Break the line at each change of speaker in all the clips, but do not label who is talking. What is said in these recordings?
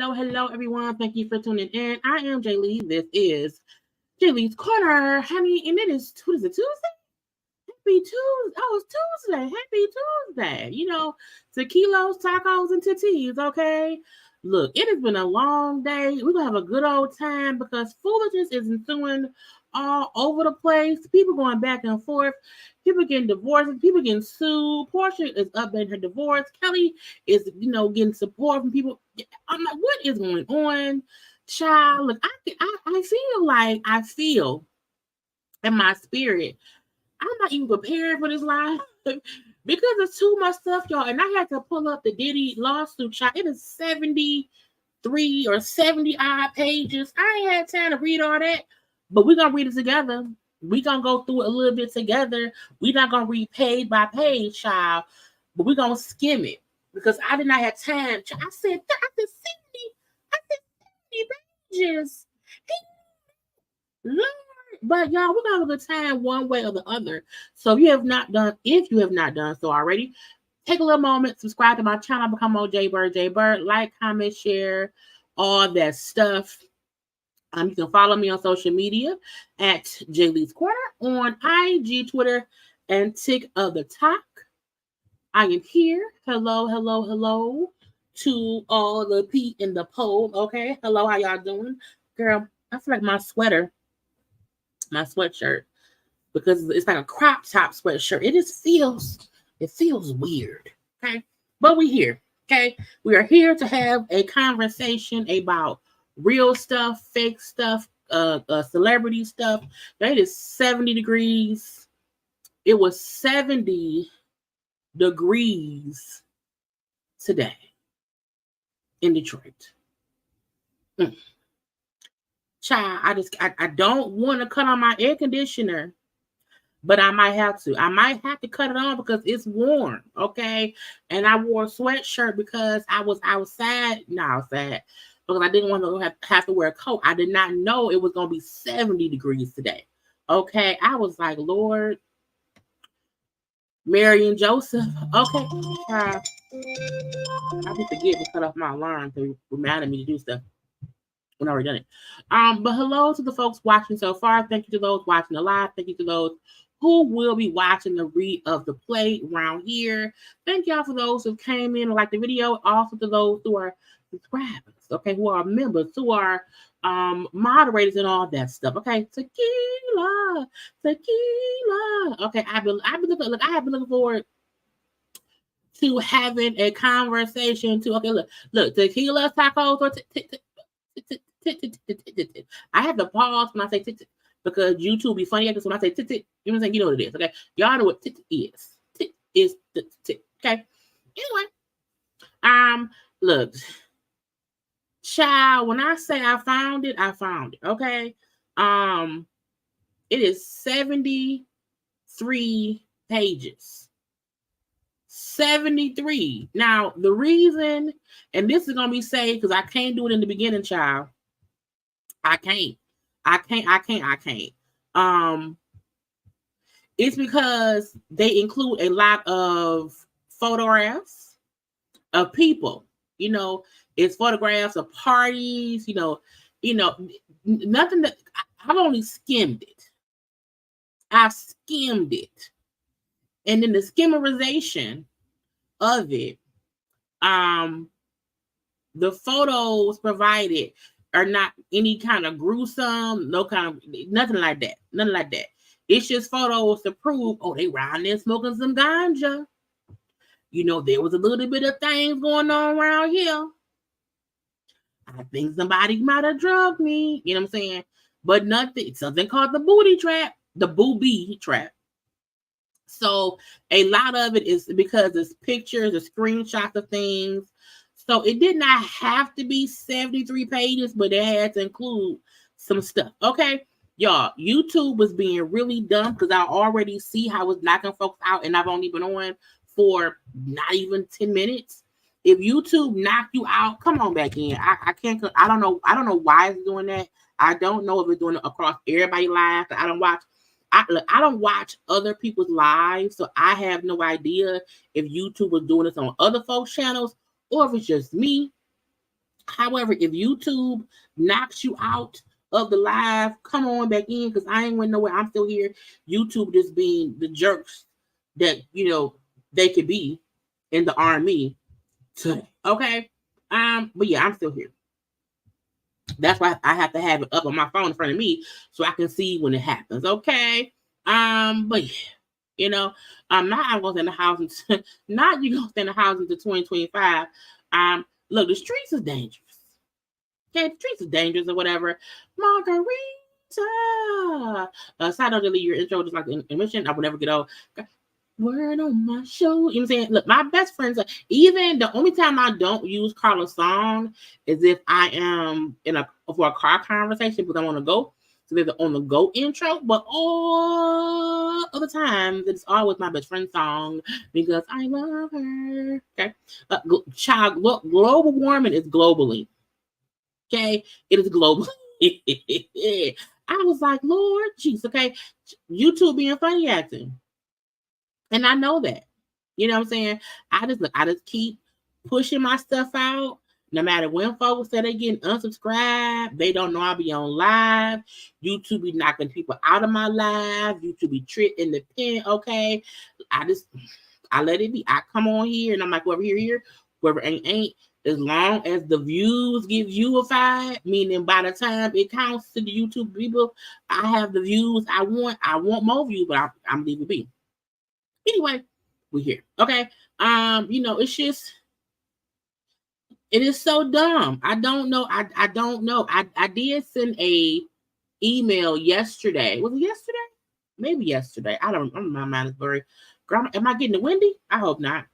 Hello, everyone. Thank you for tuning in. I am Jaylee. This is JayLeesCorner, honey, and what is it, Tuesday? Happy Tuesday. Oh, it's Tuesday. Happy Tuesday. You know, tequilas, tacos, and titties, okay? Look, it has been a long day. We're going to have a good old time because foolishness is ensuing all over the place. People going back and forth. People getting divorced. People getting sued. Porsha is updating her divorce. Kelly is, getting support from people. I'm like, what is going on? Child, look, I feel in my spirit, I'm not even prepared for this life because it's too much stuff, y'all. And I had to pull up the Diddy lawsuit, child. It is 73 or 70 odd pages. I ain't had time to read all that, but we're going to read it together. We're going to go through it a little bit together. We're not going to read page by page, child, but we're going to skim it because I did not have time. I said 70 pages. Lord. But y'all, we're gonna have a good time one way or the other. So if you have not done so already, take a little moment, subscribe to my channel, become a JayBird, like, comment, share, all that stuff. You can follow me on social media at JayLeesCorner on IG, Twitter, and TikTok. I am here. Hello to all the P in the poll. Okay, hello, how y'all doing, girl? I feel like my sweatshirt, because it's like a crop top sweatshirt. It feels weird. Okay, but we're here. Okay, we are here to have a conversation about real stuff, fake stuff, celebrity stuff. It is 70 degrees. It was 70 degrees today in Detroit. Child, I don't want to cut on my air conditioner, but I might have to. I might have to cut it on because it's warm, okay? And I wore a sweatshirt because I was outside, because I didn't want to have to wear a coat. I did not know it was going to be 70 degrees today, okay? I was like, Lord, Mary and Joseph, okay? I be forgetting to cut off my alarm to remind me to do stuff when I already done it. But hello to the folks watching so far. Thank you to those watching the live. Thank you to those who will be watching the read of the play around here. Thank y'all for those who came in and liked the video. Also to those who are subscribers, okay, who are members, who are moderators and all that stuff. Okay, tequila. Okay, I've been looking forward to having a conversation. Look, tequila tacos or I have to pause when I say tit because YouTube be funny actors when I say tit. You know what I'm saying? You know what it is, okay? Y'all know what tit is. Tit is tit. Okay. Anyway, look, child. When I say I found it, okay. It is 73 pages. 73. Now the reason, and this is gonna be saved because I can't do it in the beginning, child. I can't. It's because they include a lot of photographs of people. You know, it's photographs of parties. You know, nothing that I've only skimmed it. I've skimmed it, and then the skimmerization of it, the photos provided are not any kind of gruesome, nothing like that. It's just photos to prove, oh, they around there smoking some ganja. You know, there was a little bit of things going on around here. I think somebody might have drugged me. You know what I'm saying? But nothing, something called the booby trap. So a lot of it is because it's pictures or screenshots of things. So it did not have to be 73 pages, but it had to include some stuff. Okay, y'all, YouTube was being really dumb because I already see how it's knocking folks out, and I've only been on for not even 10 minutes. If YouTube knocked you out, come on back in. I can't. I don't know why it's doing that. I don't know if it's doing it across everybody's lives. I don't watch other people's lives, so I have no idea if YouTube was doing this on other folks' channels or if it's just me. However, if YouTube knocks you out of the live, come on back in because I ain't went nowhere. I'm still here. YouTube just being the jerks that they could be in the army today. Okay. But yeah, I'm still here. That's why I have to have it up on my phone in front of me so I can see when it happens. Okay. But yeah, not I'm gonna stay in the house until not you gonna stay in the house until 2025. Look, the streets is dangerous. Okay, the streets is dangerous or whatever. Margarita. Side note, delete your intro just like the intermission. I will never get old. Word on my show. You know what I'm saying? Look, my best friends, even the only time I don't use Karla's song is if I am for a car conversation because I'm on the go. So there's on the go intro, but all other times it's always my best friend's song because I love her. Okay. Global warming is globally. Okay. It is globally. I was like, Lord jeez, okay. YouTube being funny acting. And I know that. You know what I'm saying? I just keep pushing my stuff out. No matter when folks say they getting unsubscribed, they don't know I'll be on live. YouTube be knocking people out of my live. YouTube be tricked in the pen. Okay. I let it be. I come on here and I'm like, whoever here, whoever ain't. As long as the views get viewified, meaning by the time it counts to the YouTube people, I have the views I want. I want more views, but I'm leaving it be. Anyway, we're here. Okay. It's just, it is so dumb. I don't know. I don't know. I did send a email yesterday. Was it yesterday? Maybe yesterday. I don't know. My mind is blurry. Grandma, am I getting to Wendy? I hope not.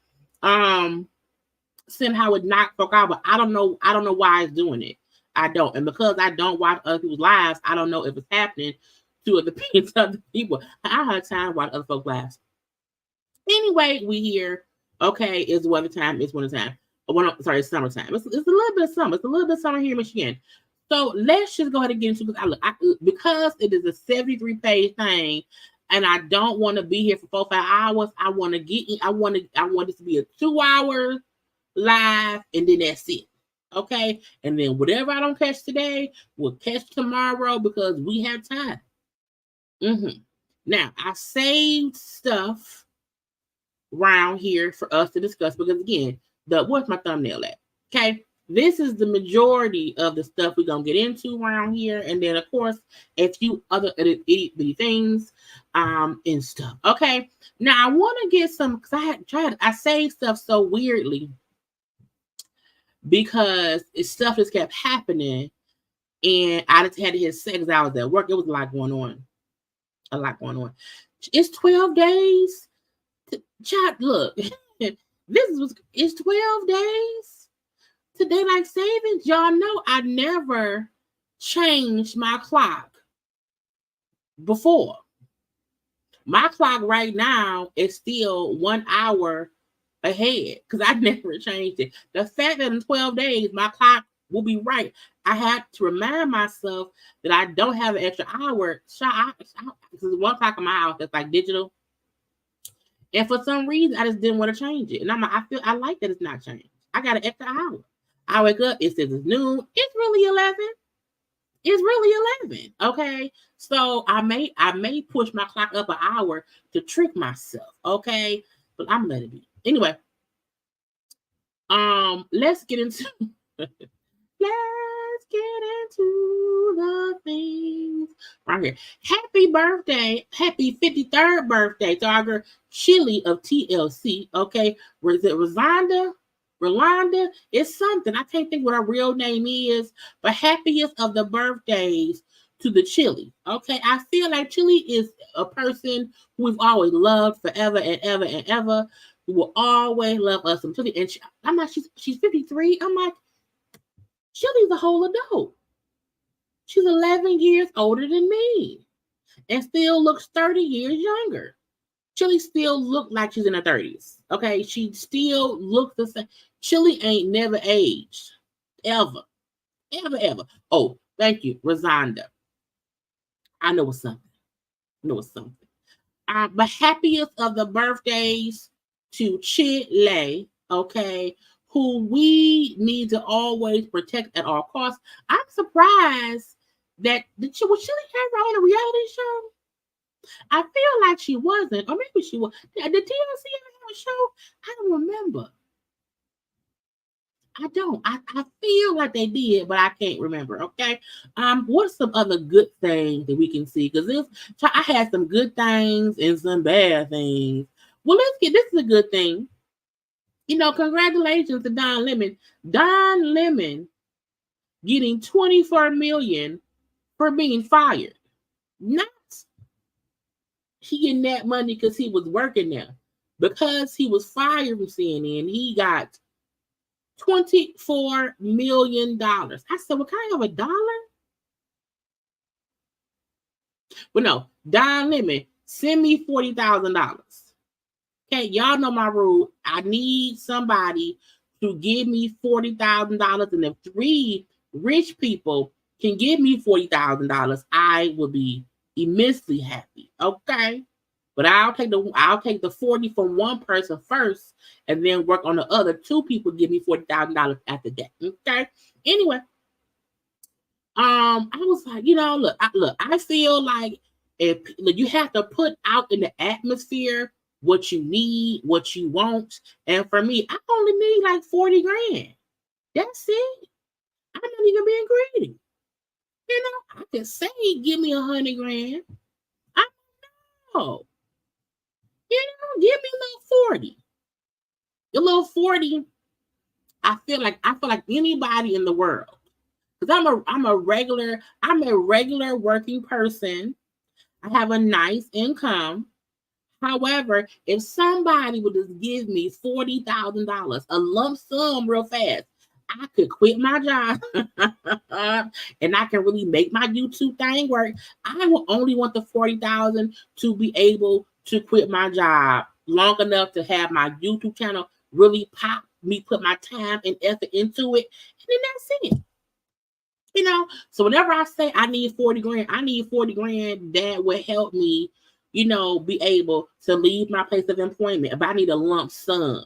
Send how it knocked folk out, but I don't know why it's doing it. I don't. And because I don't watch other people's lives, I don't know if it's happening to other people. I have time to watch other folks' lives. Anyway, we here. Okay, it's weather time. It's winter time. It's summertime. It's a little bit of summer. It's a little bit of summer here in Michigan. So let's just go ahead and get into it. Because it is a 73-page thing, and I don't want to be here for 4 or 5 hours. I want to get in. I want this to be a 2 hour live, and then that's it. Okay, and then whatever I don't catch today, we'll catch tomorrow because we have time. Now I saved stuff around here for us to discuss because again, where's my thumbnail at? Okay, this is the majority of the stuff we're gonna get into around here, and then of course a few other itty things and stuff. Okay, now I want to get some because I saved stuff so weirdly because stuff just kept happening, and I just had to hit seconds. I was at work. It was a lot going on. It's 12 days. Chat, look, it's 12 days to daylight savings. Y'all know I never changed my clock before. My clock right now is still 1 hour ahead because I never changed it. The fact that in 12 days my clock will be right, I have to remind myself that I don't have an extra hour. This is 1 o'clock in my house that's like digital, and for some reason I just didn't want to change it. And I like that it's not changed. I got an extra hour. I wake up, it says it's noon. It's really 11. It's really 11. Okay, so I may push my clock up an hour to trick myself. Okay, but I'm letting it be. Anyway, let's get into the things right here. Happy birthday, happy 53rd birthday to our girl Chili of TLC. Okay, is it Rolanda? It's something. I can't think what her real name is, but happiest of the birthdays to the Chili. Okay, I feel like Chili is a person who we've always loved forever and ever and ever. Who will always love us some Chili. And she's 53. I'm like, Chili's a whole adult. She's 11 years older than me and still looks 30 years younger. Chili still looks like she's in her 30s. Okay, she still looks the same. Chili ain't never aged. Ever. Oh, thank you, Rosanda. I know it's something. But happiest of the birthdays to Chili, okay, who we need to always protect at all costs. I'm surprised that was Chili ever on a reality show? I feel like she wasn't, or maybe she was. Did TLC ever have a show? I don't remember. I don't. I feel like they did, but I can't remember. Okay. What's some other good things that we can see? Because I had some good things and some bad things. Well, this is a good thing. You know, congratulations to Don Lemon. Don Lemon getting $24 million for being fired. Not he getting that money because he was working there. Because he was fired from CNN, he got $24 million. I said, well, can I have a dollar? But no, Don Lemon, send me $40,000. Okay, y'all know my rule. I need somebody to give me $40,000. And if 3 rich people can give me $40,000, I will be immensely happy. Okay. But I'll take the 40 from one person first and then work on the other 2 people give me $40,000 after that. Okay. Anyway, I was like, you know, look, I feel like you have to put out in the atmosphere what you need, what you want. And for me, I only need like 40 grand. That's it. I'm not even being greedy. You know, I could say, give me 100 grand. I don't know. You know, give me a little 40. A little 40. I feel like anybody in the world. Because I'm a regular working person. I have a nice income. However, if somebody would just give me $40,000, a lump sum real fast, I could quit my job and I can really make my YouTube thing work. I will only want the $40,000 to be able to quit my job long enough to have my YouTube channel really pop, me put my time and effort into it, and then that's it. You know, so whenever I say I need 40 grand, I need 40 grand that would help me be able to leave my place of employment. But I need a lump sum.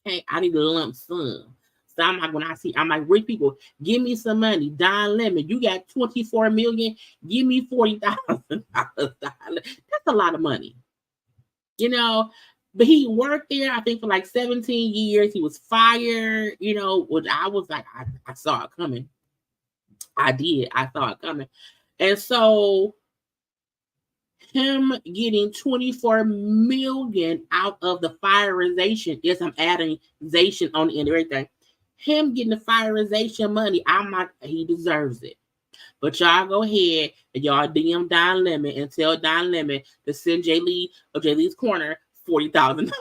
Okay, I need a lump sum. So I'm like, I'm like, rich people, give me some money. Don Lemon, you got 24 million, give me $40,000. That's a lot of money. But he worked there, I think, for like 17 years. He was fired, which I was like, I saw it coming. I did. I saw it coming. And so him getting 24 million out of the fireization, yes, I'm adding zation on the end of everything. Him getting the fireization money, I'm like, he deserves it. But y'all go ahead and y'all DM Don Lemon and tell Don Lemon to send Jaylee of JayLeesCorner $40,000.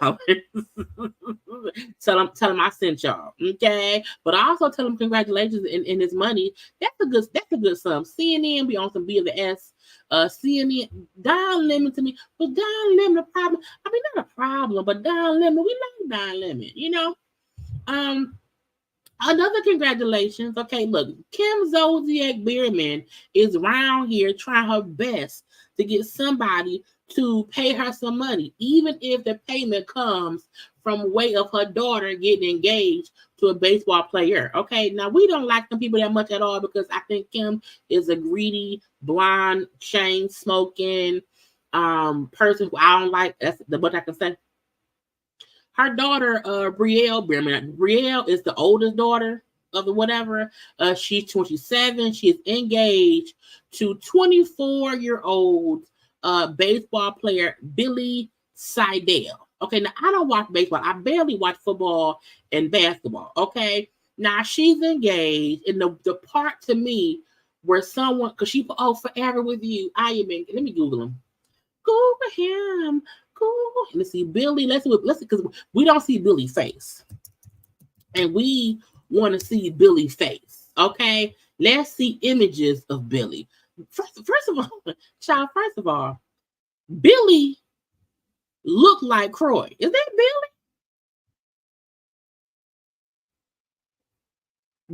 tell him I sent y'all, okay? But I also tell him congratulations in his money. That's a good sum. CNN be on some B of the S. CNN Don Lemon to me, but Don Lemon a problem. I mean, not a problem, but Don Lemon, we like Don Lemon, Another congratulations. Okay, look, Kim Zodiac Bierman is around here trying her best to get somebody to pay her some money, even if the payment comes from way of her daughter getting engaged to a baseball player. Okay, now we don't like them people that much at all because I think Kim is a greedy, blonde, chain smoking person who I don't like. That's what I can say. Her daughter, Brielle Bierman. Brielle is the oldest daughter of the whatever. She's 27. She is engaged to 24-year-old baseball player Billy Seidel. Okay, now I don't watch baseball. I barely watch football and basketball. Okay, now she's engaged, and the part to me where someone, because she put, forever with you. Let me Google him. Google him. Let's see Billy. Let's because we don't see Billy's face, and we want to see Billy's face. Okay, let's see images of Billy. First of all, Billy looked like Croy. Is that Billy?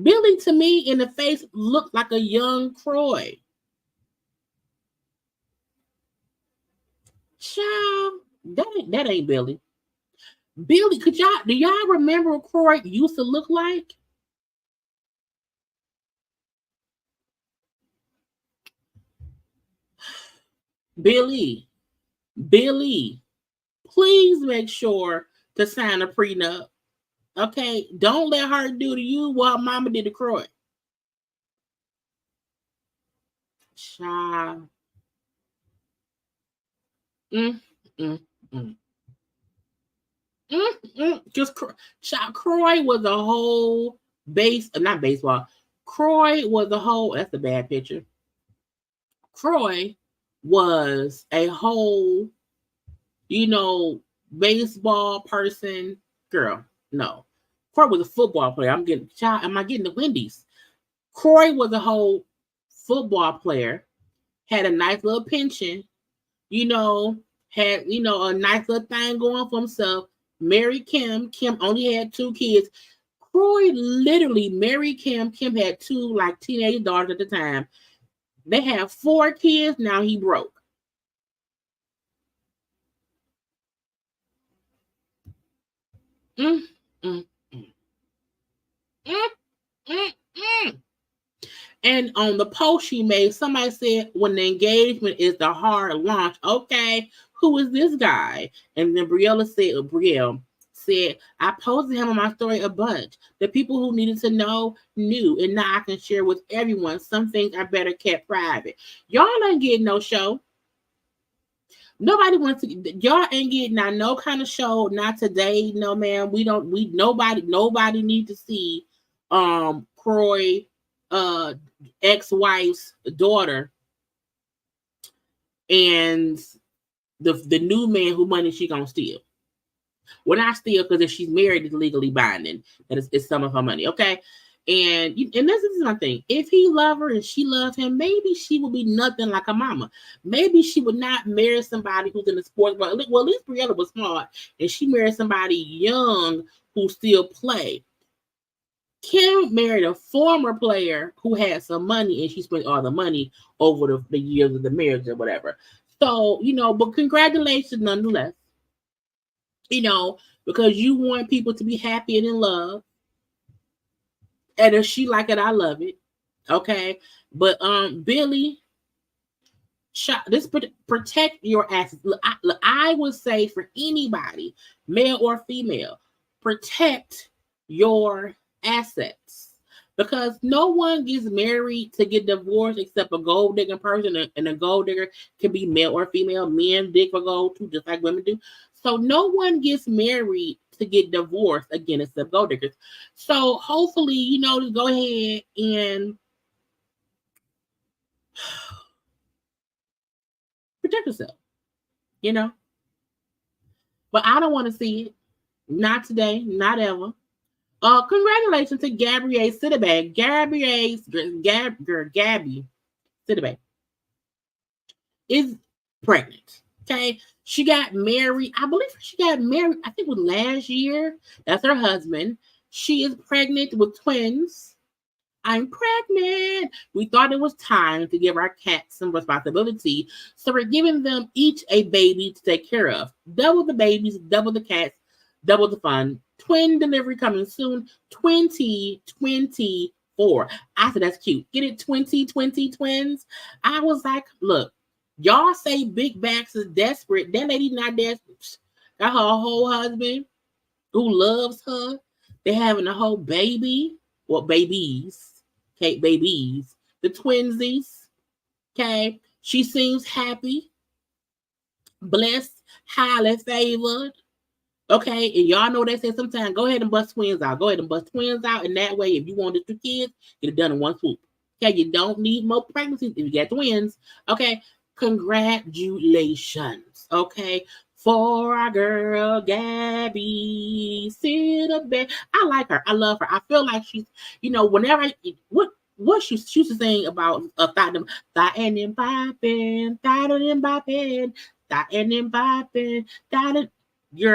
Billy to me in the face looked like a young Croy. Child. That ain't Billy. Billy, do y'all remember what Croy used to look like? Billy, please make sure to sign a prenup. Okay, don't let her do to you what Mama did to Croy. Child. Just Croy was a whole not baseball. Croy was a whole. That's a bad picture. Croy was a whole, baseball person. Girl, no. Croy was a football player. Am I getting the Wendy's? Croy was a whole football player. Had a nice little pension. Had, a nice little thing going for himself. Married Kim. Kim only had 2 kids. Croy literally married Kim. Kim had 2 like teenage daughters at the time. They have 4 kids. Now he broke. And on the post she made, somebody said, when the engagement is the hard launch, okay, who is this guy? And then Brielle said, I posted him on my story a bunch. The people who needed to know knew, and now I can share with everyone. Some things are better kept private. Y'all ain't getting no show. Nobody wants to. Y'all ain't getting no kind of show. Not today, no ma'am. Nobody need to see Croy ex-wife's daughter and the new man who money she gonna steal. Well, not steal, because if she's married, it's legally binding. That it's some of her money, okay? And this is my thing. If he love her and she love him, maybe she would be nothing like a mama. Maybe she would not marry somebody who's in the sports. Well, at least Briella was smart, and she married somebody young who still play. Kim married a former player who had some money, and she spent all the money over the years of the marriage or whatever. So, but congratulations nonetheless. Because you want people to be happy and in love. And if she like it, I love it. Okay. But Billy, this protect your assets. I would say for anybody, male or female, protect your assets. Because no one gets married to get divorced except a gold digger person, and a gold digger can be male or female. Men dig for gold too, just like women do. So no one gets married to get divorced again except gold diggers. So hopefully, just go ahead and protect yourself, But I don't want to see it. Not today, not ever. Congratulations to Gabrielle Sidibe. Gabby Sidibe is pregnant. Okay. She got married. I believe she got married, I think it was last year. That's her husband. She is pregnant with twins. I'm pregnant. We thought it was time to give our cats some responsibility. So we're giving them each a baby to take care of. Double the babies, double the cats, double the fun. Twin delivery coming soon, 2024. I said, that's cute. Get it, 2020 twins? I was like, look, y'all say Big Backs is desperate. That lady not desperate. Got her whole husband who loves her. They're having a whole baby. Well, babies. Okay, babies. The twinsies. Okay. She seems happy, blessed, highly favored. Okay, and y'all know they say sometimes go ahead and bust twins out. Go ahead and bust twins out. And that way, if you wanted 2 kids, get it done in one swoop. Okay, you don't need more pregnancies if you got twins. Okay, congratulations. Okay, for our girl Gabby Sidibe. I like her. I love her. I feel like she's, whenever what she used to sing about thought and popping,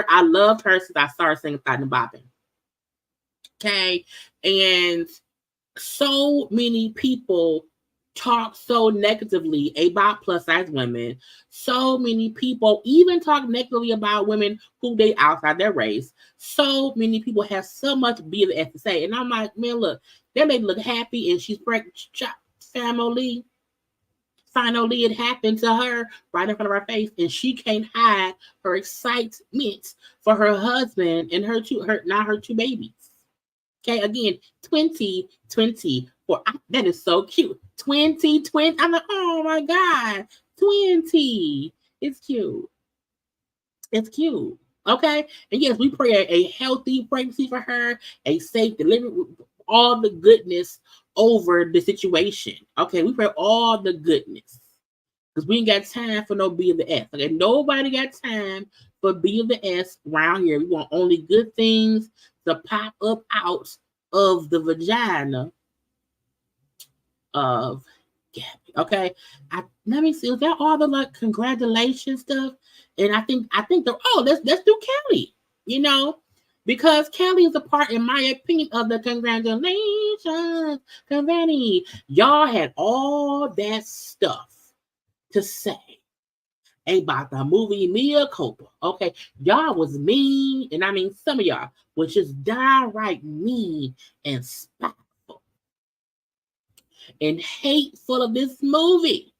I loved her since I started singing Thought and Bopping. Okay. And so many people talk so negatively about plus size women. So many people even talk negatively about women who they outside their race. So many people have so much BS to say. And I'm like, man, look, that lady look happy and she's pregnant. Finally, it happened to her right in front of her face, and she can't hide her excitement for her husband and her two babies. Okay, again, 2024. That is so cute. 2020. I'm like, oh my God, 20. It's cute. It's cute. Okay, and yes, we pray a healthy pregnancy for her, a safe delivery, all the goodness over the situation. Okay, we pray all the goodness. Because we ain't got time for no B of the S. Okay, nobody got time for B of the S around here. We want only good things to pop up out of the vagina of Gabby. Okay, let me see. Is that all the congratulations stuff? And I think let's do Kelly. Because Kelly is a part, in my opinion, of the congratulations confetti. Y'all had all that stuff to say about the movie Mea Culpa. Okay, y'all was mean, and I mean some of y'all was just downright mean and spiteful and hateful of this movie.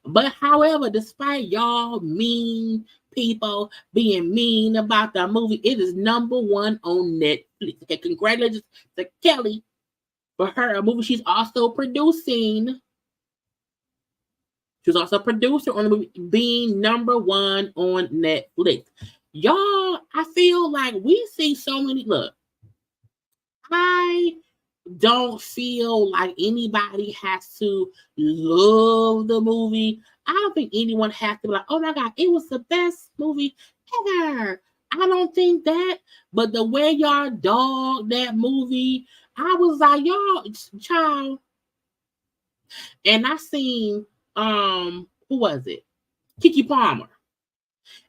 But however, despite y'all mean people being mean about the movie, it is #1 on Netflix. Okay, congratulations to Kelly for her movie she's also producing. She's also a producer on the movie, being #1 on Netflix. Y'all, I feel like we see so many. Look, I don't feel like anybody has to love the movie. I don't think anyone has to be like, oh my God, it was the best movie ever. I don't think that. But the way y'all dog that movie, I was like, y'all, child. And I seen, who was it? Keke Palmer.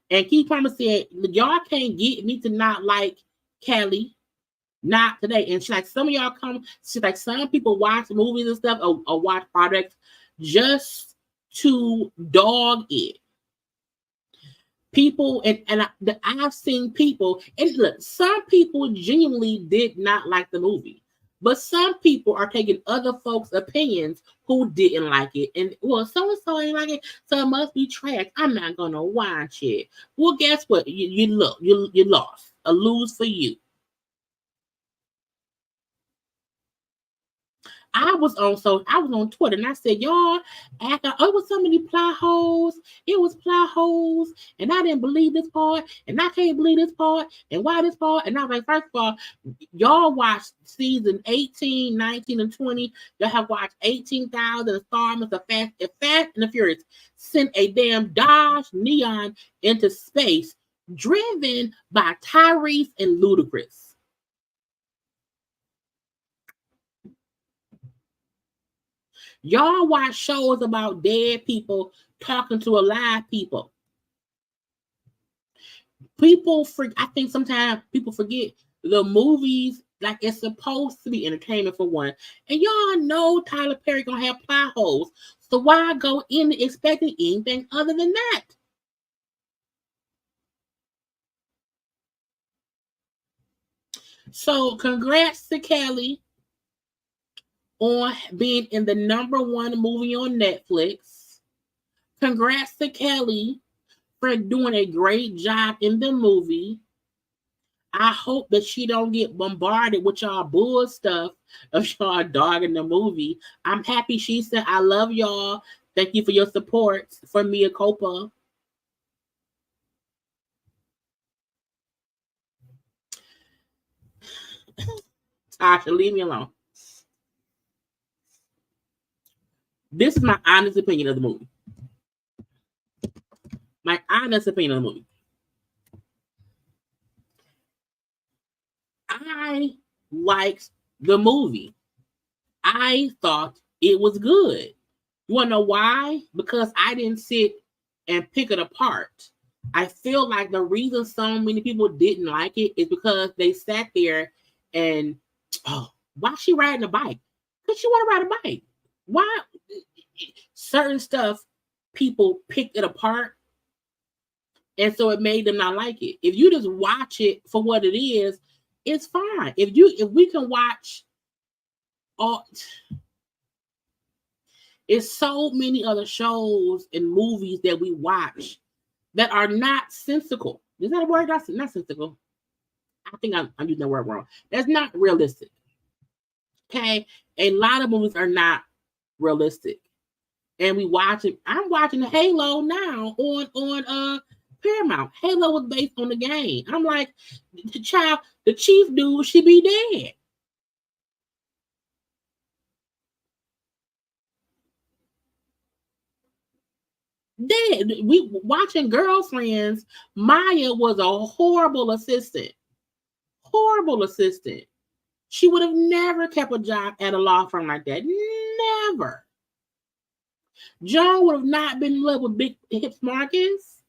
And Keke Palmer said, y'all can't get me to not like Kelly. Not today. And she's like, some of y'all come, she's like, some people watch movies and stuff or watch products just to dog it. People, I've seen people, and look, some people genuinely did not like the movie, but some people are taking other folks' opinions who didn't like it, and well, so and so ain't like it, so it must be trash. I'm not gonna watch it. Well, guess what? You lost. A lose for you. I was on Twitter and I said, y'all, after it was so many plot holes, it was plot holes, and I didn't believe this part, and I can't believe this part, and why this part? And I was like, first of all, y'all watched season 18, 19, and 20. Y'all have watched 18,000 installments of Fast and the Furious sent a damn Dodge Neon into space, driven by Tyrese and Ludacris. Y'all watch shows about dead people talking to alive people. I think sometimes people forget the movies, like it's supposed to be entertainment for one. And y'all know Tyler Perry gonna have plot holes. So why go in expecting anything other than that? So congrats to Kelly on being in the #1 movie on Netflix. Congrats to Kelly for doing a great job in the movie. I hope that she don't get bombarded with y'all bull stuff of y'all dogging the movie. I'm happy she said, I love y'all. Thank you for your support for Mia Copa. Tasha, leave me alone. This is my honest opinion of the movie. My honest opinion of the movie. I liked the movie. I thought it was good. You want to know why? Because I didn't sit and pick it apart. I feel like the reason so many people didn't like it is because they sat there and, oh, why is she riding a bike? Because she want to ride a bike. Why? Certain stuff, people picked it apart, and so it made them not like it. If you just watch it for what it is, it's fine. If we can watch all, it's so many other shows and movies that we watch that are not sensical. Is that a word? That's not sensical. I think I'm using that word wrong. That's not realistic. Okay, a lot of movies are not realistic, and we watch it. I'm watching Halo now on Paramount. Halo was based on the game. I'm like, the chief dude should be dead. Dead. We watching Girlfriends. Maya was a horrible assistant. Horrible assistant. She would have never kept a job at a law firm like that. Never. John would have not been in love with Big Hips Marcus.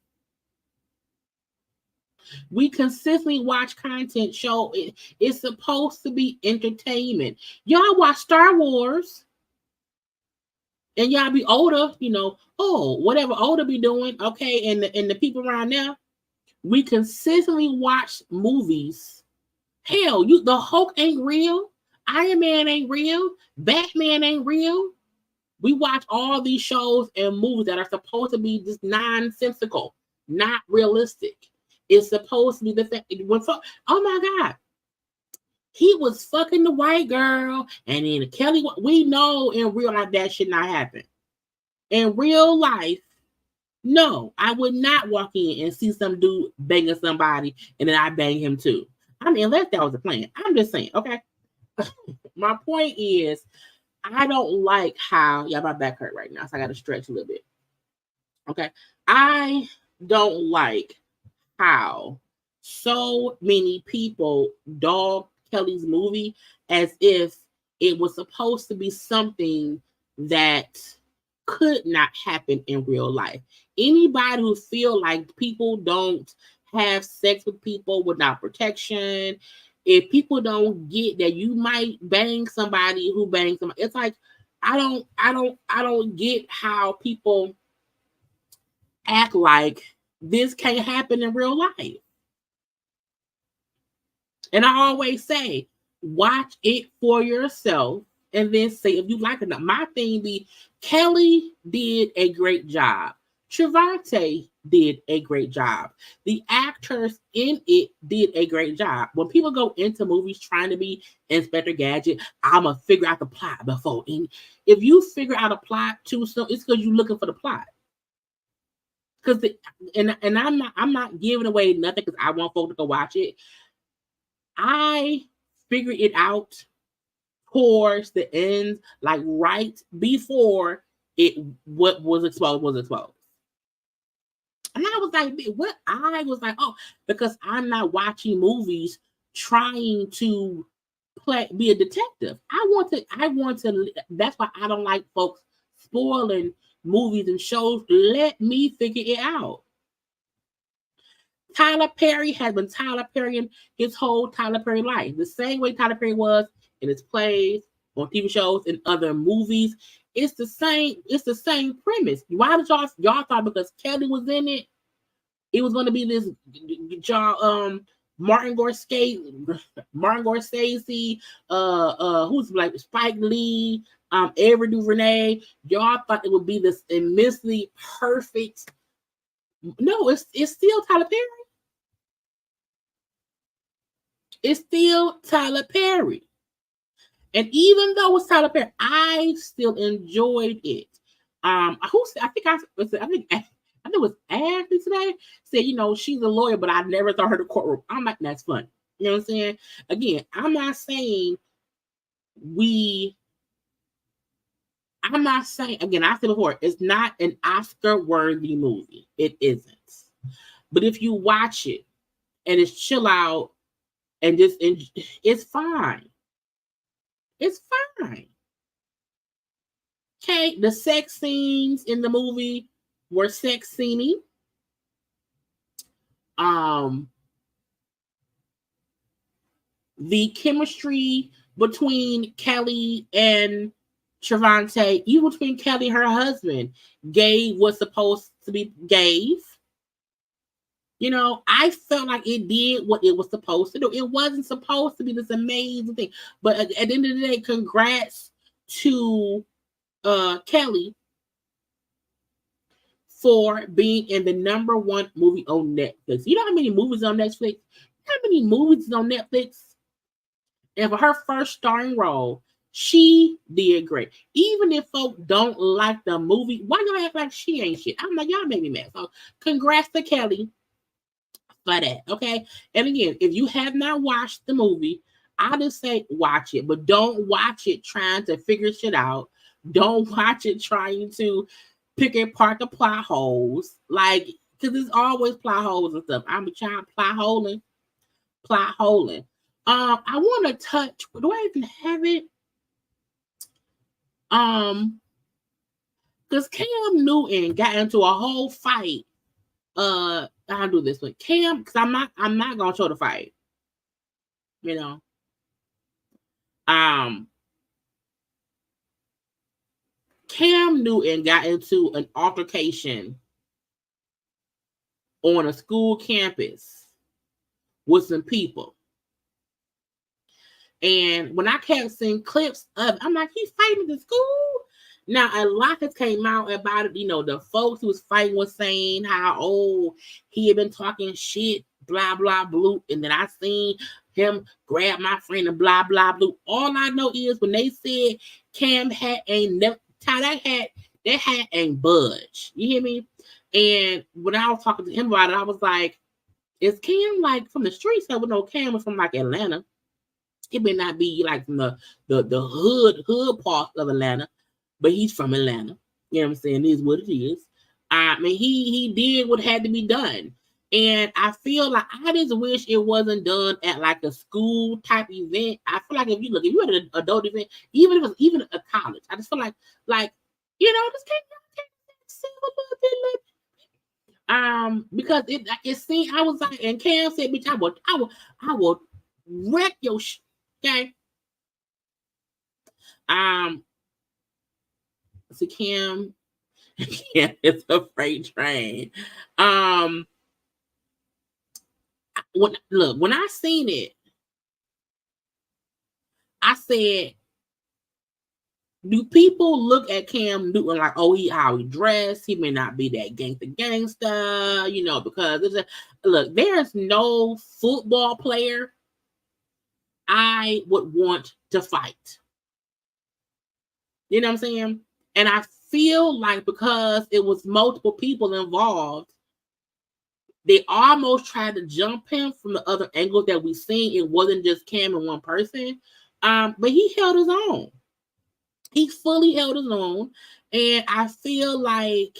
We consistently watch content show. It's supposed to be entertainment. Y'all watch Star Wars, and y'all be older, whatever older be doing, okay, and the people around there. We consistently watch movies. Hell, the Hulk ain't real. Iron Man ain't real. Batman ain't real. We watch all these shows and movies that are supposed to be just nonsensical, not realistic. It's supposed to be the thing. Oh my God. He was fucking the white girl, and then Kelly. We know in real life that should not happen. In real life, no, I would not walk in and see some dude banging somebody, and then I bang him too. I mean, unless that was the plan. I'm just saying, okay? My point is, I don't like how, my back hurt right now, so I got to stretch a little bit. Okay? I don't like how so many people dog Kelly's movie as if it was supposed to be something that could not happen in real life. Anybody who feel like people don't have sex with people without protection, if people don't get that you might bang somebody who bangs somebody, it's like I don't get how people act like this can't happen in real life. And I always say, watch it for yourself and then say if you like it or not. My thing be, Kelly did a great job. Trevante did a great job. The actors in it did a great job. When people go into movies trying to be Inspector Gadget, I'm going to figure out the plot before. And if you figure out a plot too soon, it's because you're looking for the plot. Because I'm not giving away nothing because I want folks to go watch it. I figured it out towards the end, like right before what was exposed was exposed. And I was like, what? I was like, oh, because I'm not watching movies trying to be a detective. I want to, that's why I don't like folks spoiling movies and shows. Let me figure it out. Tyler Perry has been Tyler Perrying his whole Tyler Perry life. The same way Tyler Perry was in his plays, on TV shows, and other movies. It's the same premise. Why did y'all thought because Kelly was in it, it was going to be this Martin Scorsese, who's like Spike Lee, Ava DuVernay. Y'all thought it would be this immensely perfect. No, it's still Tyler Perry. It's still Tyler Perry. And even though it's Tyler Perry, I still enjoyed it. I think it was Ashley today said, she's a lawyer, but I never saw her in the courtroom. I'm like, that's funny. You know what I'm saying? Again, I'm not saying, again, I said before, it's not an Oscar-worthy movie. It isn't. But if you watch it and it's chill out and it's fine. It's fine. Okay, the sex scenes in the movie were sex sceney. The chemistry between Kelly and Trevante, even between Kelly and her husband, gave what supposed to be gave. I felt like it did what it was supposed to do. It wasn't supposed to be this amazing thing. But at the end of the day, congrats to Kelly for being in the #1 movie on Netflix. You know how many movies on Netflix? How many movies on Netflix? And for her first starring role, she did great. Even if folks don't like the movie, why y'all act like she ain't shit? I'm like, y'all made me mad. So congrats to Kelly for that, okay? And again, if you have not watched the movie, I just say watch it, but don't watch it trying to figure shit out. Don't watch it trying to pick apart the plot holes, like, because there's always plot holes and stuff. I'm trying plot holing. I want to touch. Do I even have it? Because Cam Newton got into a whole fight. I'll do this one. Cam, because I'm not gonna show the fight. Cam Newton got into an altercation on a school campus with some people. And when I kept seeing clips of it, I'm like, he's fighting at the school? Now, a lot has came out about it. The folks who was fighting was saying how, he had been talking shit, blah, blah, blue. And then I seen him grab my friend and blah, blah, blue. All I know is when they said Cam hat ain't never, that hat ain't budge. You hear me? And when I was talking to him about it, I was like, is Cam like from the streets? I would know Cam was from like Atlanta. It may not be like from the hood part of Atlanta, but he's from Atlanta. You know what I'm saying? It is what it is. I mean, he did what had to be done. And I feel like I just wish it wasn't done at like a school type event. I feel like if you had an adult event, even if it was even a college, I just feel like this can't a little bit. Because it seemed I was like, and Cam said, bitch, I will wreck your shit. Okay. So Cam is a freight train. when I seen it, I said, do people look at Cam Newton like, oh, how he dressed? He may not be that gangster, you know, because look, there's no football player I would want to fight. You know what I'm saying? And I feel like because it was multiple people involved, they almost tried to jump him from the other angles that we seen. It wasn't just Cam and one person. But he held his own. He fully held his own. And I feel like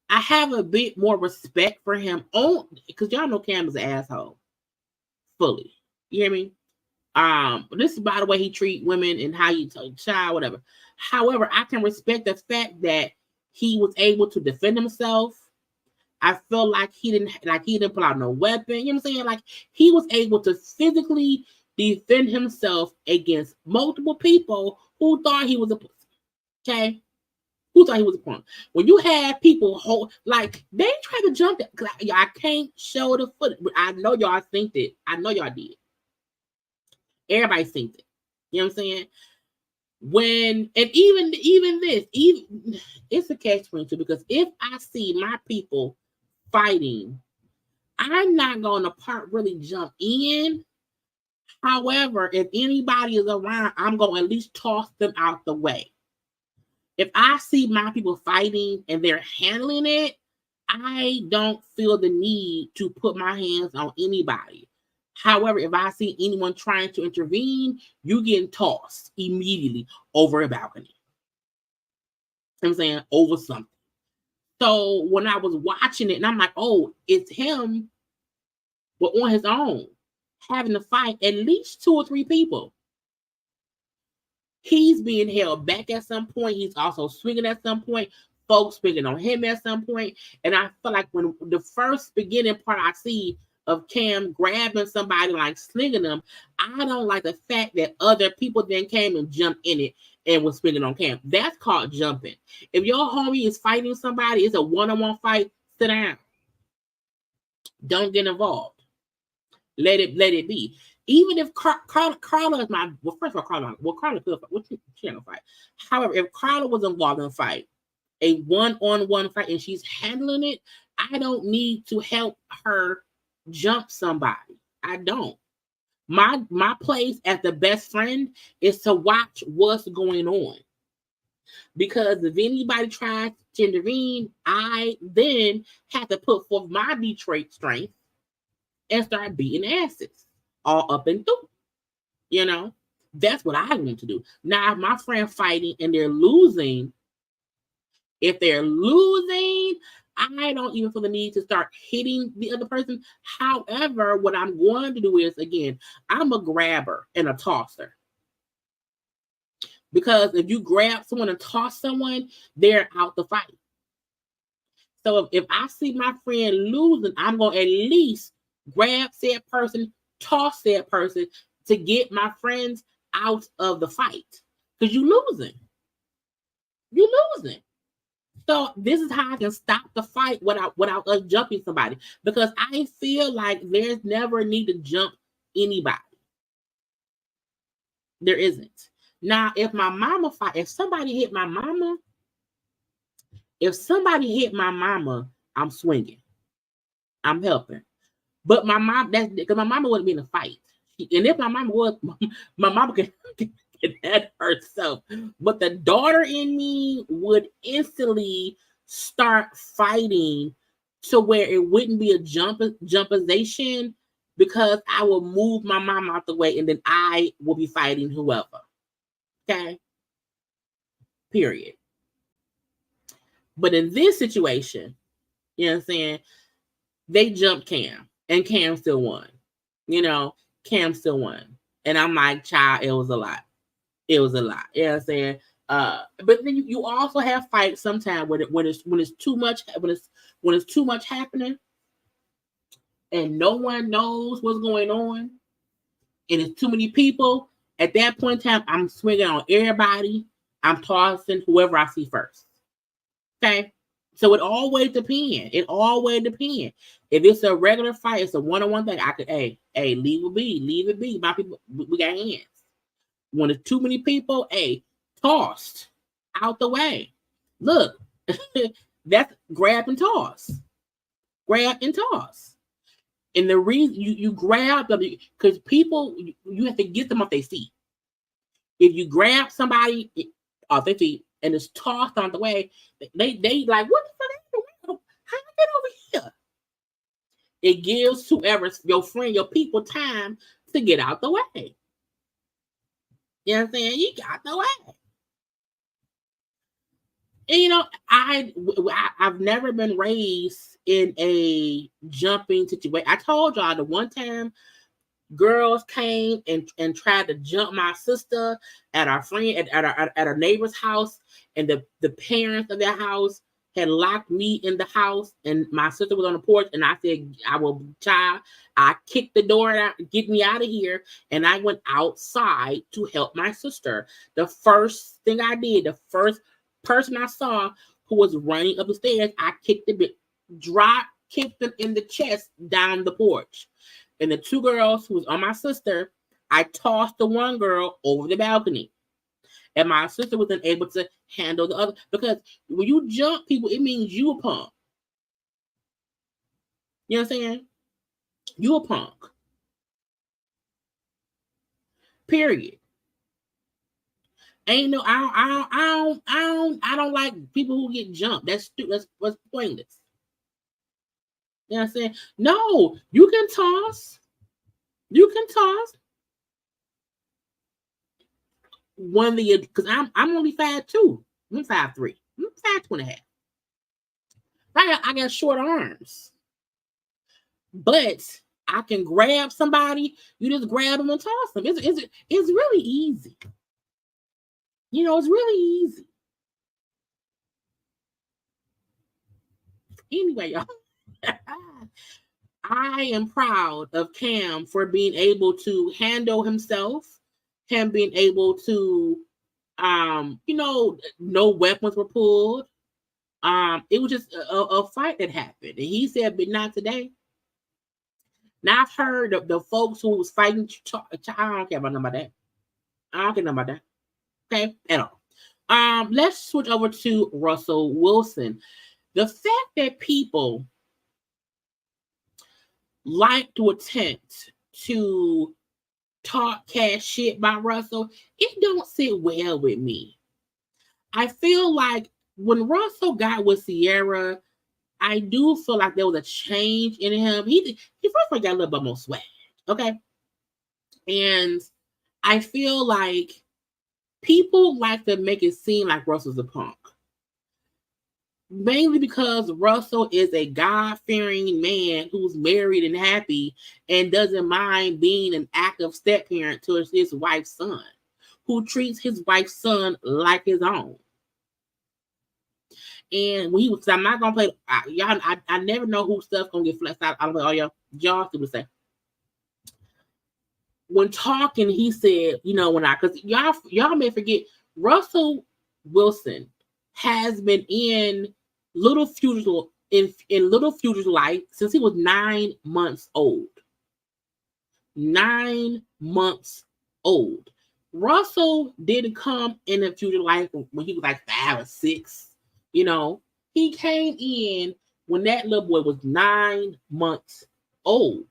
I have a bit more respect for him because y'all know Cam is an asshole. Fully. You hear me? This is by the way he treat women and how he child, whatever. However, I can respect the fact that he was able to defend himself. I feel like he didn't pull out no weapon. You know what I'm saying? Like he was able to physically defend himself against multiple people who thought he was a pussy. Okay? Who thought he was a punk? When you have people like they try to jump that, I can't show the foot. I know y'all think it. I know y'all did. Everybody thinks it. You know what I'm saying? Even this, it's a catch-22 because if I see my people fighting, I'm not going to really jump in. However, if anybody is around, I'm going to at least toss them out the way. If I see my people fighting and they're handling it, I don't feel the need to put my hands on anybody. However, if I see anyone trying to intervene, you getting tossed immediately over a balcony. You know what I'm saying? Over something. So when I was watching it, and I'm like, oh, it's him, but on his own, having to fight at least 2 or 3 people. He's being held back at some point. He's also swinging at some point. Folks swinging on him at some point. And I feel like when the first beginning part I see of Cam grabbing somebody, like slinging them, I don't like the fact that other people then came and jumped in it and was swinging on Cam. That's called jumping. If your homie is fighting somebody, it's a one-on-one fight, sit down. Don't get involved. Let it be. Even if Karla is my, well, first of all, Karla could fight. She ain't gonna fight. However, if Karla was involved in a fight, a one-on-one fight, and she's handling it, I don't need to help her jump somebody. I don't. My place as the best friend is to watch what's going on. Because if anybody tries to intervene, I then have to put forth my Detroit strength and start beating asses all up and through. You know, that's what I want to do. Now, if my friend fighting and they're losing, I don't even feel the need to start hitting the other person. However, what I'm going to do is, again, I'm a grabber and a tosser. Because if you grab someone and toss someone, they're out the fight. So if I see my friend losing, I'm going to at least grab said person, toss said person to get my friends out of the fight. Because you're losing. You're losing. So this is how I can stop the fight without us jumping somebody. Because I feel like there's never a need to jump anybody. There isn't. Now, if my mama fight, if somebody hit my mama, I'm swinging. I'm helping. But my mom, that's because my mama wouldn't be in a fight. And if my mama was, my mama can hurt herself. But the daughter in me would instantly start fighting to where it wouldn't be a jumpization because I will move my mom out the way and then I will be fighting whoever. Okay? Period. But in this situation, you know what I'm saying? They jumped Cam and Cam still won. You know, Cam still won. And I'm like, child, it was a lot. It was a lot. You know what I'm saying? But then you also have fights sometimes when it's too much happening and no one knows what's going on and it's too many people. At that point in time, I'm swinging on everybody. I'm tossing whoever I see first. Okay? So it always depends. It always depends. If it's a regular fight, it's a one-on-one thing. I could, hey, leave it be. My people, we got hands. When it's too many people, hey, tossed out the way. Look, that's grab and toss. Grab and toss. And the reason you grab them, because people, you have to get them off their feet. If you grab somebody off their feet and it's tossed on the way, they like, what the fuck? How you get over here? It gives whoever, your friend, your people, time to get out the way. You know what I'm saying? You got the way. And you know, I've never been raised in a jumping situation. I told y'all the one time girls came and tried to jump my sister at our friend at our neighbor's house, and the parents of their house had locked me in the house, and my sister was on the porch, and I said, I kicked the door out, get me out of here, and I went outside to help my sister. The first thing I did, the first person I saw who was running up the stairs, I kicked kicked them in the chest down the porch. And the two girls who was on my sister, I tossed the one girl over the balcony. And my sister wasn't able to handle the other. Because when you jump people, it means you a punk. You know what I'm saying? You a punk. Period. Ain't no, I don't like people who get jumped. That's stupid. That's pointless. You know what I'm saying? No, you can toss. You can toss. One of the, because I'm only 5'2". I'm 5'3". I'm 5'2.5". I got short arms. But I can grab somebody. You just grab them and toss them. It's really easy. You know, it's really easy. Anyway, y'all. I am proud of Cam for being able to handle himself, him being able to, you know, no weapons were pulled. It was just a fight that happened. And he said, but not today. Now I've heard of the folks who was fighting. I don't care about none about that. I don't care about that. Okay, at all. Let's switch over to Russell Wilson. The fact that people like to attempt to talk cash shit by Russell, it don't sit well with me. I feel like when Russell got with Sierra, I do feel like there was a change in him. He first got a little bit more swag, okay? And I feel like people like to make it seem like Russell's a punk. Mainly because Russell is a God-fearing man who's married and happy and doesn't mind being an active step-parent to his wife's son, who treats his wife's son like his own. And when he was, I'm not gonna play y'all. I never know who stuff's gonna get flexed out. I don't know. Y'all see what say. When talking, he said, you know, because y'all may forget, Russell Wilson has been in Little Future's Little Future's life since he was 9 months old. 9 months old. Russell didn't come in the Future life when he was like 5 or 6. You know, he came in when that little boy was 9 months old.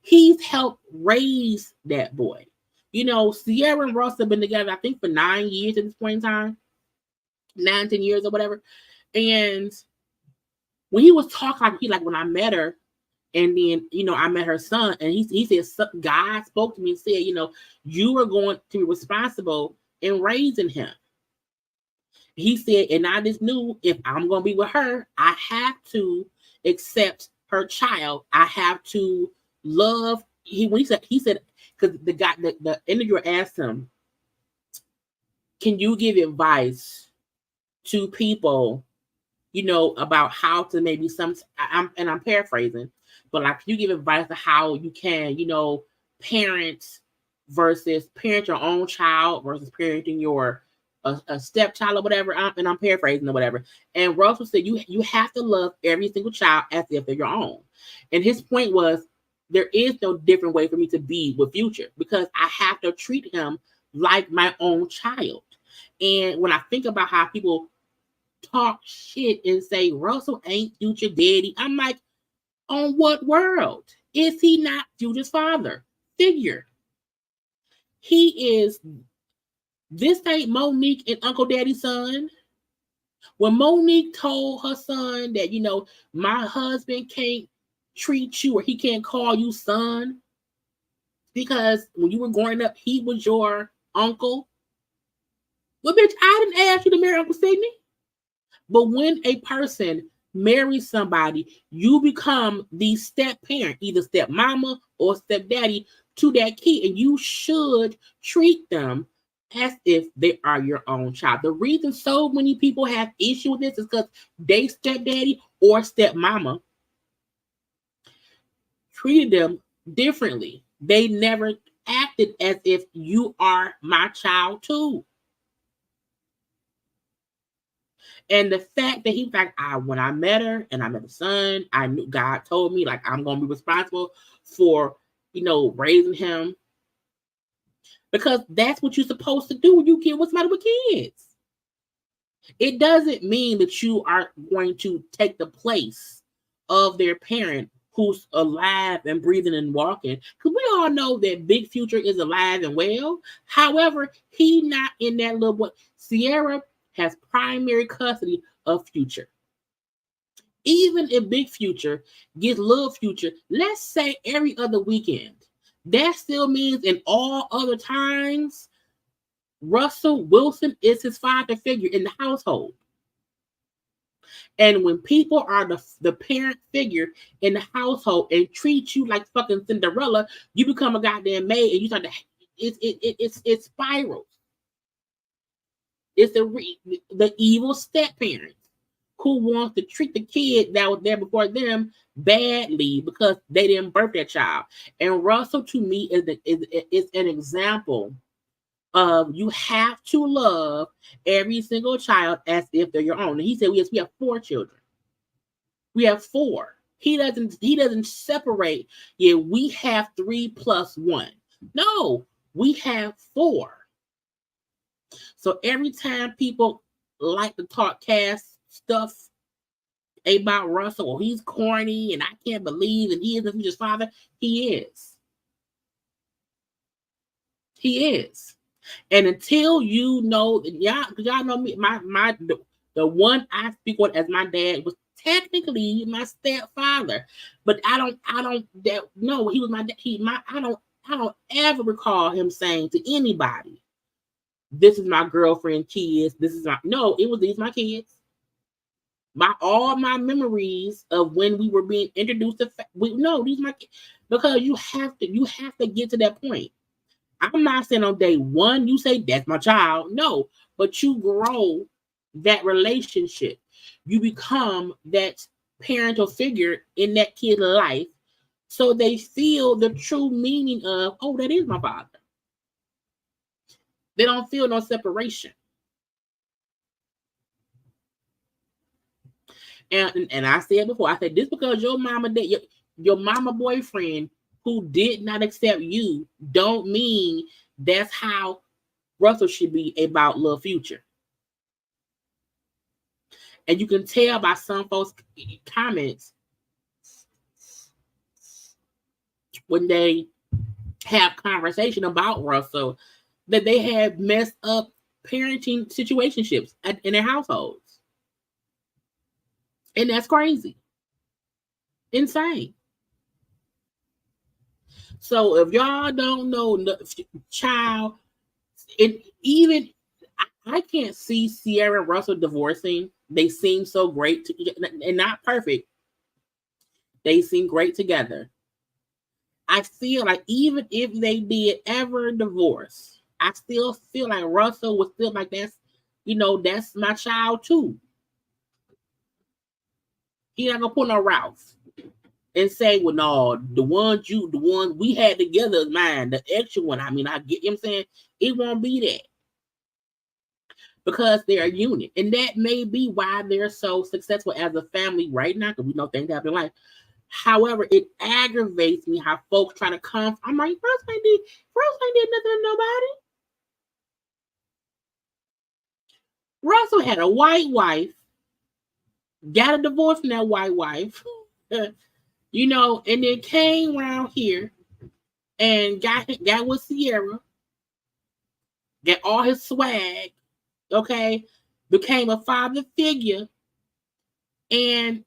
He's helped raise that boy. You know, Sierra and Russell have been together, I think, for 9 years at this point in time. 9, 10 years or whatever. And when he was talking, like when I met her, and then, you know, I met her son, and he said, God spoke to me and said, you know, you are going to be responsible in raising him. He said, and I just knew if I'm going to be with her, I have to accept her child. I have to love. He said, because the interviewer asked him, can you give advice to people, you know, about how to maybe I'm paraphrasing, but like, you give advice to how you can, you know, parent your own child versus parenting your a stepchild or whatever, and I'm paraphrasing or whatever. And Russell said, you have to love every single child as if they're your own. And his point was, there is no different way for me to be with Future because I have to treat him like my own child. And when I think about how people talk shit and say Russell ain't Future daddy, I'm like, on what world? Is he not Future's father figure? He is. This ain't Monique and Uncle Daddy's son. When Monique told her son that, my husband can't treat you or he can't call you son because when you were growing up, he was your uncle. Well, bitch, I didn't ask you to marry Uncle Sidney. But when a person marries somebody, you become the step parent, either step mama or step daddy to that kid, and you should treat them as if they are your own child. The reason so many people have issue with this is because they stepdaddy or stepmama treated them differently. They never acted as if you are my child too. And the fact that he's like, when I met her and I met the son, I knew God told me like I'm gonna be responsible for raising him. Because that's what you're supposed to do when you get what's the matter with kids. It doesn't mean that you are going to take the place of their parent who's alive and breathing and walking. Because we all know that Big Future is alive and well. However, he not in that little boy. Sierra has primary custody of Future. Even if Big Future gets little Future, let's say every other weekend, that still means in all other times, Russell Wilson is his father figure in the household. And when people are the parent figure in the household and treat you like fucking Cinderella, you become a goddamn maid and you start to it spirals. It's the evil step parent who wants to treat the kid that was there before them badly because they didn't birth that child. And Russell, to me, is an example of you have to love every single child as if they're your own. And he said, yes, we have 4 children. We have 4. He doesn't separate. Yeah, we have 3 plus 1. No, we have 4. So every time people like to talk cast stuff about Russell, he's corny and I can't believe and he isn't Future's father, he is. He is. And until you know, y'all know me, the one I speak on as my dad was technically my stepfather, but I don't no, he was my dad. I don't ever recall him saying to anybody, this is my girlfriend, kids, these are my kids. All my memories of when we were being introduced to these are my kids. Because you have to get to that point. I'm not saying on day 1 you say that's my child. No, but you grow that relationship. You become that parental figure in that kid's life, so they feel the true meaning of, oh, that is my father. They don't feel no separation. And I said before, I said, just because your mama did your mama boyfriend who did not accept you, don't mean that's how Russell should be about Lil Future. And you can tell by some folks' comments when they have conversation about Russell that they have messed up parenting situationships in their households. And that's crazy. Insane. So if y'all don't know, child, I can't see Sierra and Russell divorcing. They seem so great and not perfect. They seem great together. I feel like even if they did ever divorce, I still feel like Russell was still like, that's my child too. He not gonna put no Ralph and say, well, no, the one we had together is mine. The extra one, I get, you know what I'm saying? It won't be that. because they're a unit. And that may be why they're so successful as a family right now, because we know things happen in life. However, it aggravates me how folks try to come. I'm like, Russ ain't did nothing to nobody. Russell had a white wife, got a divorce from that white wife, you know, and then came around here and got with Sierra, got all his swag, okay, became a father figure, and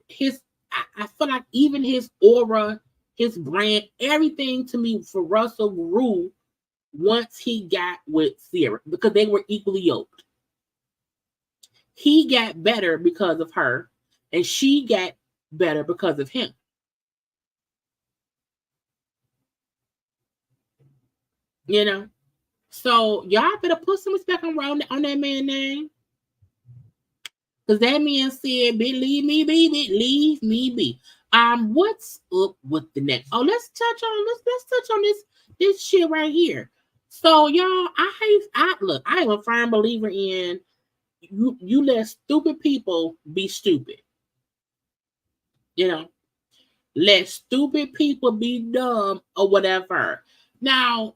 I feel like even his aura, his brand, everything to me for Russell grew once he got with Sierra because they were equally yoked. He got better because of her, and she got better because of him. You know? So y'all better put some respect on that man's name. Because that man said, leave me be, leave me be. What's up with the next? Oh, let's touch on this shit right here. So y'all, I am a firm believer in you let stupid people be stupid. You know, let stupid people be dumb or whatever. Now,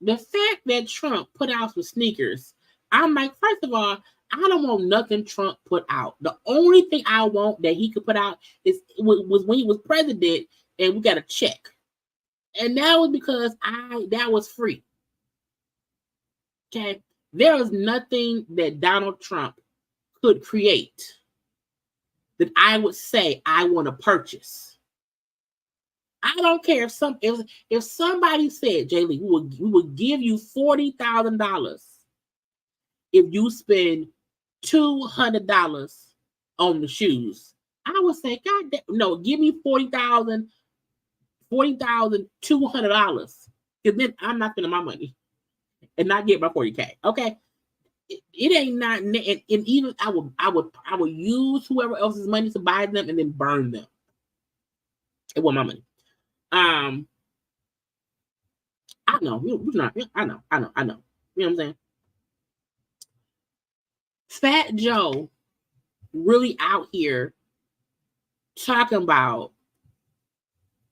the fact that Trump put out some sneakers, I'm like, first of all, I don't want nothing Trump put out. The only thing I want that he could put out was when he was president and we got a check. And that was because that was free. Okay. There is nothing that Donald Trump could create that I would say I want to purchase. I don't care if somebody said, Jaylee, we will give you $40,000 if you spend $200 on the shoes. I would say, God damn, no, give me $40,200. Because then I'm not spending my money and not get my $40K. Okay. It ain't not, and even I would use whoever else's money to buy them and then burn them. It wasn't my money. I know. I know. You know what I'm saying? Fat Joe really out here talking about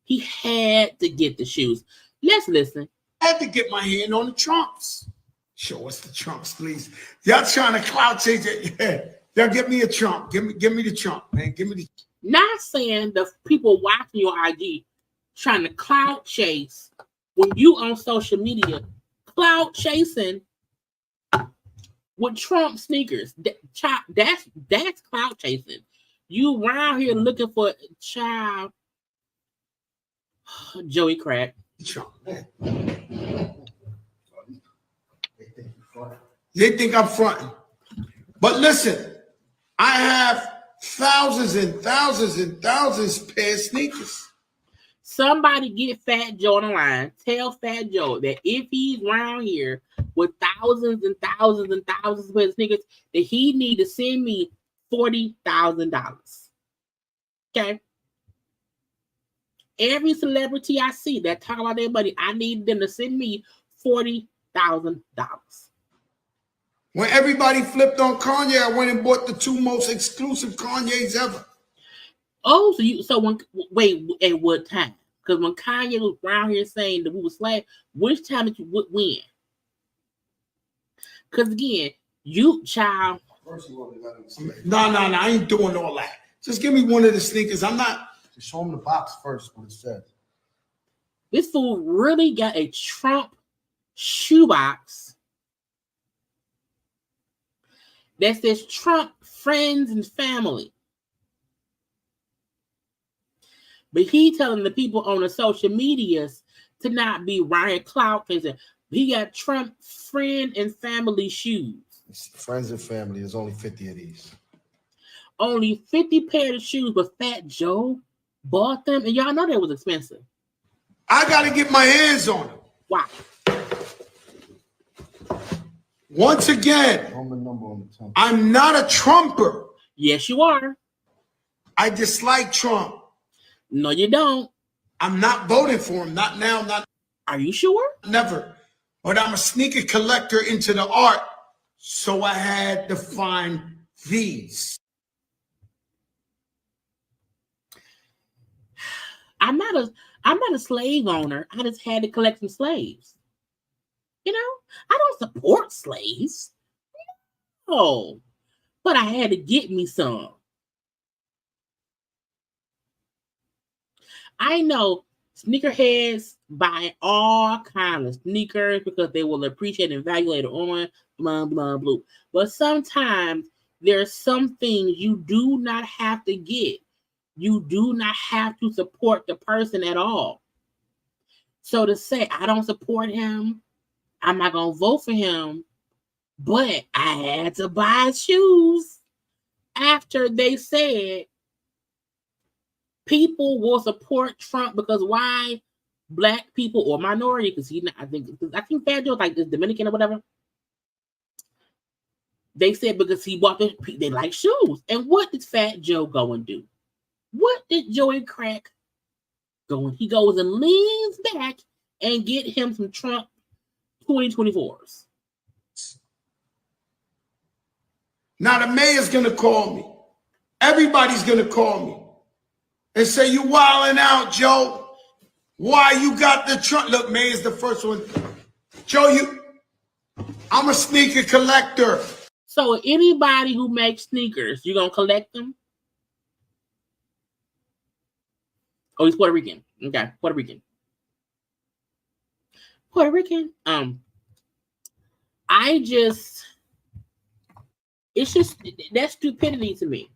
he had to get the shoes. Let's listen.
I had to get my hand on the trunks. Show us the trunks, please. Y'all trying to clout chase it. Yeah. Y'all give me a trunk. Give me the trunk, man. Give me the.
Not saying the people watching your IG trying to clout chase when you on social media, clout chasing with Trump sneakers. That's clout chasing. You around here looking for child Joey Crack.
Trump, man. They think I'm fronting. But listen, I have thousands and thousands and thousands of pair of sneakers.
Somebody get Fat Joe on the line. Tell Fat Joe that if he's around here with thousands and thousands and thousands of pair of sneakers, that he need to send me $40,000. Okay? Every celebrity I see that talk about their money, I need them to send me $40,000.
When everybody flipped on Kanye, I went and bought the 2 most exclusive Kanyes ever.
Oh, wait, at what time? Because when Kanye was around here saying that we were slaves, which time did you win? Because again, you child.
No, I ain't doing all that. Just give me one of the sneakers. I'm not.
Just show him the box first, what it says.
This fool really got a Trump shoebox that says Trump friends and family. But he telling the people on the social medias to not be Ryan Clout. He got Trump friend and family shoes.
It's friends and family. There's only 50 of these.
Only 50 pairs of shoes, but Fat Joe bought them. And y'all know that was expensive.
I got to get my hands on them.
Wow.
Once again, I'm not a Trumper.
Yes, you are.
I dislike Trump.
No, you don't.
I'm not voting for him. Not now.
Are you sure?
Never. But I'm a sneaker collector into the art So I had to find these.
I'm not a slave owner. I just had to collect some slaves. You know, I don't support slaves. No, but I had to get me some. I know sneakerheads buy all kinds of sneakers because they will appreciate and value later on, blah, blah, blah. But sometimes there's some things you do not have to get. You do not have to support the person at all. So to say, I don't support him, I'm not going to vote for him, but I had to buy shoes after they said people will support Trump because why? Black people or minority, because I think Fat Joe's like this Dominican or whatever. They said because he bought they like shoes. And what did Fat Joe go and do? What did Joey Crack go and he goes and leans back and get him some Trump 2024s.
Now the mayor's gonna call me. Everybody's gonna call me and say, you wilding out, Joe. Why you got the Trump? Look, mayor's the first one. Joe, I'm a sneaker collector.
So anybody who makes sneakers, you gonna collect them? Oh, he's Puerto Rican. Okay, Puerto Rican. Puerto Rican. It's just that's stupidity to me.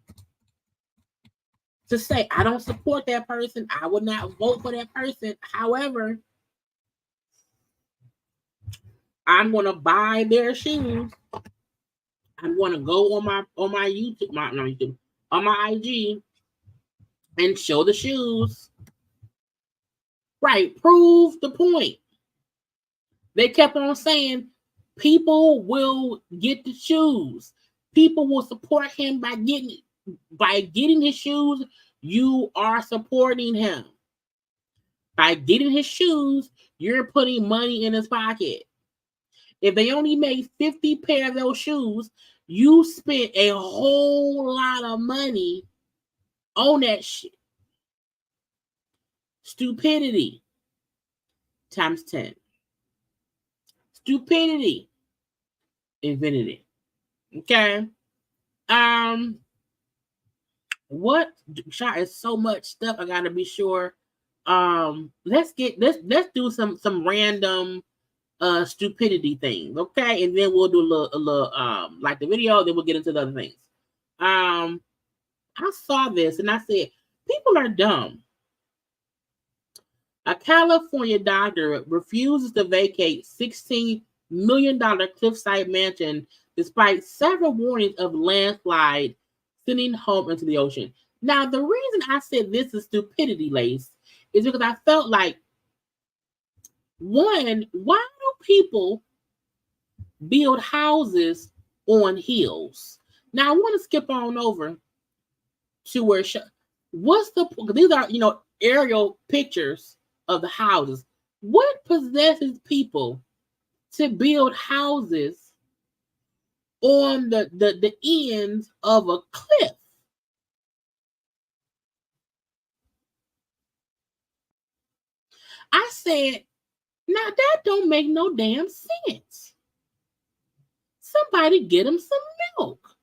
To say I don't support that person, I would not vote for that person. However, I'm gonna buy their shoes. I'm gonna go on my YouTube, on my IG, and show the shoes. Right, prove the point. They kept on saying people will get the shoes. People will support him by getting his shoes. You are supporting him. By getting his shoes, you're putting money in his pocket. If they only made 50 pair of those shoes, you spent a whole lot of money on that shit. Stupidity times 10. Stupidity, infinity. Okay. What shot is so much stuff. I gotta be sure. Let's do some random stupidity things, okay? And then we'll do a little like the video, then we'll get into the other things. I saw this and I said, people are dumb. A California doctor refuses to vacate $16 million cliffside mansion despite several warnings of landslide sending home into the ocean. Now, the reason I said this is stupidity laced is because I felt like, one, why do people build houses on hills? Now, I want to skip on over to where, these are, aerial pictures of the houses. What possesses people to build houses on the ends of a cliff? I said, now that don't make no damn sense. Somebody get them some milk.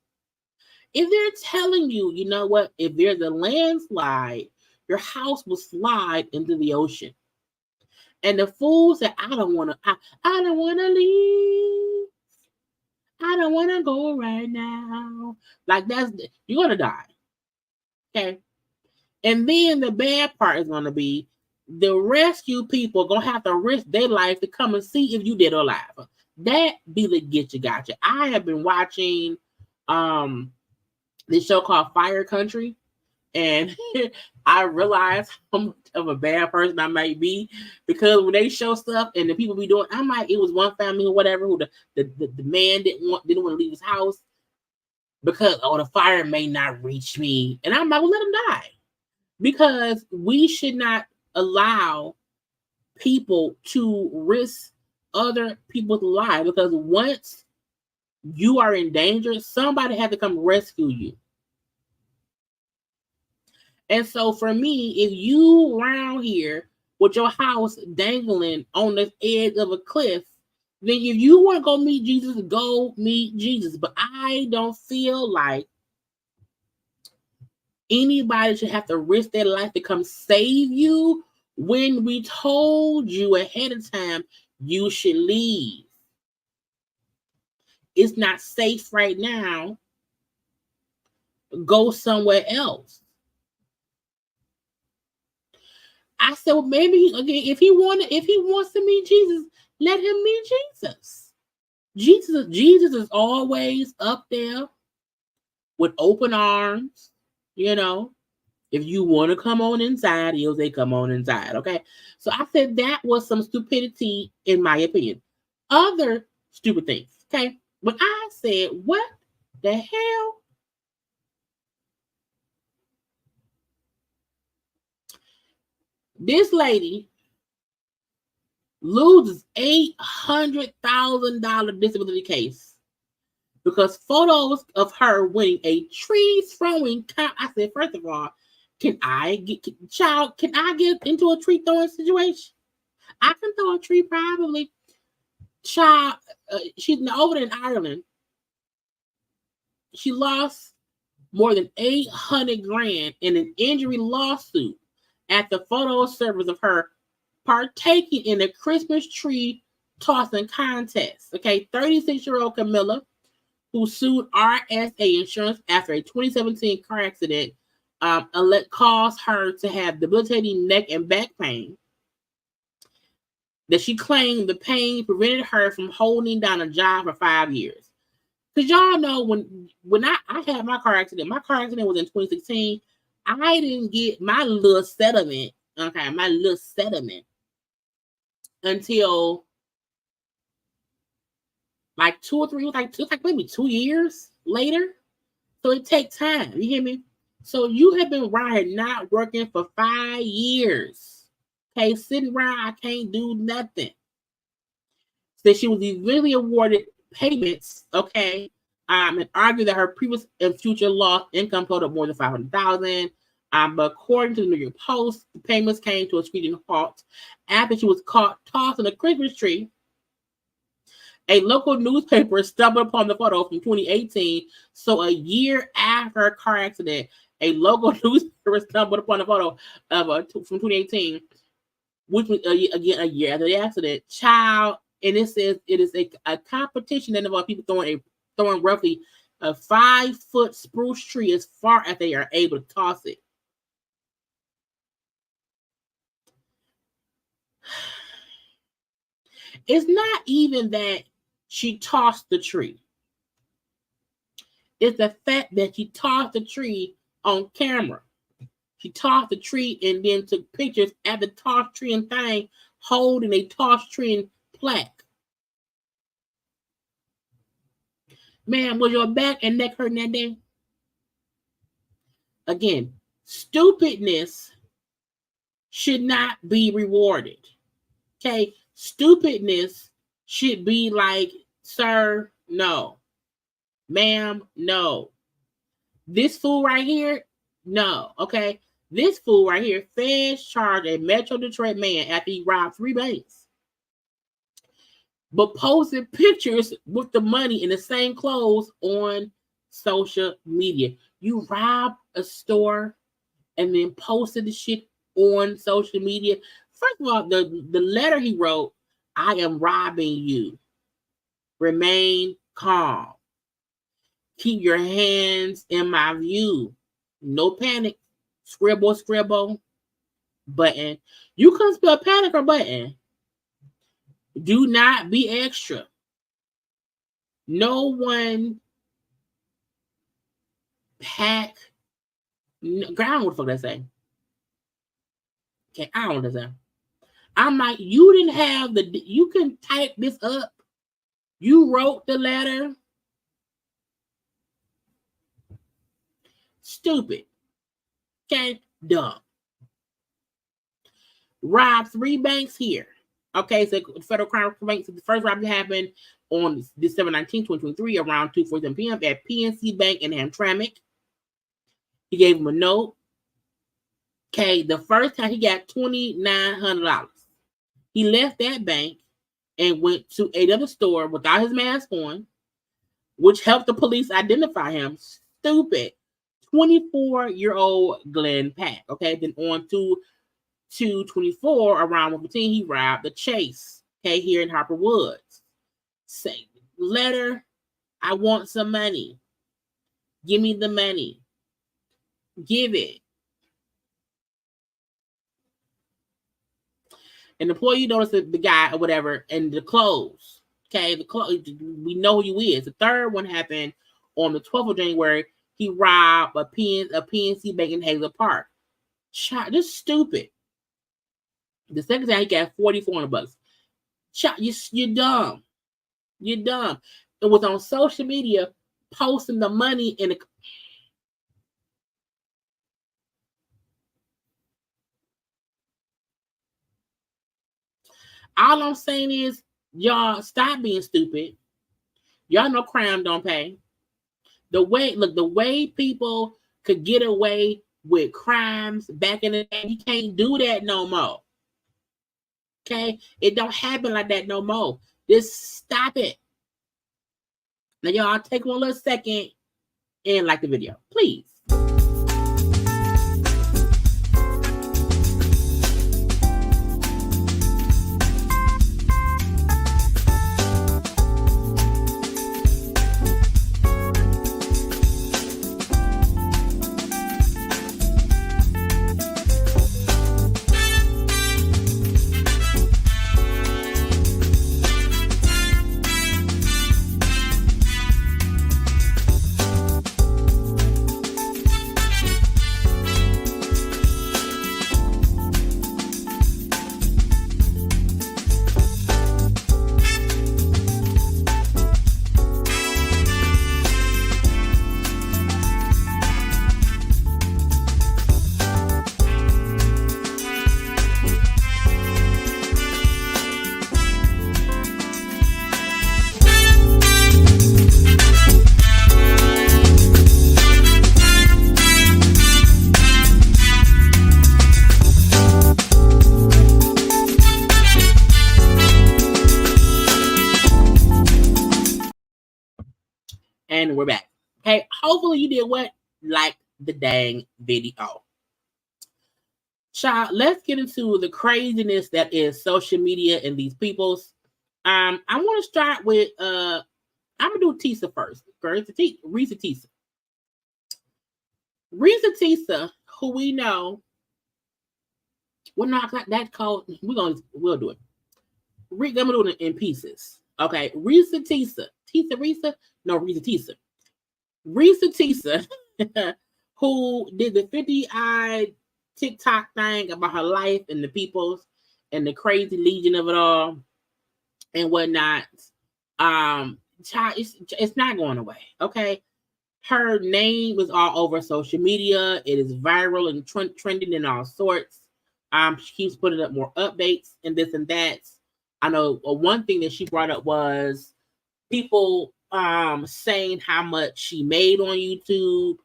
If they're telling you, you know what, if there's a landslide, your house will slide into the ocean. And the fool said, I don't want to leave. I don't want to go right now. Like you're going to die. Okay. And then the bad part is going to be the rescue people going to have to risk their life to come and see if you dead or alive. That be the get you gotcha. I have been watching this show called Fire Country. And I realized how much of a bad person I might be because when they show stuff and the people be doing, I'm like, it was one family or whatever who the man didn't want to leave his house because the fire may not reach me. And I'm like, well, let him die. Because we should not allow people to risk other people's lives because once you are in danger, somebody had to come rescue you. And so for me, if you around here with your house dangling on the edge of a cliff, then if you want to go meet Jesus, go meet Jesus. But I don't feel like anybody should have to risk their life to come save you when we told you ahead of time you should leave. It's not safe right now. Go somewhere else. I said, well, maybe again, if he wants to meet Jesus, let him meet Jesus. Jesus is always up there with open arms. You know, if you want to come on inside, he'll say, come on inside. Okay. So I said that was some stupidity, in my opinion. Other stupid things. Okay. But I said, what the hell? This lady loses $800,000 disability case because photos of her winning a tree throwing. I said, first of all, can I get into a tree throwing situation? I can throw a tree probably. Child, she's over in Ireland. She lost more than $800,000 in an injury lawsuit at the photo service of her partaking in a Christmas tree tossing contest. Okay, 36-year-old Camilla, who sued RSA Insurance after a 2017 car accident caused her to have debilitating neck and back pain. That she claimed the pain prevented her from holding down a job for 5 years. Because y'all know when I had my car accident was in 2016. I didn't get my little settlement, until like 2 or 3, like maybe 2 years later. So it takes time. You hear me? So you have been riding, not working for 5 years. Okay, sitting around, I can't do nothing. So she was eventually awarded payments, okay, and argued that her previous and future lost income totaled more than $500,000. But according to the New York Post, the payments came to a screeching halt after she was caught tossing a Christmas tree. A local newspaper stumbled upon the photo from 2018. So a year after her car accident, a local newspaper stumbled upon the photo of from 2018, which was a year after the accident. Child, and it says it is a competition that involves people throwing roughly a 5-foot spruce tree as far as they are able to toss it. It's not even that she tossed the tree. It's the fact that she tossed the tree on camera. She tossed the tree and then took pictures at the tossed tree and thing, holding a tossed tree and plaque. Man, was your back and neck hurting that day? Again, stupidness should not be rewarded. Okay? Stupidness should be like, sir, no. Ma'am, no. This fool right here, no. Okay? This fool right here, feds charged a Metro Detroit man after he robbed 3 banks, but posted pictures with the money in the same clothes on social media. You robbed a store and then posted the shit on social media. First of all, the letter he wrote, I am robbing you. Remain calm. Keep your hands in my view. No panic. Scribble, button. You couldn't spell panic or button. Do not be extra. No one pack. Ground, what the fuck they say? Okay, I don't understand. I'm like, you didn't have you can type this up. You wrote the letter. Stupid. Okay, dumb. Robbed 3 banks here. Okay, so federal crime banks. The first robbery happened on December 19, 2023, around 2:47 p.m. at PNC Bank in Hamtramck. He gave him a note. Okay, the first time he got $2,900. He left that bank and went to another store without his mask on, which helped the police identify him. Stupid. 24-year-old Glenn Pack. Okay, then on to 2/24, around 1:15, he robbed the Chase. Okay, here in Harper Woods. Say, letter, I want some money. Give me the money. Give it. An employee noticed the guy or whatever and the clothes. Okay, the clothes, we know who he is. The third one happened on the 12th of January. He robbed a PNC Bank in Hazel Park. Just stupid. The second time he got $4,400. You're dumb. You're dumb. It was on social media posting the money in the. All I'm saying is, y'all stop being stupid. Y'all know crime don't pay. The way people could get away with crimes back in the day, you can't do that no more. Okay? It don't happen like that no more. Just stop it. Now, y'all take one little second and like the video, please. And we're back. Okay, hopefully you did what? Like the dang video. Child, let's get into the craziness that is social media and these peoples. I want to start with I'm gonna do Tisa first. Reesa Tisa. Reesa Tisa, who we know, we're not that called. We'll do it. I'm gonna do it in pieces. Okay, Reesa Tisa. Reesa Tisa. Reesa Tisa, who did the 50-eyed TikTok thing about her life and the peoples and the crazy legion of it all and whatnot. Child, it's not going away. Okay, her name is all over social media. It is viral and trending in all sorts. She keeps putting up more updates and this and that. I know one thing that she brought up was people saying how much she made on YouTube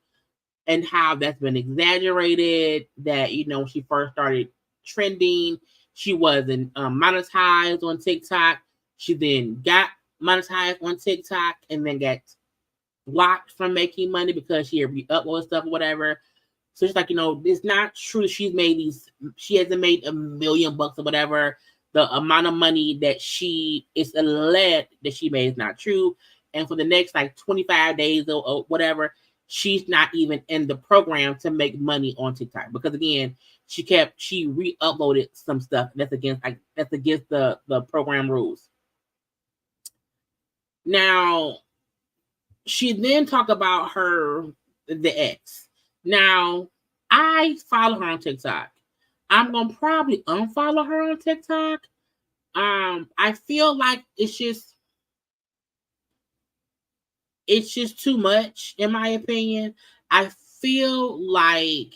and how that's been exaggerated, that, you know, when she first started trending, she wasn't monetized on TikTok. She then got monetized on TikTok and then got blocked from making money because she had re-uploaded stuff or whatever. So it's like, you know, it's not true. She hasn't made $1 million or whatever. The amount of money that it's alleged that she made is not true. And for the next like 25 days or whatever, she's not even in the program to make money on TikTok. Because again, she re-uploaded some stuff that's against the program rules. Now, she then talked about the ex. Now, I follow her on TikTok. I'm gonna probably unfollow her on TikTok. I feel like it's just too much, in my opinion. I feel like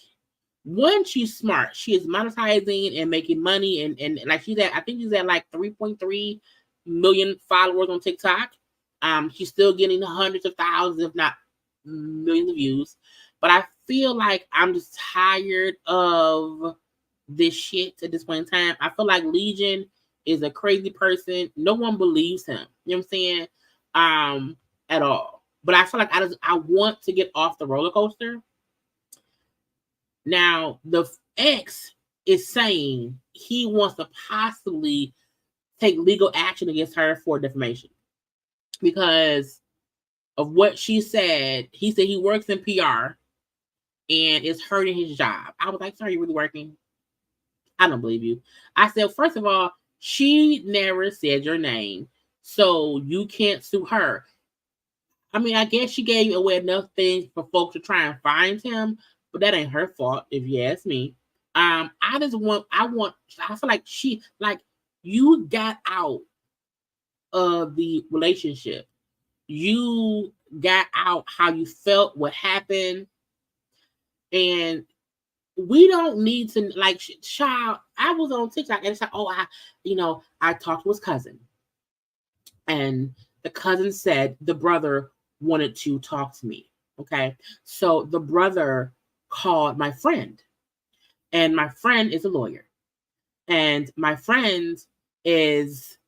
once she's smart, she is monetizing and making money, and like I think she's at like 3.3 million followers on TikTok. She's still getting hundreds of thousands, if not millions of views. But I feel like I'm just tired of this shit at this point in time. I feel like Legion is a crazy person. No one believes him. You know what I'm saying? At all. But I feel like I want to get off the roller coaster. Now, the ex is saying he wants to possibly take legal action against her for defamation because of what she said. He said he works in PR and it's hurting his job. I was like, "Sir, you really working?" I don't believe you. I said, first of all, she never said your name, so you can't sue her. I mean, I guess she gave away enough things for folks to try and find him, but that ain't her fault, if you ask me. I feel like you got out of the relationship. You got out how you felt, what happened, and we don't need to, like, child. I was on TikTok and it's like, I talked to his cousin, and the cousin said the brother wanted to talk to me. Okay, so the brother called my friend, and my friend is a lawyer, and my friend is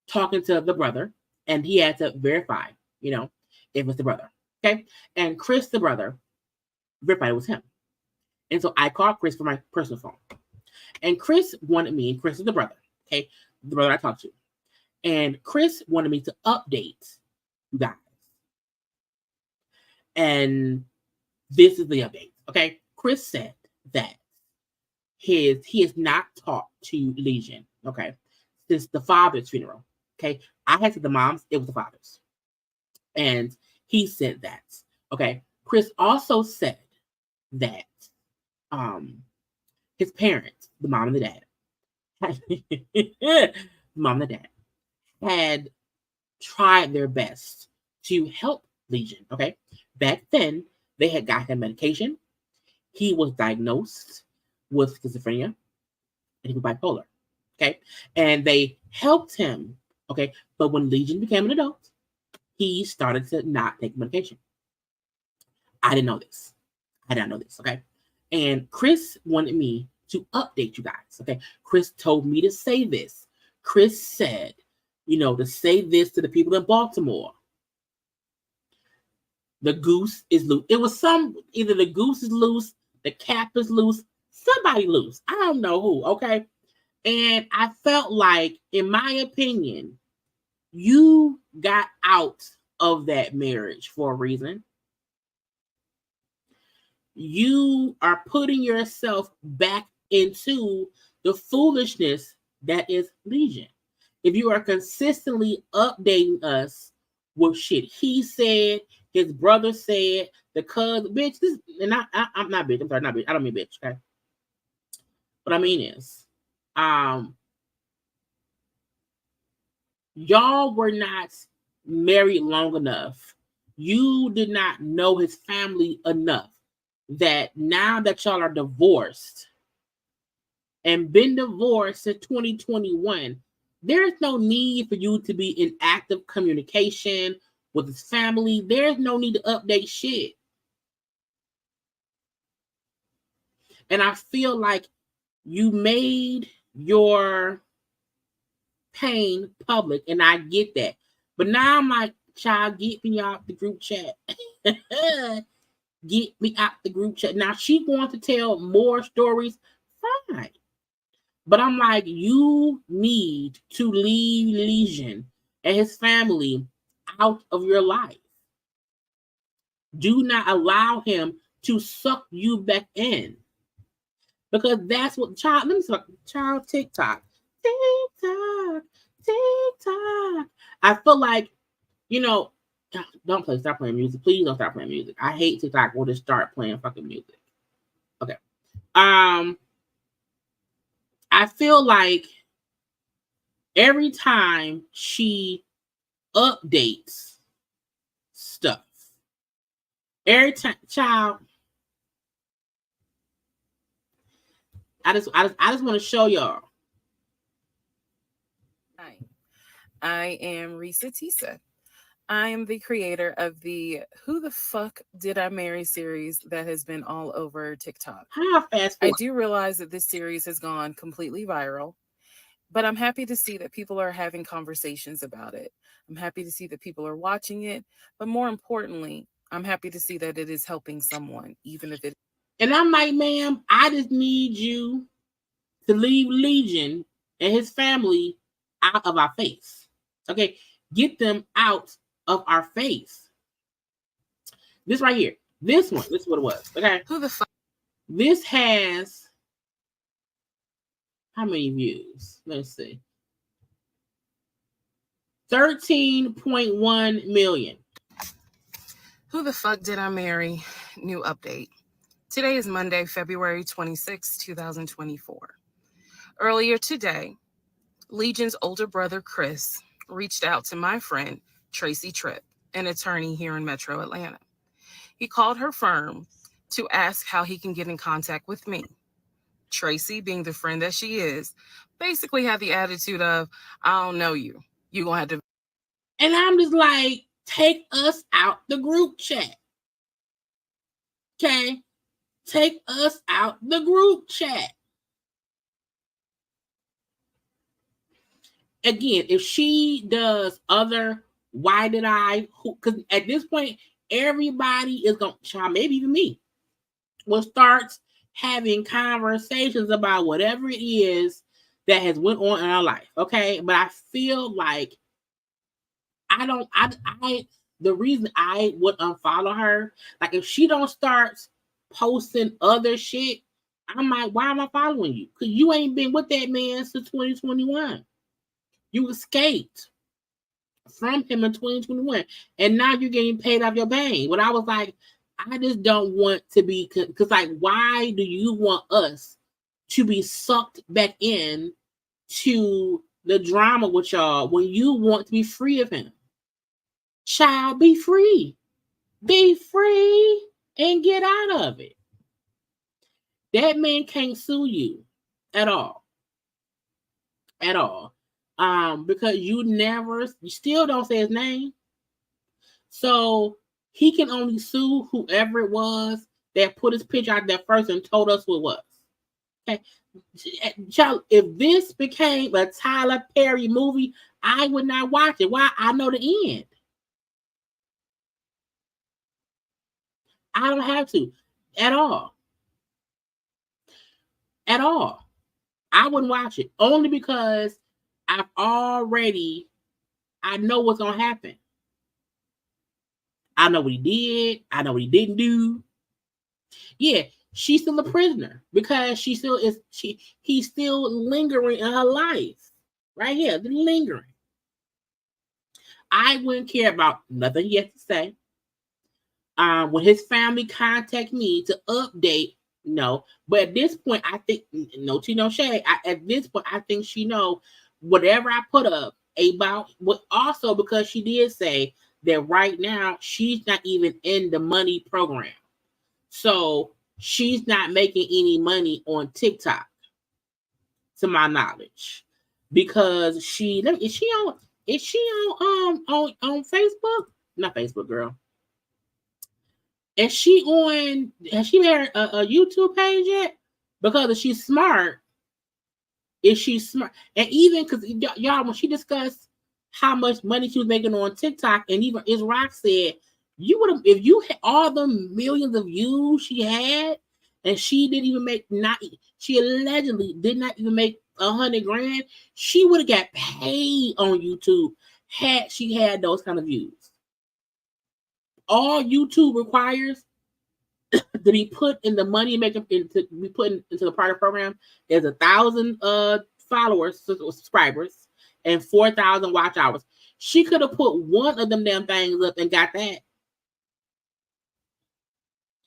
talking to the brother, and he had to verify, if it's the brother. Okay, and Chris, the brother, verified it was him. And so I called Chris from my personal phone. And Chris wanted me, and Chris is the brother, okay? The brother I talked to. And Chris wanted me to update you guys. And this is the update, okay? Chris said that he has not talked to Legion, okay, since the father's funeral, okay? I had to the mom's, it was the father's. And he said that, okay? Chris also said that his parents, the mom and the dad, had tried their best to help Legion. Okay, back then they had got him medication. He was diagnosed with schizophrenia and he was bipolar. Okay, and they helped him. Okay, but when Legion became an adult, he started to not take medication. I didn't know this. I didn't know this. Okay. And Chris wanted me to update you guys. Okay. Chris told me to say this. Chris said, to say this to the people in Baltimore. The goose is loose. It was either the goose is loose, the cap is loose, somebody loose. I don't know who. Okay. And I felt like, in my opinion, you got out of that marriage for a reason. You are putting yourself back into the foolishness that is Legion. If you are consistently updating us with shit he said, his brother said, the cousin, bitch, I'm not bitch. I'm sorry, not bitch. I don't mean bitch, okay? What I mean is, y'all were not married long enough. You did not know his family enough that now that y'all are divorced and been divorced since 2021, there's no need for you to be in active communication with his family. There's no need to update shit. And I feel like you made your pain public, and I get that. But now I'm like, child, get me out the group chat. Get me out the group chat. Now she wants to tell more stories, fine. But I'm like, you need to leave Legion and his family out of your life. Do not allow him to suck you back in. Because that's what child TikTok. I feel like, stop playing music. Please don't stop playing music. I hate TikTok will just start playing fucking music. Okay. I feel like every time she updates stuff, every time, child, I just want to show y'all.
I am Reesa Tisa. I am the creator of the Who the Fuck Did I Marry series that has been all over TikTok.
How fast
I
forward?
do realize that this series has gone completely viral, but I'm happy to see that people are having conversations about it. I'm happy to see that people are watching it, but more importantly, I'm happy to see that it is helping someone, even if it.
And I'm like, ma'am, I just need you to leave Legion and his family out of our face. Okay, get them out of our face. This right here, this one, this is what it was. Okay,
Who the fuck?
This has how many views? Let's see. 13.1 million.
Who the fuck did I marry? New update. Today is Monday, February 26, 2024. Earlier today, Legion's older brother, Chris, reached out to my friend, Tracy Tripp, an attorney here in Metro Atlanta. He called her firm to ask how he can get in contact with me. Tracy, being the friend that she is, basically had the attitude of, I don't know you. You're going to have to.
And I'm just like, take us out the group chat. Okay? Take us out the group chat. Again, if she does other, why did I? Because at this point, everybody is going to, maybe even me, will start having conversations about whatever it is that has went on in our life. Okay? But I feel like the reason I would unfollow her, like if she don't start posting other shit, I'm like, why am I following you? Because you ain't been with that man since 2021. You escaped from him in 2021. And now you're getting paid off your pain. But I was like, I just don't want to be, because like, why do you want us to be sucked back in to the drama with y'all when you want to be free of him? Child, be free. Be free and get out of it. That man can't sue you at all. At all. Because you still don't say his name. So he can only sue whoever it was that put his picture out there first and told us who it was. Okay. Child, if this became a Tyler Perry movie, I would not watch it. Why? I know the end. I don't have to at all. At all. I wouldn't watch it only because I know what's going to happen. I know what he did. I know what he didn't do. Yeah, she's still a prisoner because he's still lingering in her life. Right here, lingering. I wouldn't care about nothing he has to say. When his family contact me to update, no. But at this point, I think, no tea, no shade. At this point, I think she know whatever I put up about, but also because she did say that right now, she's not even in the money program. So she's not making any money on TikTok, to my knowledge. Because is she on Facebook? Not Facebook, girl. Has she made a YouTube page yet? Because if she's smart, and even because y'all, when she discussed how much money she was making on TikTok, and even Rock said, you would have, if you had all the millions of views she had, and she didn't even make she allegedly did not even make $100,000, she would have got paid on YouTube had she had those kind of views. All YouTube requires to be put in the money making to be put into the partner program is 1,000 followers, subscribers, and 4,000 watch hours. She could have put one of them damn things up and got that.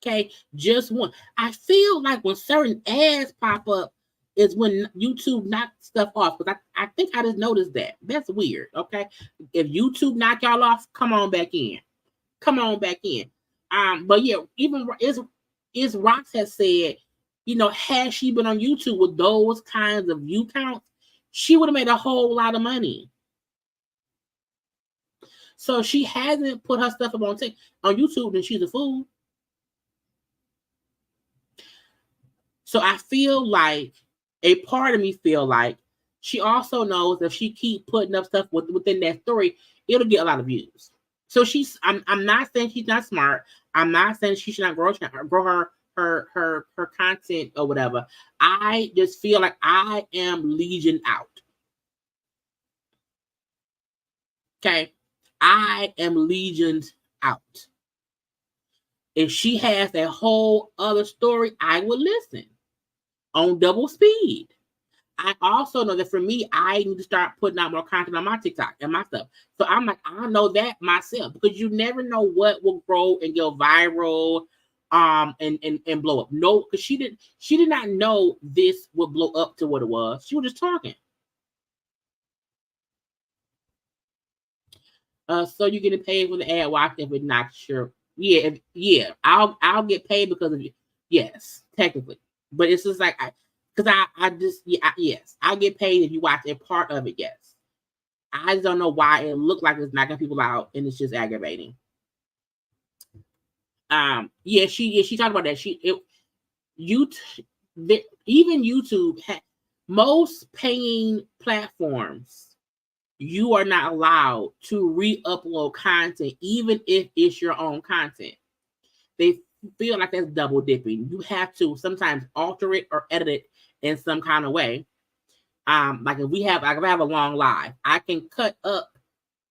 Okay, just one. I feel like when certain ads pop up is when YouTube knocks stuff off, because I think I just noticed that. That's weird. Okay, if YouTube knock y'all off, come on back in. Come on back in. But yeah, even is Rox has said, had she been on YouTube with those kinds of view counts, she would have made a whole lot of money. So she hasn't put her stuff up on YouTube, then she's a fool. So I feel like a part of me feel like she also knows if she keep putting up stuff within that story, it'll get a lot of views. So I'm not saying she's not smart. I'm not saying she should not grow her content or whatever. I just feel like I am legion out. Okay, I am legioned out. If she has a whole other story, I would listen on double speed. I also know that for me, I need to start putting out more content on my TikTok and my stuff. So I'm like, I know that myself, because you never know what will grow and go viral, and blow up. No, because she did not know this would blow up to what it was. She was just talking. So you're getting paid for the ad watch if it's not sure. Yeah, I'll get paid because of it. Yes, technically, but it's just like yes, I'll get paid if you watch a part of it. Yes, I just don't know why it looked like it's knocking people out and it's just aggravating. She talked about that. Even YouTube most paying platforms. You are not allowed to re-upload content, even if it's your own content. They feel like that's double dipping. You have to sometimes alter it or edit it in some kind of way. Like if I have a long live, I can cut up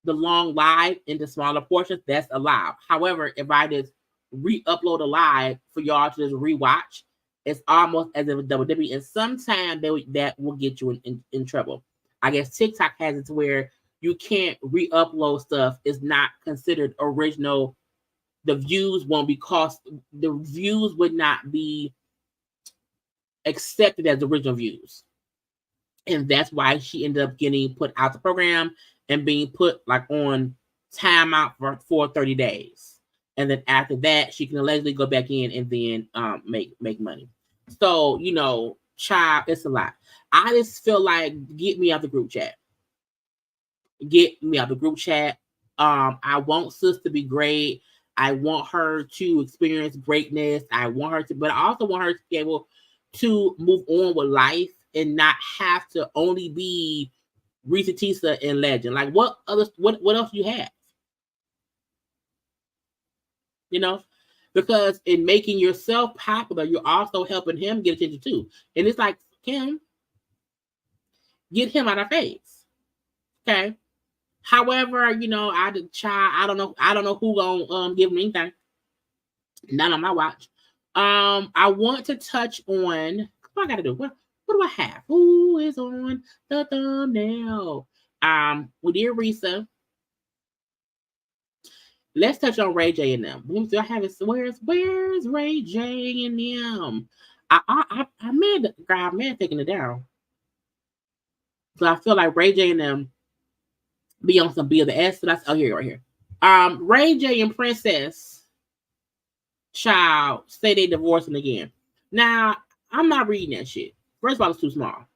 the long live into smaller portions. That's allowed. However, if I just re-upload a live for y'all to just rewatch, it's almost as if it's double dipping. And sometimes that will get you in trouble. I guess TikTok has it to where you can't re-upload stuff. It's not considered original. The views won't be the views would not be accepted as original views. And that's why she ended up getting put out the program and being put like on timeout for 30 days. And then after that, she can allegedly go back in and then make money. So, child, it's a lot. I just feel like get me out the group chat. Get me out the group chat. I want sis to be great. I want her to experience greatness. but I also want her to be able to move on with life and not have to only be Reesa, Tisa, and Legend. Like what else do you have? Because in making yourself popular, you're also helping him get attention too. And it's like, Kim, get him out of face. Okay. However, I don't know who gonna give me anything. Not on my watch. I want to touch on what I gotta do. What do I have? Who is on the thumbnail? We did Reesa. Let's touch on Ray J and them. Do I have it? Where's Ray J and them? I may have taken it down. So I feel like Ray J and them be on some B of the S. So that's here, right here. Ray J and Princess Child say they divorcing again. Now, I'm not reading that shit. First of all, it's too small.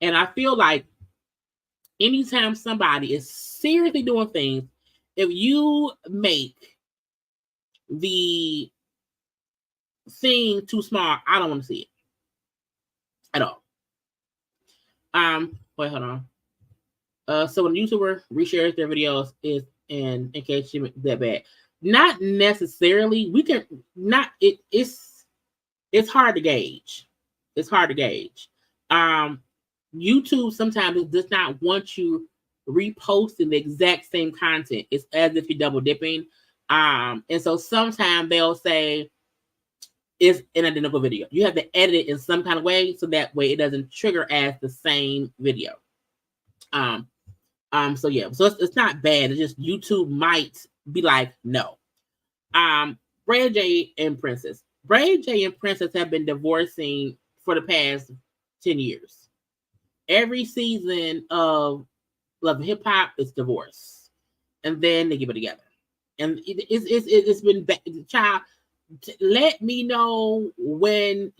And I feel like anytime somebody is seriously doing things, if you make the thing too small, I don't want to see it at all. Wait, hold on. So when a YouTuber reshares their videos is in case that bad. Not necessarily. We can not. It's hard to gauge. It's hard to gauge. YouTube sometimes does not want you reposting the exact same content. It's as if you're double dipping. And so sometimes they'll say it's an identical video. You have to edit it in some kind of way so that way it doesn't trigger as the same video. So yeah, so it's not bad. It's just YouTube might be like, no. Ray J and Princess. Ray J and Princess have been divorcing for the past 10 years. Every season of Love and Hip Hop is divorce. And then they get it together. And it's been child. Let me know when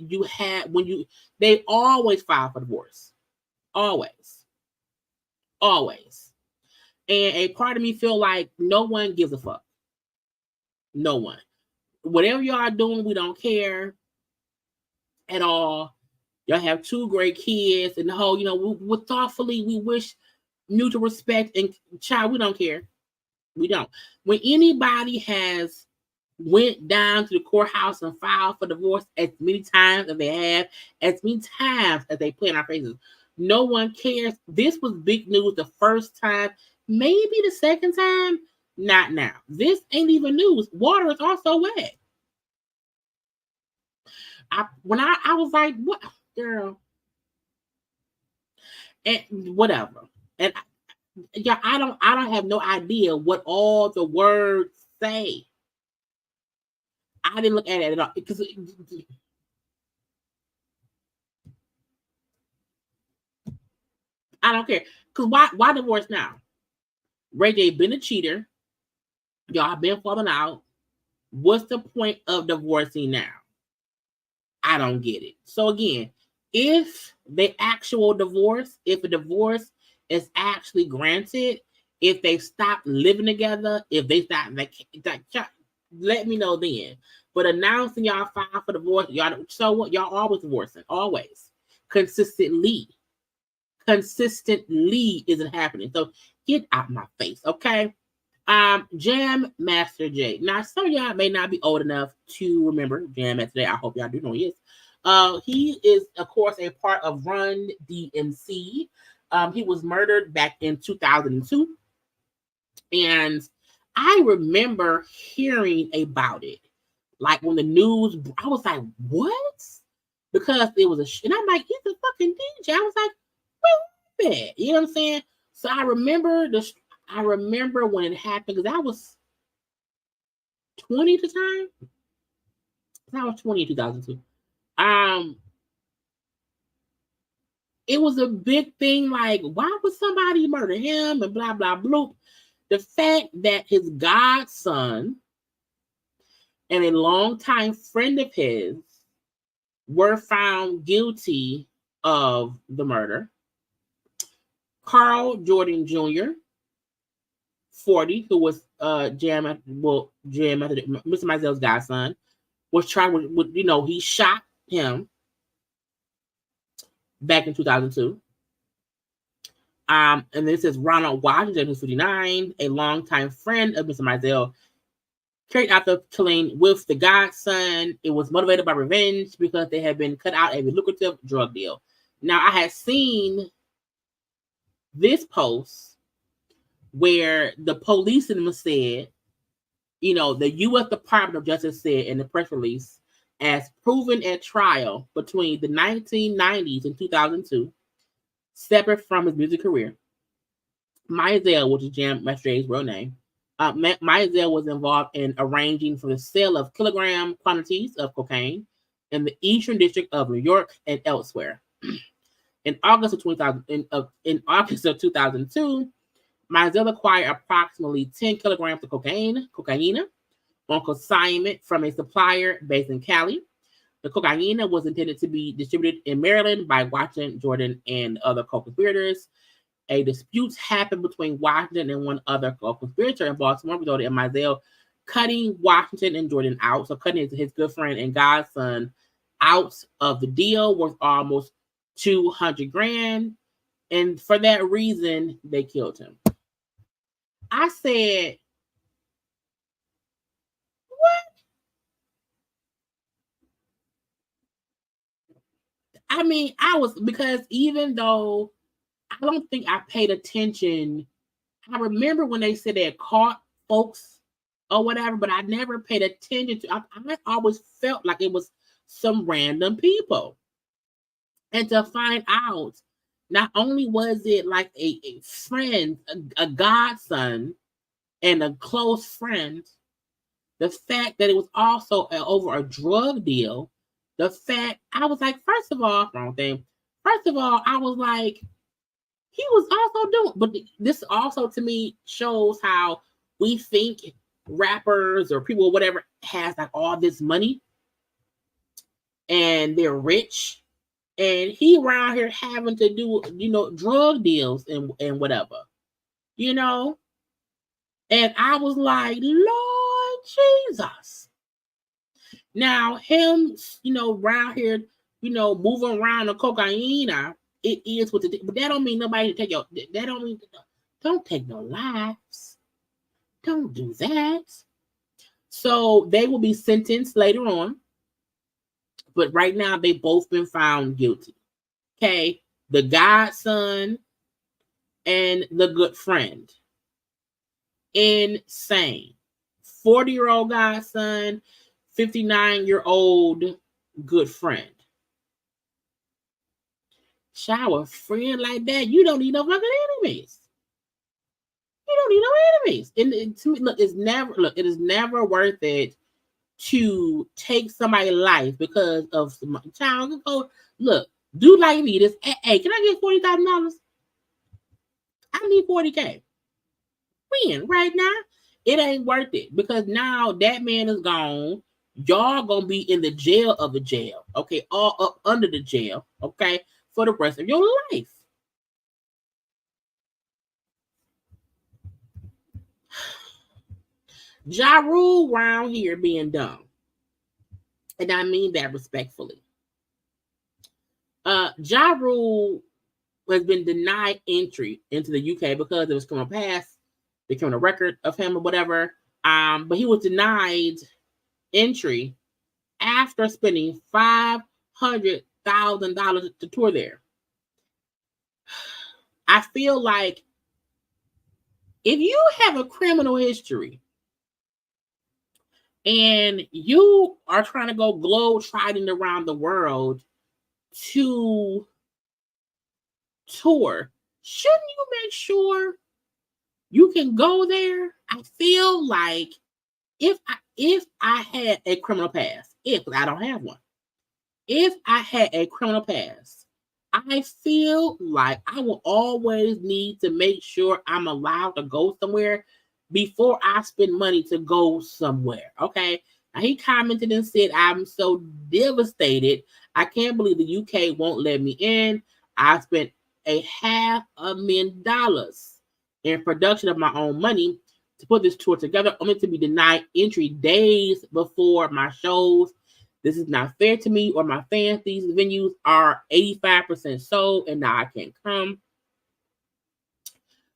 they always file for divorce. Always. Always. And a part of me feel like no one gives a fuck. No one. Whatever y'all are doing, we don't care at all. Y'all have 2 great kids, and the whole, we thoughtfully, we wish mutual respect, and child, we don't care. We don't. When anybody has went down to the courthouse and filed for divorce as many times as they have, as many times as they play in our faces, no one cares. This was big news the first time, maybe the second time, not now. This ain't even news. Water is also wet. I was like, what, girl? And whatever. And yeah, I don't have no idea what all the words say. I didn't look at it at all because I don't care. Because why divorce now? Ray J been a cheater. Y'all been falling out. What's the point of divorcing now? I don't get it. So again, if the actual divorce, if a divorce is actually granted, if they stop living together, if they stop, let me know then. But announcing y'all filed for divorce, y'all, so what? Y'all always divorcing, always, consistently isn't happening. So get out my face, okay? Jam Master Jay. Now, some of y'all may not be old enough to remember Jam Master Jay. I hope y'all do know he is. He is, of course, a part of Run DMC. He was murdered back in 2002. And I remember hearing about it. Like when the news, I was like, what? Because it was and I'm like, he's a fucking DJ. I was like, wait, that? You know what I'm saying? So I remember when it happened because I was 20 at the time. I was 20 in 2002. It was a big thing. Like, why would somebody murder him and blah blah blah? The fact that his godson and a longtime friend of his were found guilty of the murder. Carl Jordan Jr., 40, who was Mr. Mizell's godson, was charged with he shot him back in 2002. And this is Ronald Washington, who's 59, a longtime friend of Mr. Mizell, carried out the killing with the godson. It was motivated by revenge because they had been cut out of a lucrative drug deal. Now, I had seen this post where the police in them said, the U.S. Department of Justice said in the press release, as proven at trial between the 1990s and 2002, separate from his music career, Mizell, which is Jam Master Jay's real name, Mizell was involved in arranging for the sale of kilogram quantities of cocaine in the Eastern District of New York and elsewhere. In August of 2002, Mizell acquired approximately 10 kilograms of cocaine on consignment from a supplier based in Cali. The cocaine was intended to be distributed in Maryland by Washington, Jordan, and other co-conspirators. A dispute happened between Washington and one other co-conspirator in Baltimore, resulted in Mizell cutting Washington and Jordan out. So cutting his good friend and godson out of the deal worth almost $200,000. And for that reason, they killed him. I said, what? I mean, because even though I don't think I paid attention, I remember when they said they had caught folks or whatever, but I never paid attention to. I always felt like it was some random people. And to find out, not only was it like a friend, a godson, and a close friend, the fact that it was also over a drug deal, the fact, I was like, first of all, I was like, he was also doing, but this also to me shows how we think rappers or people or whatever has like all this money and they're rich And he around here having to do, drug deals and whatever, And I was like, Lord Jesus. Now him, around here, moving around the cocaine, it is what but that don't mean nobody to take your, that don't mean, don't take no lives. Don't do that. So they will be sentenced later on. But right now, they both been found guilty. Okay. The godson and the good friend. Insane. 40-year-old godson, 59-year-old good friend. Shower friend like that, you don't need no fucking enemies. You don't need no enemies. And to me, look, it is never worth it to take somebody's life because of some child. Look, do like me. This, hey, can I get $40,000? I need $40K. When right now, it ain't worth it because now that man is gone. Y'all gonna be in the jail of the jail, okay? All up under the jail, okay, for the rest of your life. Ja Rule around here being dumb. And I mean that respectfully. Ja Rule has been denied entry into the UK because it was criminal past, the criminal record of him or whatever. But he was denied entry after spending $500,000 to tour there. I feel like if you have a criminal history and you are trying to go globe-trotting around the world to tour, shouldn't you make sure you can go there? I feel like if I had a criminal past, if I don't have one, if I had a criminal past, I feel like I will always need to make sure I'm allowed to go somewhere before I spend money to go somewhere. Okay. Now he commented and said, I'm so devastated. I can't believe the UK won't let me in. I spent $500,000 in production of my own money to put this tour together, only to be denied entry days before my shows. This is not fair to me or my fans. These venues are 85% sold, and now I can't come.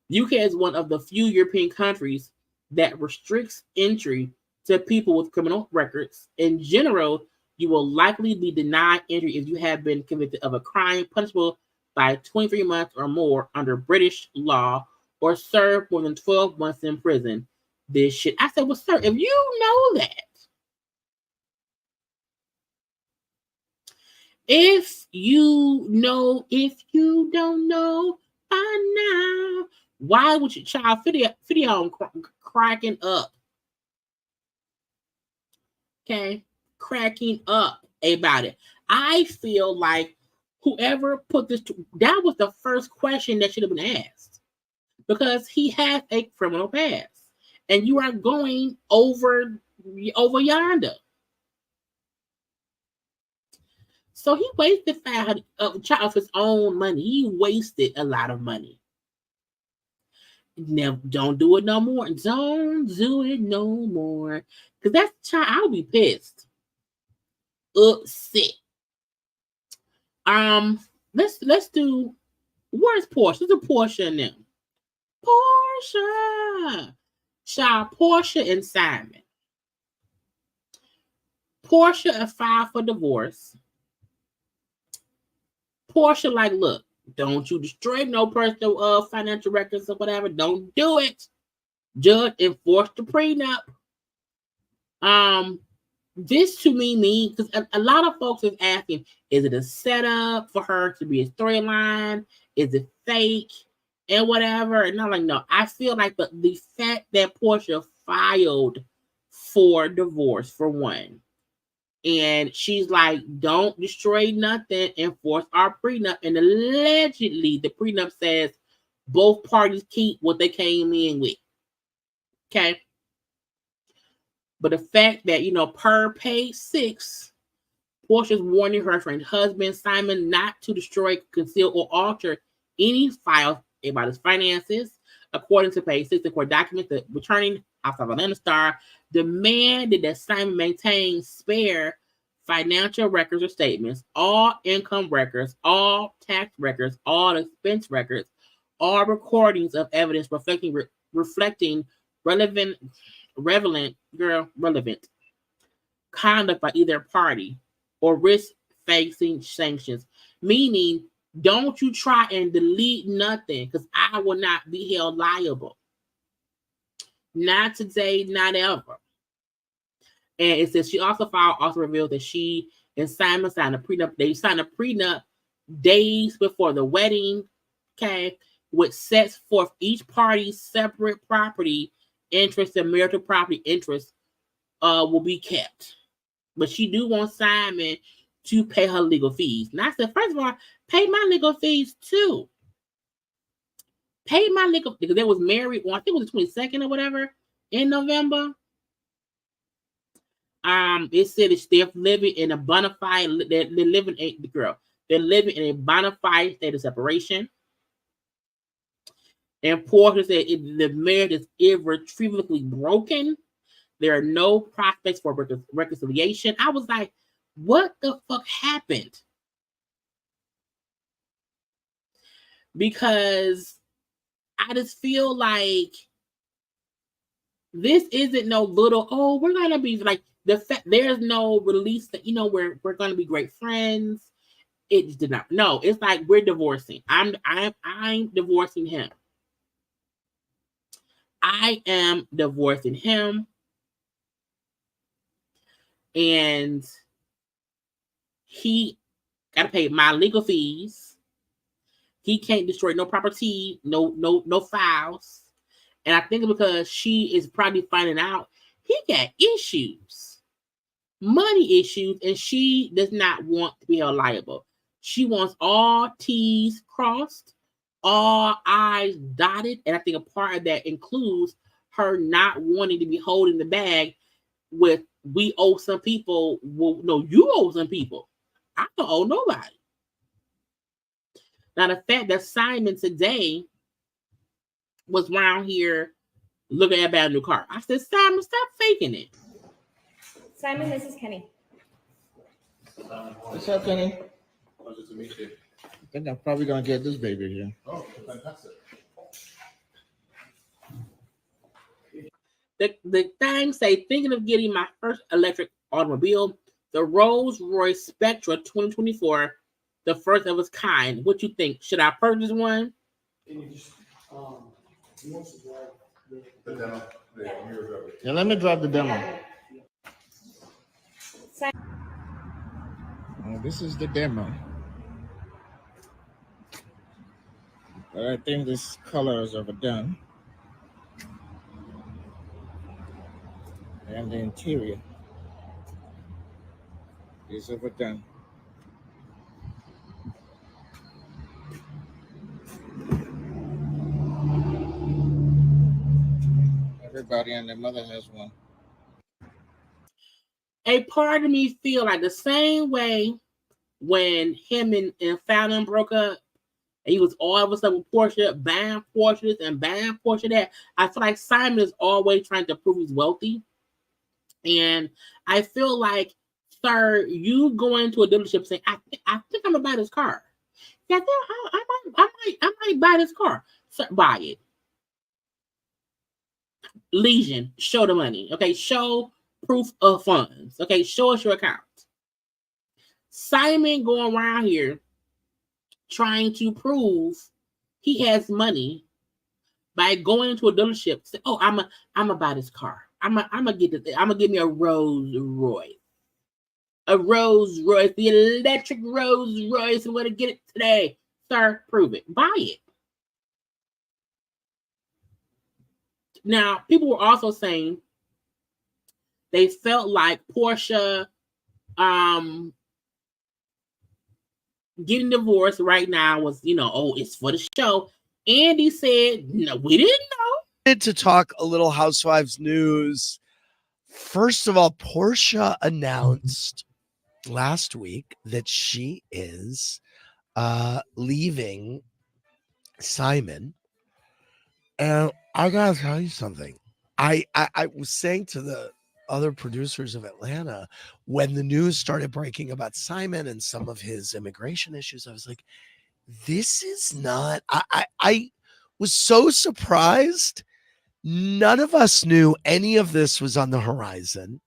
The UK is one of the few European countries that restricts entry to people with criminal records. In general, you will likely be denied entry if you have been convicted of a crime punishable by 23 months or more under British law or served more than 12 months in prison. This shit. I said, well, sir, if you know that, if you don't know by now, why would your child video cracking up? Okay, cracking up about it. I feel like whoever put this, that was the first question that should have been asked, because he has a criminal past, and you are going over yonder. So he wasted of his own money. He wasted a lot of money. Never, don't do it no more. Don't do it no more. Because that's child, I'll be pissed. Upset. Let's do, where's Porsha? Let's do Porsha and them. Porsha. Child, Porsha and Simon. Porsha filed for divorce. Porsha, like, look, don't you destroy no personal financial records or whatever. Don't do it. Judge, enforce the prenup. This to me means, because a lot of folks is asking, is it a setup for her to be a storyline? Is it fake? And whatever. And I'm like, no, I feel like the fact that Porsha filed for divorce, for one, and she's like, don't destroy nothing, enforce our prenup. And allegedly, the prenup says both parties keep what they came in with. Okay. But the fact that, per page 6, Porsha's warning her estranged husband, Simon, not to destroy, conceal, or alter any files about his finances. According to page 6 of court documents, the returning House of Atlanta star demanded that Simon maintain spare financial records or statements, all income records, all tax records, all expense records, all recordings of evidence reflecting relevant conduct by either party or risk facing sanctions. Meaning, don't you try and delete nothing, because I will not be held liable. Not today, not ever. And it says she also revealed that she and Simon signed a prenup. They signed a prenup days before the wedding, okay, which sets forth each party's separate property interest and marital property interest will be kept. But she do want Simon to pay her legal fees. And I said, first of all, pay my legal fees too. Pay my legal, because they was married on, I think it was the 22nd or whatever in November. It said that they're living in a bona fide, they're living in a bona fide state of separation. And Porsha said the marriage is irretrievably broken. There are no prospects for reconciliation. I was like, what the fuck happened? Because I just feel like this isn't no little, oh, we're gonna be like the fact there's no release that, you know, we're gonna be great friends. It just did not. No, it's like we're divorcing. I'm divorcing him. I am divorcing him. And he got to pay my legal fees. He can't destroy no property, no files. And I think because she is probably finding out he got issues, money issues, and she does not want to be held liable. She wants all T's crossed, all I's dotted. And I think a part of that includes her not wanting to be holding the bag with, we owe some people. Well, no, you owe some people. I don't owe nobody. Now, the fact that Simon today was around here looking at a bad new car. I said, Simon, stop faking it.
Simon, this is Kenny.
What's up, Kenny?
Pleasure to meet you.
I think I'm probably gonna get this baby here.
Oh, fantastic.
The thing say, thinking of getting my first electric automobile, the Rolls-Royce Spectra 2024, the first of its kind. What you think? Should I purchase one?
Can you just, he wants to drive the demo. Yeah, here we go.
Yeah, let me drive the demo. Oh, this is the demo. But I think this color is overdone. And the interior is overdone. Everybody and their mother has one.
A part of me feel like the same way when him and Fallon broke up, and he was all of a sudden with Porsha, buying Porsches and buying Porsche that. I feel like Simon is always trying to prove he's wealthy. And I feel like, sir, you go into a dealership saying, I think I'm gonna buy this car. Yeah, I might buy this car. Sir, buy it. Legion, show the money. Okay, show proof of funds. Okay, show us your account. Simon going around here trying to prove he has money by going into a dealership. Say, oh, I'm gonna buy this car. I'm gonna get this. I'm gonna give me a Rolls Royce. A Rolls Royce, the electric Rolls Royce. I'm gonna get it today. Sir, prove it. Buy it. Now, people were also saying they felt like Porsha getting divorced right now was, oh, it's for the show. Andy said, no, we didn't know.
To talk a little Housewives news. First of all, Porsha announced last week that she is leaving Simon. And I gotta tell you something. I was saying to the other producers of Atlanta when the news started breaking about Simon and some of his immigration issues, I was like, this is not, I was so surprised. None of us knew any of this was on the horizon.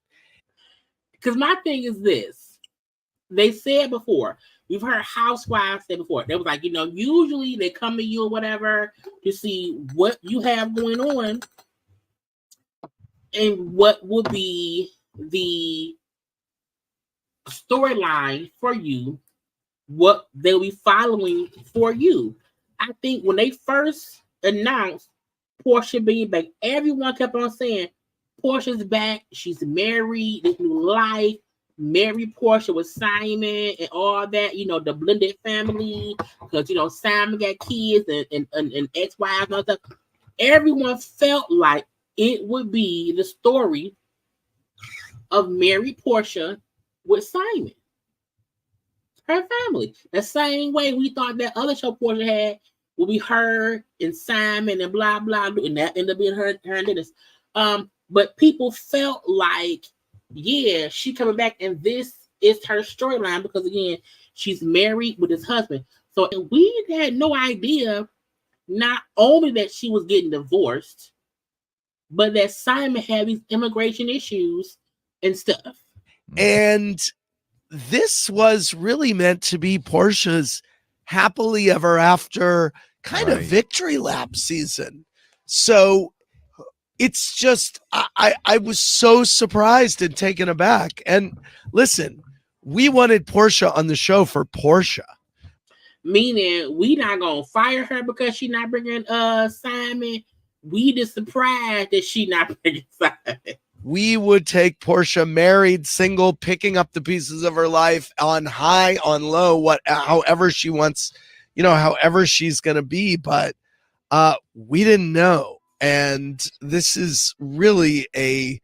Because my thing is this. They said before, we've heard housewives say before, they was like, usually they come to you or whatever to see what you have going on and what will be the storyline for you, what they'll be following for you. I think when they first announced Porsha being back, everyone kept on saying, Porsha's back, she's married, this new life, married Porsha with Simon and all that, the blended family, because, Simon got kids and ex-wives and all stuff. Everyone felt like it would be the story of married Porsha with Simon, her family. The same way we thought that other show Porsha had would be her and Simon and blah, blah, and that ended up being her and Dennis. But people felt like, yeah, she coming back and this is her storyline because, again, she's married with his husband. So we had no idea not only that she was getting divorced, but that Simon had these immigration issues and stuff.
And this was really meant to be Porsha's happily ever after kind of victory lap season. So it's just, I was so surprised and taken aback. And listen, we wanted Porsha on the show for Porsha.
Meaning we not going to fire her because she not bringing Simon. We just surprised that she not bringing Simon.
We would take Porsha married, single, picking up the pieces of her life on high, on low, however she wants, however she's going to be. But we didn't know. And this is really a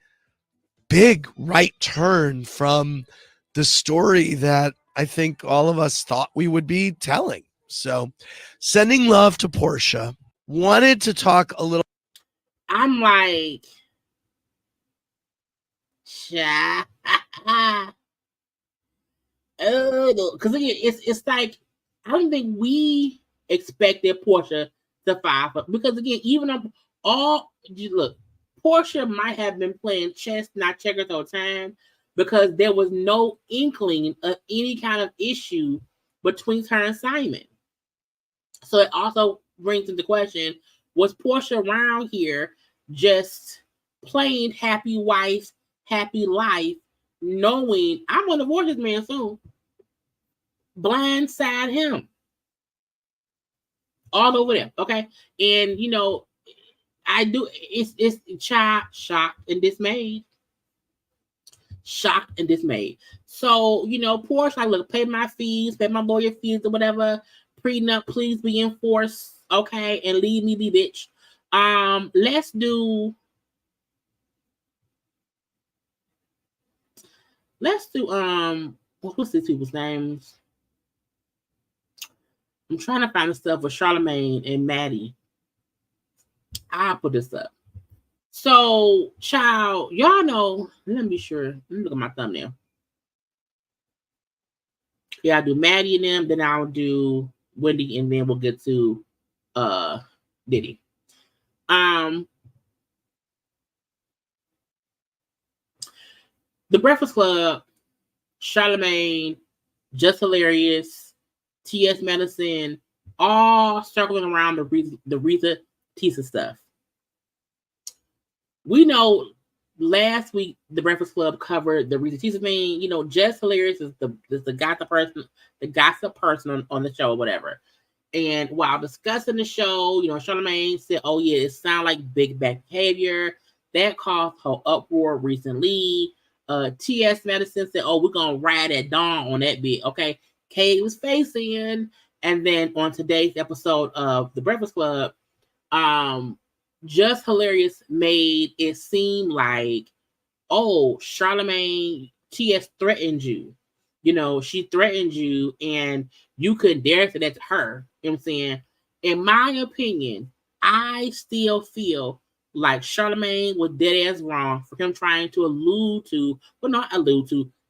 big right turn from the story that I think all of us thought we would be telling. So sending love to Porsha. Wanted to talk a little.
I'm like, oh, because it's like, I don't think we expected Porsha to fire because, again, even on look, Porsha might have been playing chess, not checkers, the whole time because there was no inkling of any kind of issue between her and Simon. So it also brings into question, was Porsha around here just playing happy wife, happy life, knowing I'm going to divorce this man soon, blindside him all over there, okay? And, I do, it's shocked and dismayed. Shocked and dismayed. So, Porsche, like, look, pay my fees, pay my lawyer fees or whatever. Prenup, please be enforced, okay? And leave me be, bitch. Let's do what's these people's names? I'm trying to find the stuff with Charlamagne and Maddie. I'll put this up. So, child, y'all know, let me be sure. Let me look at my thumbnail. Yeah, I'll do Maddie and them, then I'll do Wendy, and then we'll get to Diddy. The Breakfast Club, Charlamagne, Just Hilarious, TsMadison, all circling around the Reesa Tisa stuff. We know last week the Breakfast Club covered the Reesa Tisa thing. Just Hilarious is the gossip person on the show or whatever. And while discussing the show, Charlamagne said, "Oh yeah, it sounds like big back behavior that caused her uproar recently." TsMadison said, "Oh, we're gonna ride at dawn on that bit." Okay, Kate was facing, and then on today's episode of the Breakfast Club, Just Hilarious made it seem like, oh, Charlamagne, TS threatened you. You know, she threatened you and you couldn't dare say that to her. You know what I'm saying? In my opinion, I still feel like Charlamagne was dead ass wrong for him trying to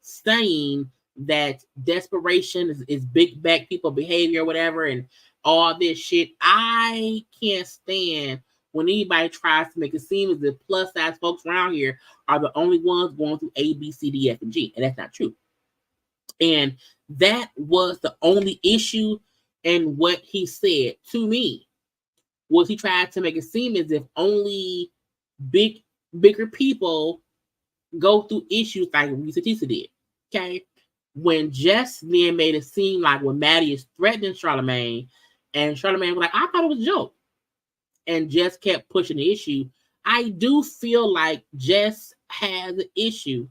saying that desperation is big back people behavior or whatever and all this shit. I can't stand when anybody tries to make it seem as if plus size folks around here are the only ones going through A, B, C, D, F, and G. And that's not true. And that was the only issue in what he said to me, was he tried to make it seem as if only bigger people go through issues like Reesa did. Okay? When Jess then made it seem like when Maddie is threatening Charlamagne, and Charlamagne was like, I thought it was a joke. And Jess kept pushing the issue. I do feel like Jess has an issue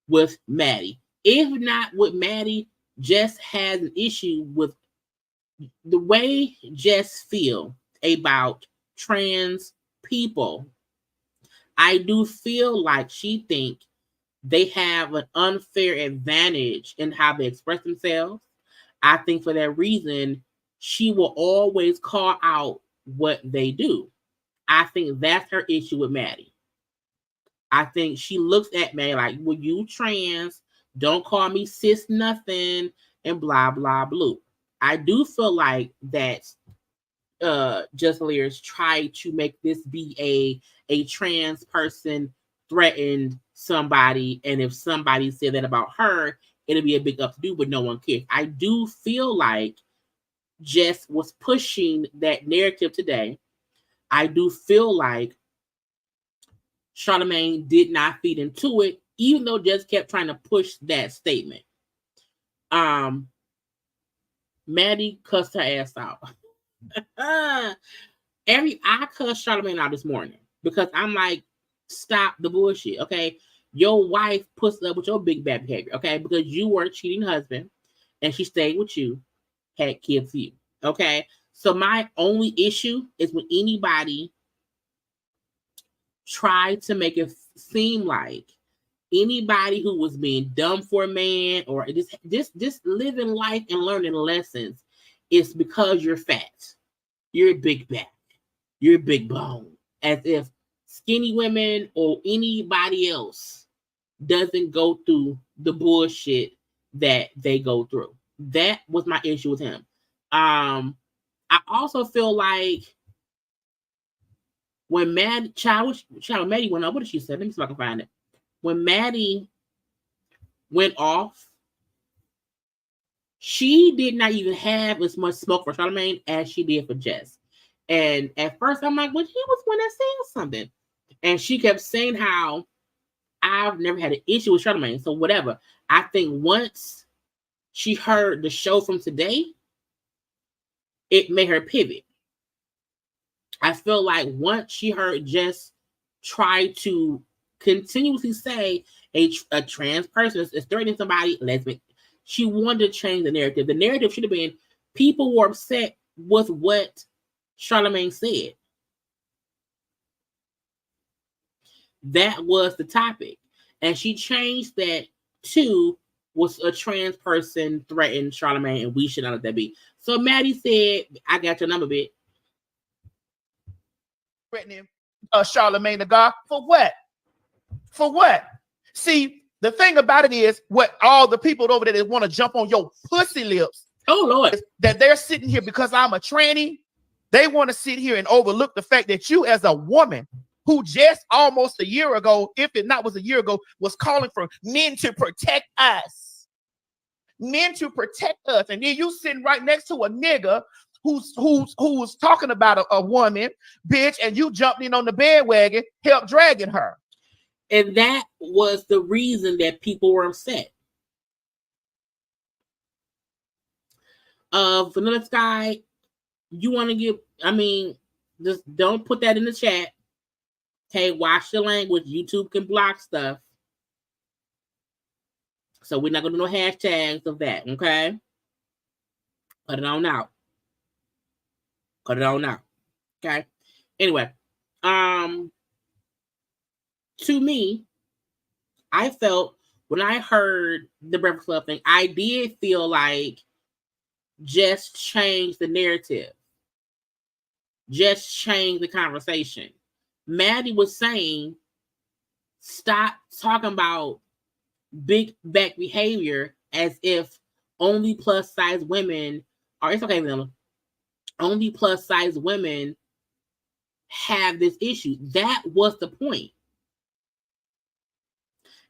with Maddie. If not with Maddie, Jess has an issue with the way Jess feel about trans people. I do feel like she think they have an unfair advantage in how they express themselves. I think for that reason, she will always call out what they do. I think that's her issue with Maddie. I think she looks at me like, well, you trans, don't call me cis nothing, and blah, blah, blah. I do feel like that Just Lears tried to make this be a trans person threatened somebody, and if somebody said that about her, it'll be a big up to do, but no one cares. I do feel like Jess was pushing that narrative today. I do feel like Charlamagne did not feed into it, even though Jess kept trying to push that statement. Maddie cussed her ass out. I cussed Charlamagne out this morning because I'm like, stop the bullshit, okay? Your wife puts up with your big bad behavior, okay? Because you were a cheating husband and she stayed with you, had kids for you, okay? So my only issue is when anybody tried to make it seem like anybody who was being dumb for a man or just living life and learning lessons is because you're fat, you're big back, you're big bone, as if skinny women or anybody else doesn't go through the bullshit that they go through. That was my issue with him. I also feel like when Maddie went off, what did she say? Let me see if I can find it. When Maddie went off, she did not even have as much smoke for Charlamagne as she did for Jess. And at first, I'm like, well, he was one that saying something. And she kept saying how I've never had an issue with Charlamagne. So whatever. I think once she heard the show from today, it made her pivot. I feel like once she heard Jess try to continuously say a trans person is threatening somebody, lesbian, she wanted to change the narrative. The narrative should have been people were upset with what Charlamagne said. That was the topic. And she changed that to was a trans person threatened Charlamagne and we should not let that be. So Maddie said, I got your number, bitch.
Threatening Charlamagne the God for what? For what? See, the thing about it is what all the people over there that want to jump on your pussy lips.
Oh Lord,
that they're sitting here because I'm a tranny. They want to sit here and overlook the fact that you as a woman who just almost a year ago, if it not was a year ago, was calling for men to protect us. Men to protect us. And then you sitting right next to a nigga who's talking about a woman, bitch, and you jumped in on the bandwagon, help dragging her.
And that was the reason that people were upset. Vanilla Sky, you want to give, just don't put that in the chat. Okay, watch the language. YouTube can block stuff. So we're not going to do no hashtags of that, okay? Cut it on out. Cut it on out. Okay? Anyway, to me, I felt when I heard the Breakfast Club thing, I did feel like just change the narrative. Just change the conversation. Maddie was saying, stop talking about big back behavior as if only plus size women are, it's okay, Vanilla, only plus size women have this issue. That was the point.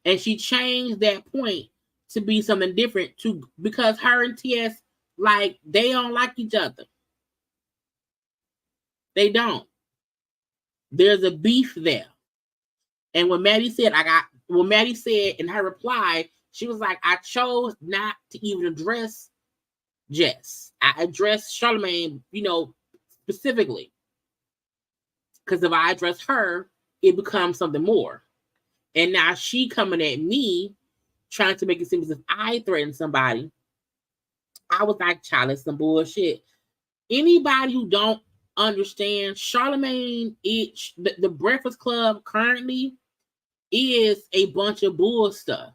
And she changed that point to be something different because her and TS, like, they don't like each other. They don't. There's a beef there. And when Maddie said in her reply, she was like, I chose not to even address Jess. I addressed Charlamagne, specifically. Because if I address her, it becomes something more. And now she coming at me, trying to make it seem as if I threatened somebody. I was like, child, it's some bullshit. Anybody who don't understand, Charlamagne, the Breakfast Club currently is a bunch of bull stuff.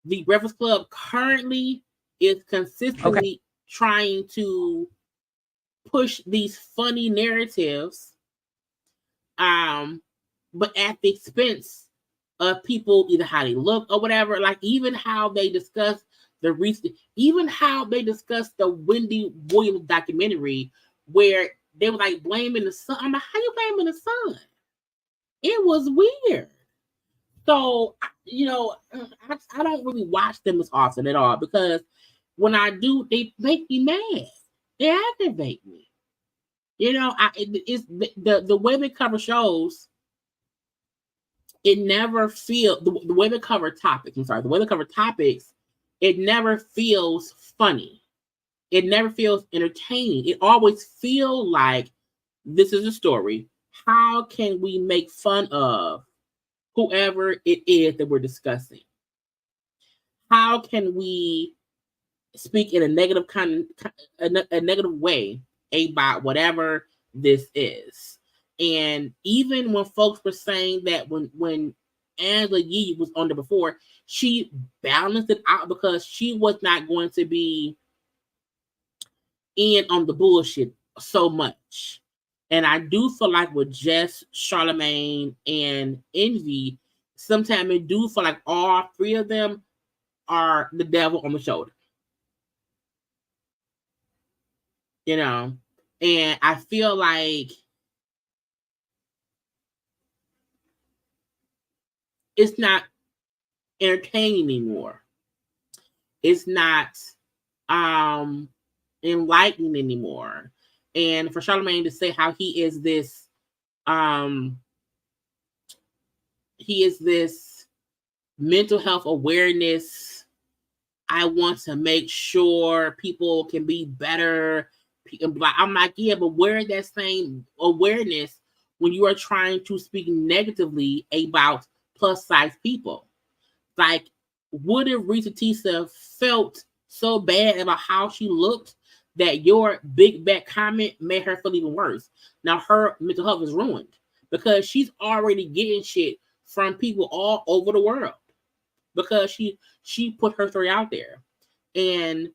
The Breakfast Club currently is consistently trying to push these funny narratives, but at the expense of people, either how they look or whatever. Like even how they discuss the Reesa, even how they discuss the Wendy Williams documentary, where they were like blaming the sun. I'm like, how you blaming the sun? It was weird. So, I don't really watch them as often at all because when I do, they make me mad. They aggravate me. It's the way they cover shows. It never feels the way they cover topics. The way they cover topics. It never feels funny. It never feels entertaining. It always feels like this is a story. How can we make fun of whoever it is that we're discussing? How can we speak in a negative a negative way about whatever this is? And even when folks were saying that when Angela Yee was on there before, she balanced it out because she was not going to be in on the bullshit so much. And I do feel like with Jess, Charlamagne, and Envy, sometimes I do feel like all three of them are the devil on the shoulder. And I feel like it's not entertaining anymore. It's not enlightening anymore. And for Charlamagne to say how he is this mental health awareness, I want to make sure people can be better. I'm like, yeah, but where is that same awareness when you are trying to speak negatively about plus size people? Like, what if Reesa Teesa felt so bad about how she looked that your big back comment made her feel even worse? Now her mental health is ruined because she's already getting shit from people all over the world because she put her story out there. And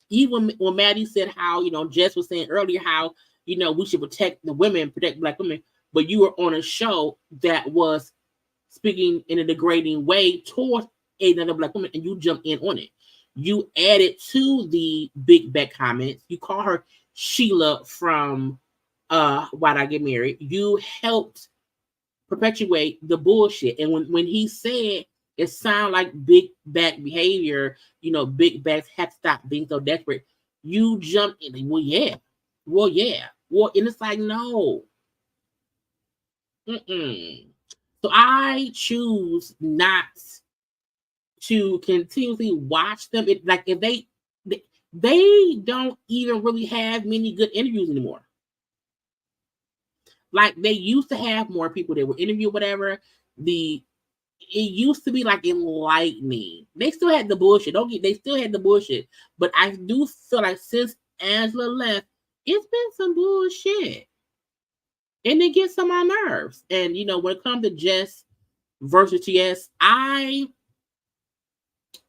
even when Maddie said how, Jess was saying earlier how, we should protect the women, protect Black women, but you were on a show that was speaking in a degrading way towards another Black woman and you jumped in on it. You added to the big back comments. You call her Sheila from Why'd I Get Married? You helped perpetuate the bullshit. And when he said it sounded like big back behavior, big backs have to stop being so desperate, you jumped in. Well, yeah. And it's like, no. So I choose not to continuously watch them. If they don't even really have many good interviews anymore. Like they used to have more people that were interviewed, whatever. It used to be like enlightening. They still had the bullshit. They still had the bullshit. But I do feel like since Angela left, it's been some bullshit. And it gets on my nerves. And when it comes to Jess versus TS, I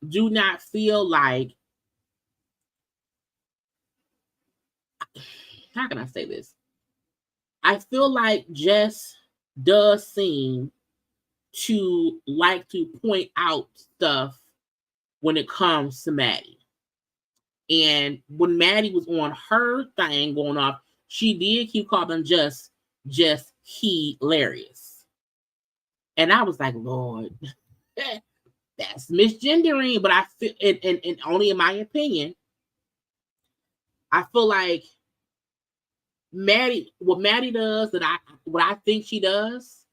do not feel like, how can I say this? I feel like Jess does seem to like to point out stuff when it comes to Maddie. And when Maddie was on her thing going off, she did keep calling just hilarious. And I was like, Lord, that's misgendering. But I feel, and only in my opinion, I feel like what Maddie does, what I think she does,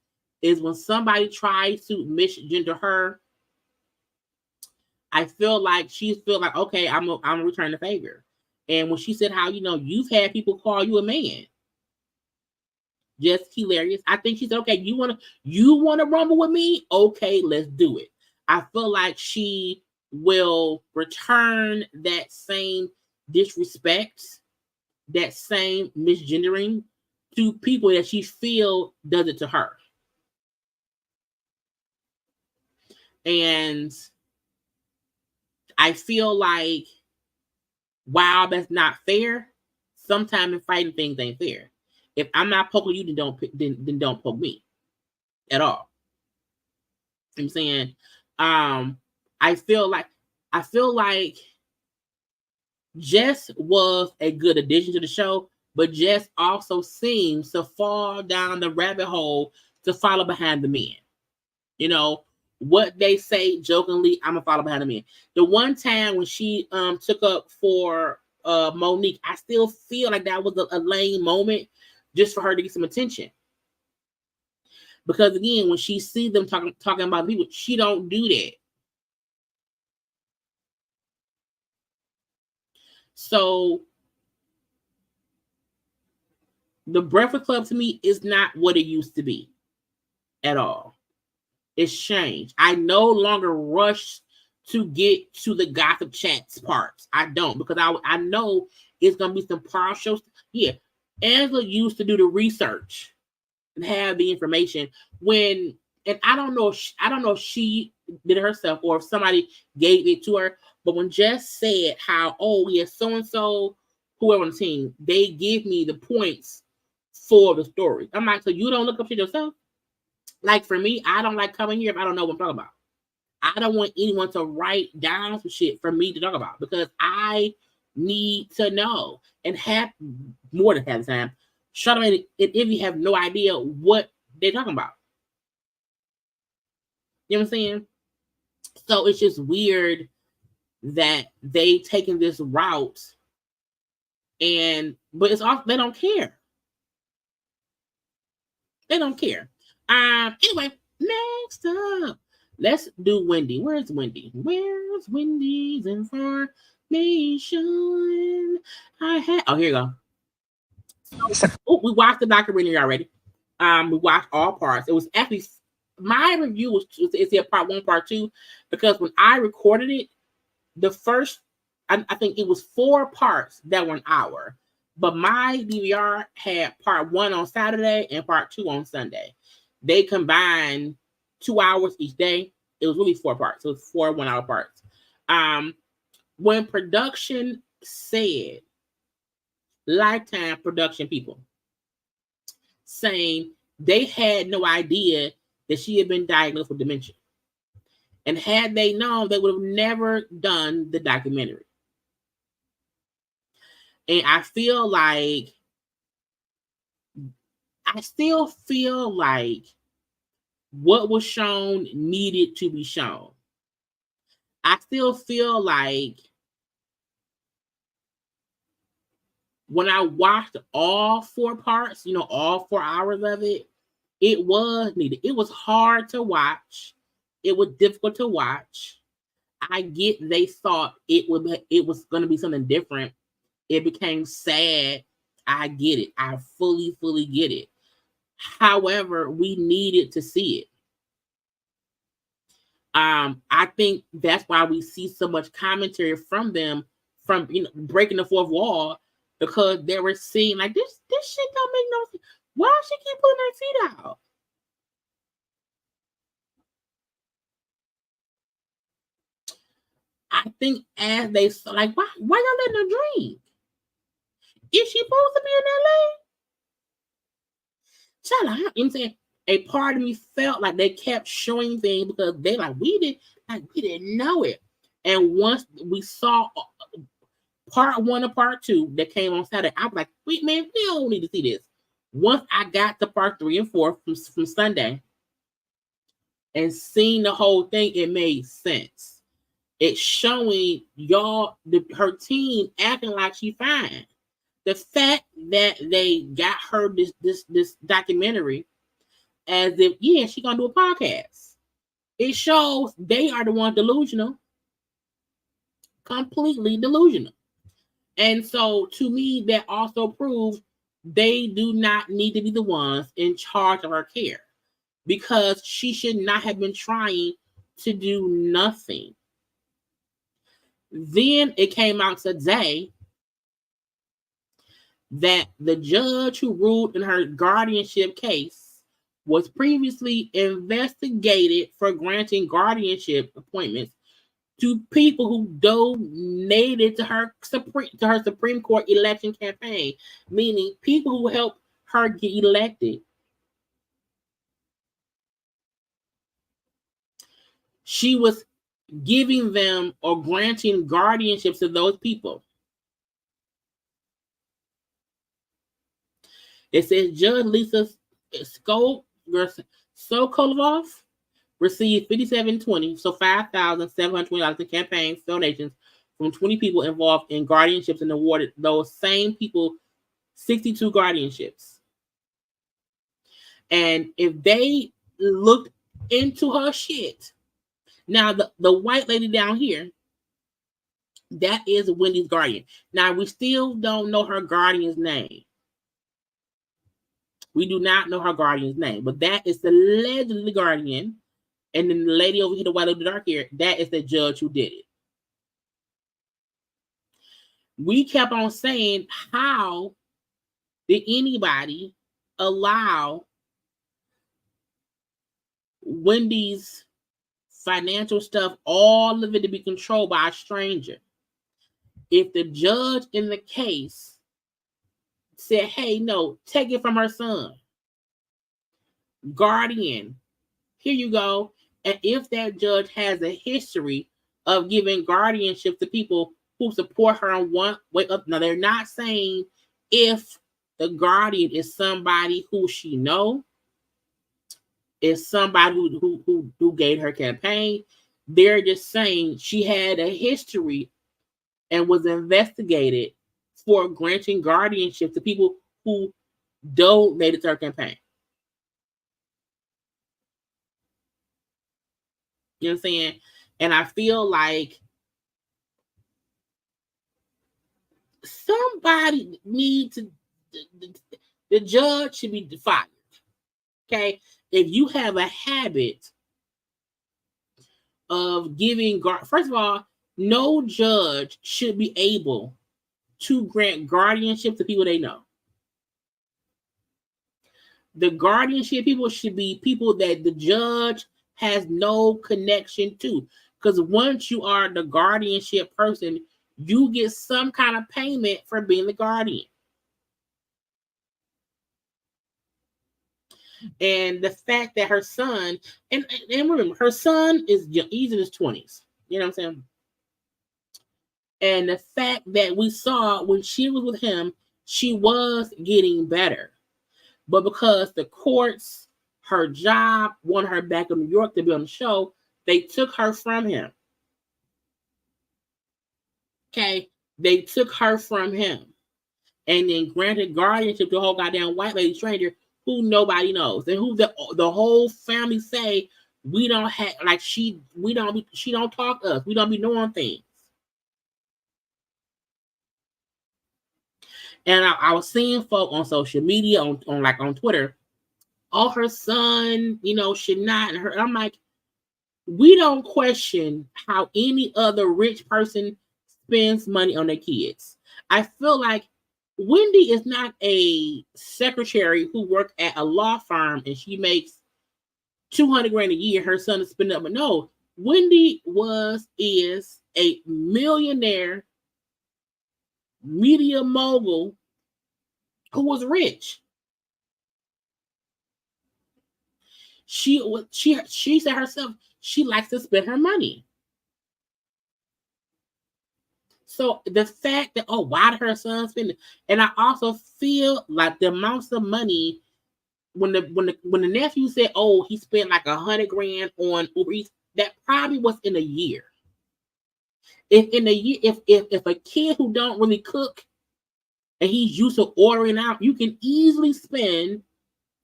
is when somebody tries to misgender her, I feel like okay, I'm gonna return the favor. And when she said how, you've had people call you a man, just hilarious. I think she said, okay, you wanna rumble with me? Okay, let's do it. I feel like she will return that same disrespect, that same misgendering to people that she feel does it to her. And I feel like, wow, that's not fair. Sometimes in fighting things ain't fair. If I'm not poking you, then don't poke me at all. You know what I'm saying? I feel like Jess was a good addition to the show, but Jess also seems to fall down the rabbit hole to follow behind the men. What they say jokingly, I'm gonna follow behind the men. The one time when she took up for Monique, I still feel like that was a lame moment just for her to get some attention. Because again, when she sees them talking about people, she don't do that. So the Breakfast Club to me is not what it used to be at all. It's changed. I no longer rush to get to the gossip chats parts. I don't, because I know it's gonna be some partial. Yeah, Angela used to do the research and have the information and I don't know if she did it herself or if somebody gave it to her. But when Jess said how, oh yeah, so and so, whoever on the team, they give me the points for the story. I'm like, so you don't look up shit yourself? Like for me, I don't like coming here if I don't know what I'm talking about. I don't want anyone to write down some shit for me to talk about because I need to know and have more than half the time. Shut up if you have no idea what they're talking about. You know what I'm saying? So it's just weird that they taken this route, but it's all they don't care. They don't care. Anyway, next up, let's do Wendy. Where's Wendy? Where's Wendy's information? Oh, here you go. So, we watched the documentary already. We watched all parts. It was actually my review was it's here part 1, part 2, because when I recorded it, the first I think it was 4 parts that were an hour, but my DVR had part 1 on Saturday and part 2 on Sunday. They combined 2 hours each day. It was really 4 parts. So it was 4 1-hour parts. When production said, Lifetime production people saying they had no idea that she had been diagnosed with dementia. And had they known, they would have never done the documentary. And I still feel like what was shown needed to be shown. I still feel like when I watched all 4 parts, all 4 hours of it, it was needed. It was hard to watch. It was difficult to watch. I get they thought it was going to be something different. It became sad. I get it. I fully get it. However, we needed to see it. I think that's why we see so much commentary from them, from breaking the fourth wall, because they were seeing like this shit don't make no sense. Why does she keep pulling her feet out? I think as they like, why y'all letting her drink? Is she supposed to be in LA? Child, I'm saying a part of me felt like they kept showing things because they like we didn't know it. And once we saw part 1 and part 2 that came on Saturday, I was like, wait, man, we don't need to see this. Once I got to part 3 and 4 from Sunday and seeing the whole thing, it made sense. It's showing y'all her team acting like she fine. The fact that they got her this documentary as if, yeah, she gonna do a podcast. It shows they are the ones delusional. Completely delusional. And so to me, that also proves they do not need to be the ones in charge of her care, because she should not have been trying to do nothing. Then it came out today that the judge who ruled in her guardianship case was previously investigated for granting guardianship appointments to people who donated to her Supreme Court election campaign, meaning people who helped her get elected. She was giving them or granting guardianships to those people. It says Judge Lisa Sokolov received $5,720, so $5,720 in campaign donations from 20 people involved in guardianships and awarded those same people 62 guardianships. And if they looked into her shit, now the white lady down here, that is Wendy's guardian. Now we still don't know her guardian's name. We do not know her guardian's name, but that is the alleged guardian. And then the lady over here, the white lady with dark hair, that is the judge who did it. We kept on saying, how did anybody allow Wendy's financial stuff, all of it, to be controlled by a stranger? If the judge in the case said, hey, no, take it from her son, guardian, here you go. And if that judge has a history of giving guardianship to people who support her on one way up, now they're not saying if the guardian is somebody who she know, is somebody who gave her campaign. They're just saying she had a history and was investigated for granting guardianship to people who donated to her campaign. You know what I'm saying? And I feel like somebody needs to, the judge should be fired. Okay? If you have a habit of giving, first of all, no judge should be able to grant guardianship to people they know. The guardianship people should be people that the judge has no connection to. Because once you are the guardianship person, you get some kind of payment for being the guardian. And the fact that her son, and remember, her son is, he's in his 20s. You know what I'm saying? And the fact that we saw when she was with him, she was getting better. But because the courts, her job, wanted her back in New York to be on the show, they took her from him. Okay? They took her from him. And then granted guardianship to a whole goddamn white lady stranger who nobody knows. And who the whole family say, we don't have, like, she don't talk to us. We don't be knowing things. And I was seeing folk on social media, on Twitter, oh, her son, should not. And I'm like, we don't question how any other rich person spends money on their kids. I feel like Wendy is not a secretary who worked at a law firm and she makes $200,000 a year. Her son is spending up, but no, Wendy is a millionaire media mogul who was rich. She said herself, she likes to spend her money. So the fact that, oh, why did her son spend it? And I also feel like the amounts of money when the nephew said, oh, he spent like $100,000 on Uber Eats, that probably was in a year. If a kid who don't really cook and he's used to ordering out, you can easily spend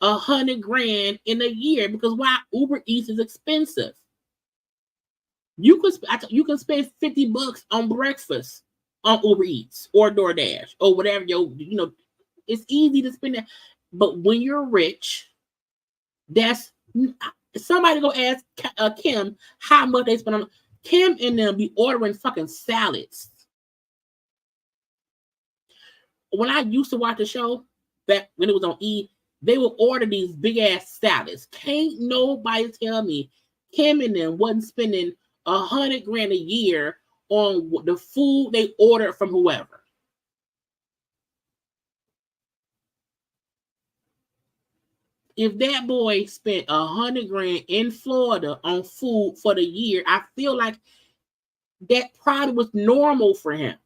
$100,000 in a year, because why? Uber Eats is expensive. You can spend $50 on breakfast on Uber Eats or DoorDash or whatever. It's easy to spend that. But when you're rich, that's somebody go ask Kim how much they spend on. Kim and them be ordering fucking salads. When I used to watch the show back when it was on E, they would order these big ass salads. Can't nobody tell me Kim and them wasn't spending $100,000 a year on the food they ordered from whoever. If that boy spent $100,000 in Florida on food for the year, I feel like that probably was normal for him.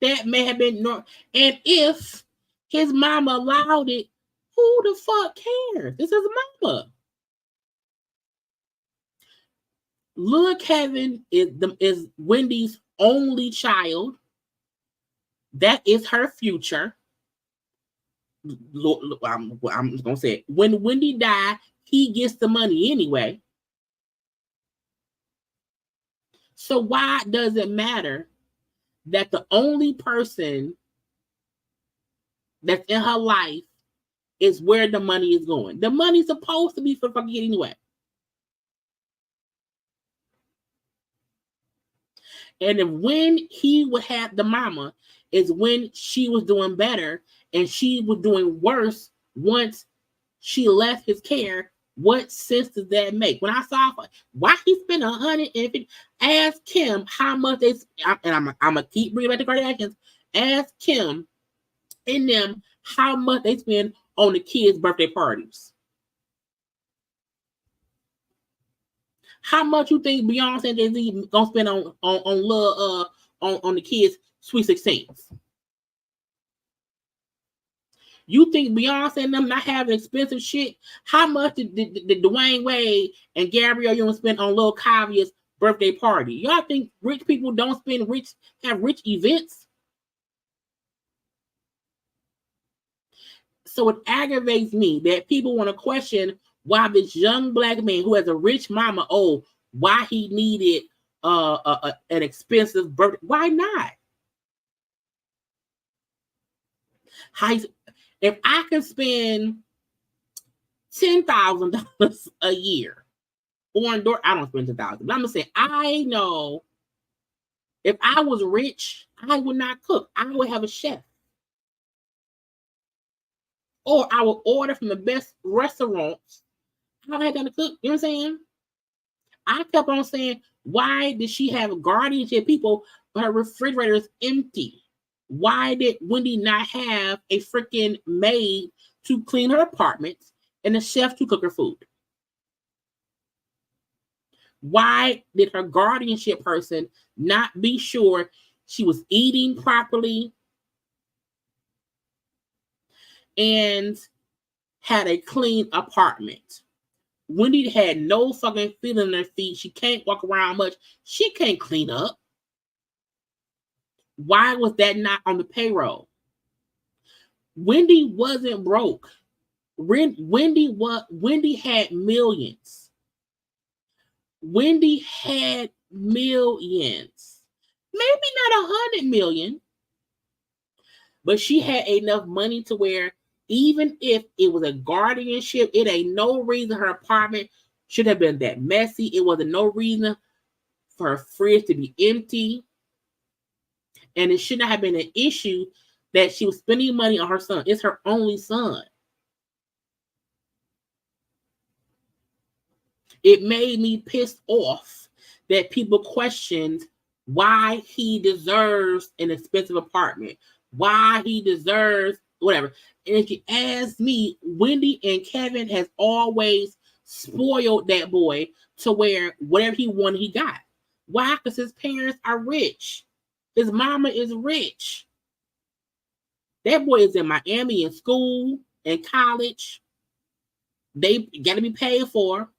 That may have been normal. And if his mama allowed it, who the fuck cares? This is mama. Lil Kevin is Wendy's only child. That is her future. I'm just gonna say it. When Wendy died, he gets the money anyway. So why does it matter that the only person that's in her life is where the money is going? The money's supposed to be for fucking kid anyway. And if when he would have the mama is when she was doing better and she was doing worse once she left his care, what sense does that make? When I saw why he spent $150, ask Kim how much they, and I'm gonna keep bringing back the Kardashians. Ask Kim and them how much they spend on the kids' birthday parties. How much you think Beyonce and Jay-Z gonna spend on the kids' Sweet 16s? You think Beyonce and them not having expensive shit? How much did Dwayne Wade and Gabrielle Union spend on Lil Kavia's birthday party? Y'all think rich people don't have rich events? So it aggravates me that people want to question why this young black man who has a rich mama, why he needed an expensive birthday. Why not? If I can spend $10,000 a year on door, I don't spend $10,000. But I'm gonna say, I know if I was rich, I would not cook. I would have a chef, or I would order from the best restaurants. I don't have time to cook. You know what I'm saying? I kept on saying, why did she have guardianship people, but her refrigerator is empty? Why did Wendy not have a freaking maid to clean her apartment and a chef to cook her food? Why did her guardianship person not be sure she was eating properly and had a clean apartment? Wendy had no fucking feeling in her feet. She can't walk around much. She can't clean up. Why was that not on the payroll? Wendy wasn't broke. Wendy had millions. Wendy had millions. Maybe not 100 million, but she had enough money to where even if it was a guardianship, it ain't no reason her apartment should have been that messy. It wasn't no reason for her fridge to be empty. And it should not have been an issue that she was spending money on her son. It's her only son. it made me pissed off that people questioned why he deserves an expensive apartment, why he deserves whatever. And if you ask me, Wendy and Kevin has always spoiled that boy to where whatever he wanted, he got. Why? Because his parents are rich. His mama is rich. That boy is in Miami in school, in college. They got to be paid for.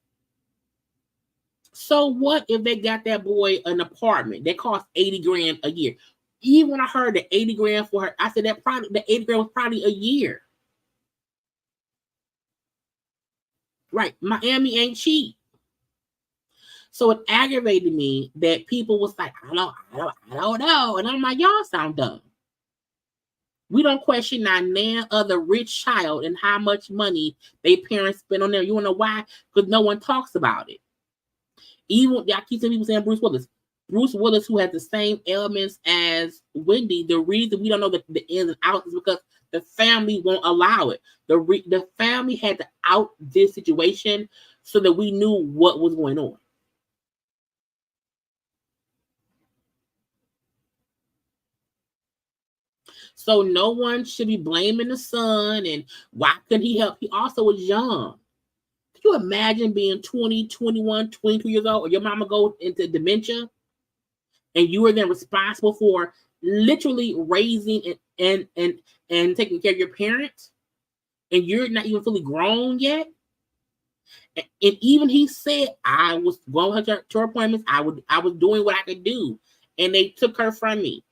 So what if they got that boy an apartment that costs 80 grand a year? Even when I heard the 80 grand for her, I said that probably the 80 grand was probably a year. Right. Miami ain't cheap. So it aggravated me that people was like, I don't know. And I'm like, y'all sound dumb. We don't question none other rich child and how much money their parents spend on them. You wanna know why? Because no one talks about it. Even y'all keep some people saying Bruce Willis. Bruce Willis, who has the same elements as Wendy, the reason we don't know the ins and outs is because the family won't allow it. The family had to out this situation so that we knew what was going on. So no one should be blaming the son and why couldn't he help? He also was young. Can you imagine being 20, 21, 22 years old, or your mama goes into dementia and you are then responsible for literally raising and taking care of your parents, and you're not even fully grown yet? And even he said, I was going to her appointments. I was doing what I could do, and they took her from me.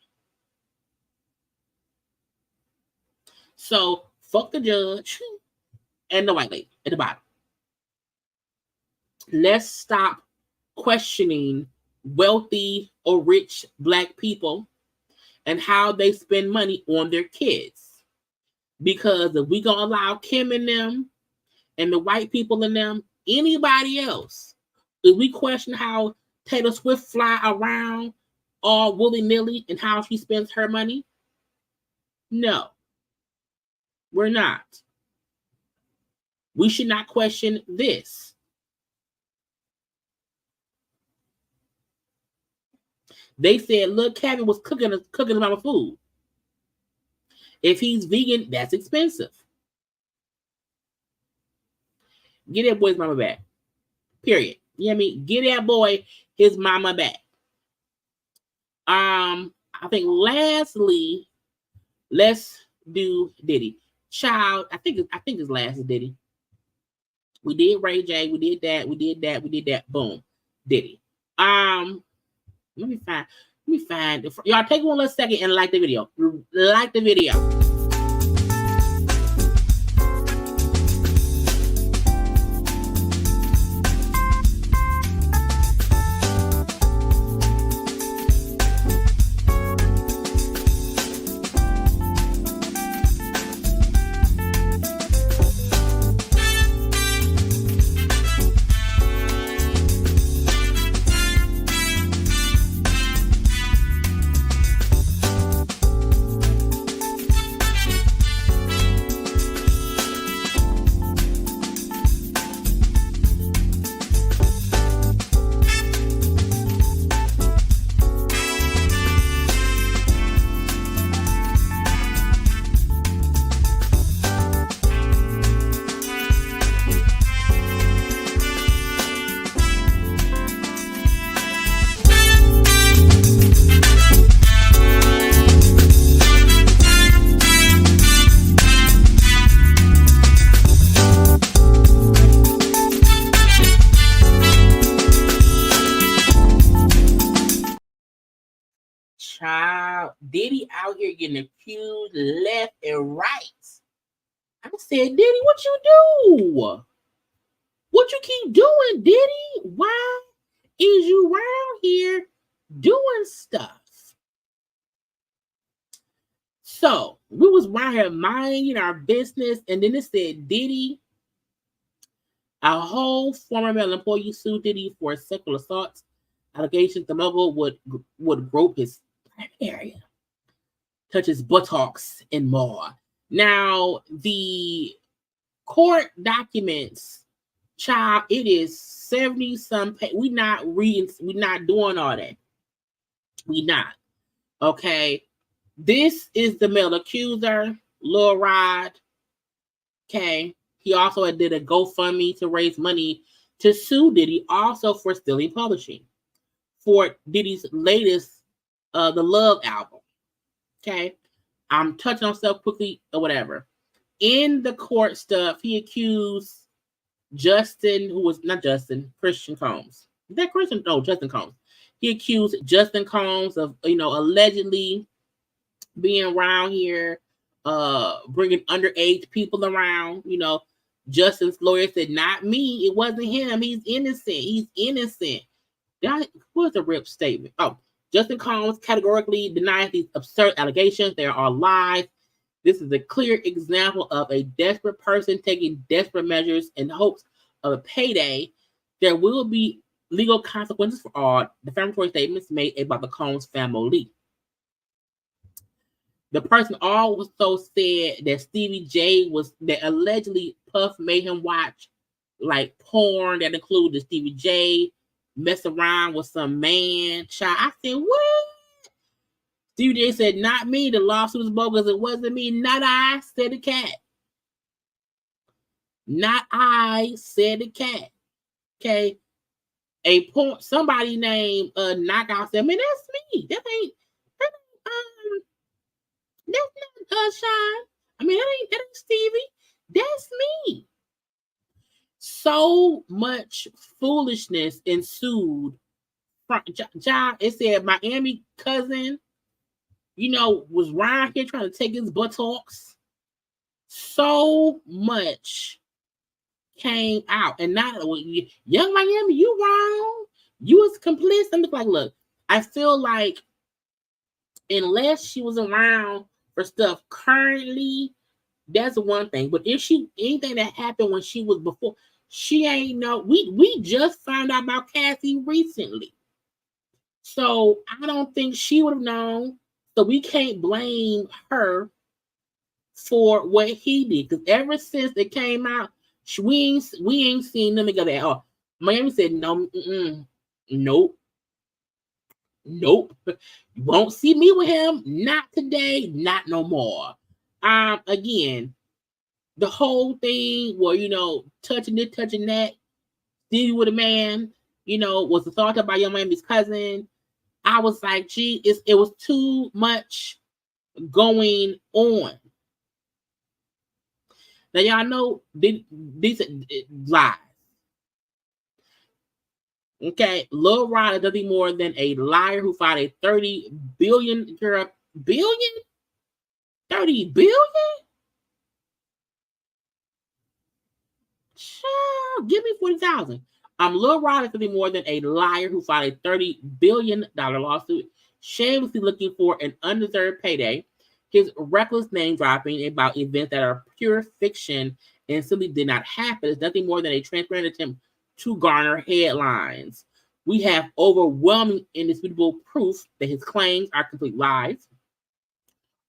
So fuck the judge and the white lady at the bottom. Let's stop questioning wealthy or rich Black people and how they spend money on their kids. Because if we gonna allow Kim and them and the white people in them, anybody else, if we question how Taylor Swift fly around all willy-nilly and how she spends her money, no, we're not. We should not question this. They said, look, Kevin was cooking his mama food. If he's vegan, that's expensive. Get that boy's mama back. Period. You know what I mean? Get that boy his mama back. I think lastly, let's do Diddy. Child, I think his last is Diddy. We did Ray J, we did that. Boom. Diddy. Let me find. Y'all take one little second and like the video. Like the video. Diddy out here getting accused left and right. I said, Diddy, what you do? What you keep doing, Diddy? Why is you around here doing stuff? So we was around here minding our business, and then it said Diddy, a whole former male employee sued Diddy for sexual assault allegations. The mogul would grope his private area, touch his buttocks, and more. Now, the court documents Child, it is 70 some. We not reading. We not doing all that. We not. Okay. This is the male accuser, Lil Rod. Okay. He also did a GoFundMe to raise money to sue Diddy, also for stealing publishing for Diddy's latest, the Love album. Okay. I'm touching on stuff quickly or whatever. In the court stuff, he accused Justin, who was not Justin, Christian Combs. Is that Christian? No, Justin Combs. He accused Justin Combs of, allegedly being around here, bringing underage people around. Justin's lawyer said, not me. It wasn't him. He's innocent. He's innocent. That was a rip statement. Oh, Justin Combs categorically denies these absurd allegations. They are lies. This is a clear example of a desperate person taking desperate measures in hopes of a payday. There will be legal consequences for all defamatory statements made about the Combs family. The person also said that Stevie J that allegedly Puff made him watch like porn that included Stevie J mess around with some man. Child, I said, what? Stevie J said, not me. The lawsuit is bogus. It wasn't me. Not I, said the cat. Not I, said the cat. Okay. Somebody named Knockout said, man, that's me. That's not Shine. I mean, that ain't Stevie. That's me. So much foolishness ensued. It said Miami cousin, was around here trying to take his buttocks. So much came out. And not young Miami, you wrong. You was complicit. I'm like, look, I feel like unless she was around for stuff currently, that's one thing. But if anything that happened when she was before, she ain't know. We just found out about Cassie recently. So I don't think she would have known. So we can't blame her for what he did. Because ever since it came out, we ain't seen them together at all. Miami said, no, nope. You won't see me with him. Not today. Not no more. Again, the whole thing where, touching this, touching that, Stevie with a man, was assaulted by Young Miami's cousin. I was like, gee, it was too much going on. Now, y'all know these lies. Okay, Lil Rod is nothing more than a liar who filed a 30 billion? 30 billion? Child, give me 40,000. Lil Rod is nothing more than a liar who filed a $30 billion lawsuit, shamelessly looking for an undeserved payday. His reckless name dropping about events that are pure fiction and simply did not happen is nothing more than a transparent attempt to garner headlines. We have overwhelming indisputable proof that his claims are complete lies.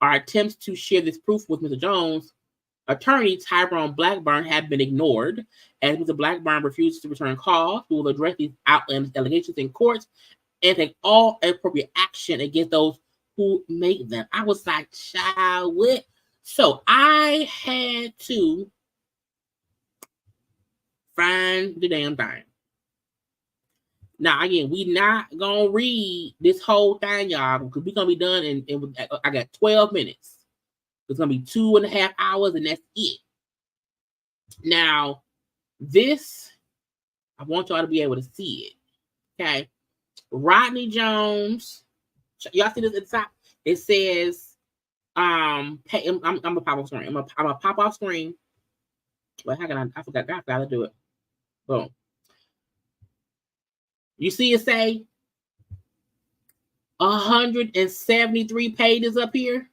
Our attempts to share this proof with Mr. Jones' attorney, Tyrone Blackburn, have been ignored. As Mr. Blackburn refuses to return calls, we will address these outlandish allegations in court and take all appropriate action against those who make them. I was like, child, what? So I had to find the damn thing. Now, again, we not going to read this whole thing, y'all, because we're going to be done in I got 12 minutes. It's going to be 2.5 hours, and that's it. Now, this, I want y'all to be able to see it. Okay. Rodney Jones. Y'all see this at the top? It says, I'm gonna pop off screen. I'm gonna pop off screen. Well, how can I forgot how to do it. Boom. You see it say 173 pages up here?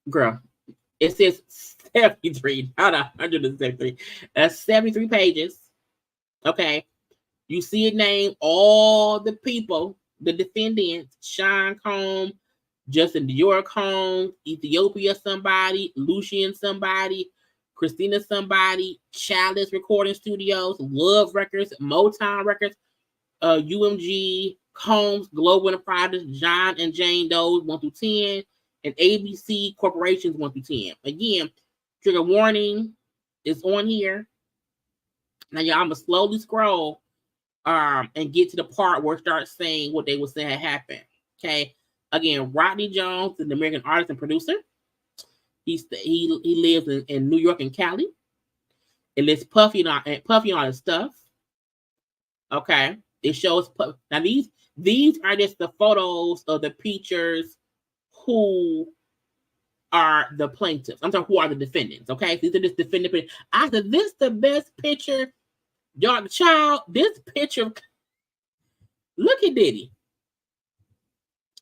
Girl, it says 73, not 173. That's 73 pages. Okay. You see it name all the people, the defendants, Sean Combs, Justin Dior Combs, Ethiopia somebody, Lucian somebody, Christina Somebody, Chalice Recording Studios, Love Records, Motown Records, UMG, Combs, Global Enterprises, John and Jane Doe's 1 through 10, and ABC Corporations 1 through 10. Again, trigger warning is on here. Now, y'all, I'm gonna slowly scroll and get to the part where it starts saying what they would say had happened. Okay. Again, Rodney Jones is an American artist and producer. He lives in New York and Cali. It lists Puffy and all his stuff. Okay. It shows now these are just the photos of the pictures who are the plaintiffs. I'm sorry, who are the defendants. Okay. These are just defendant. I said this the best picture. Y'all, child, this picture. Look at Diddy.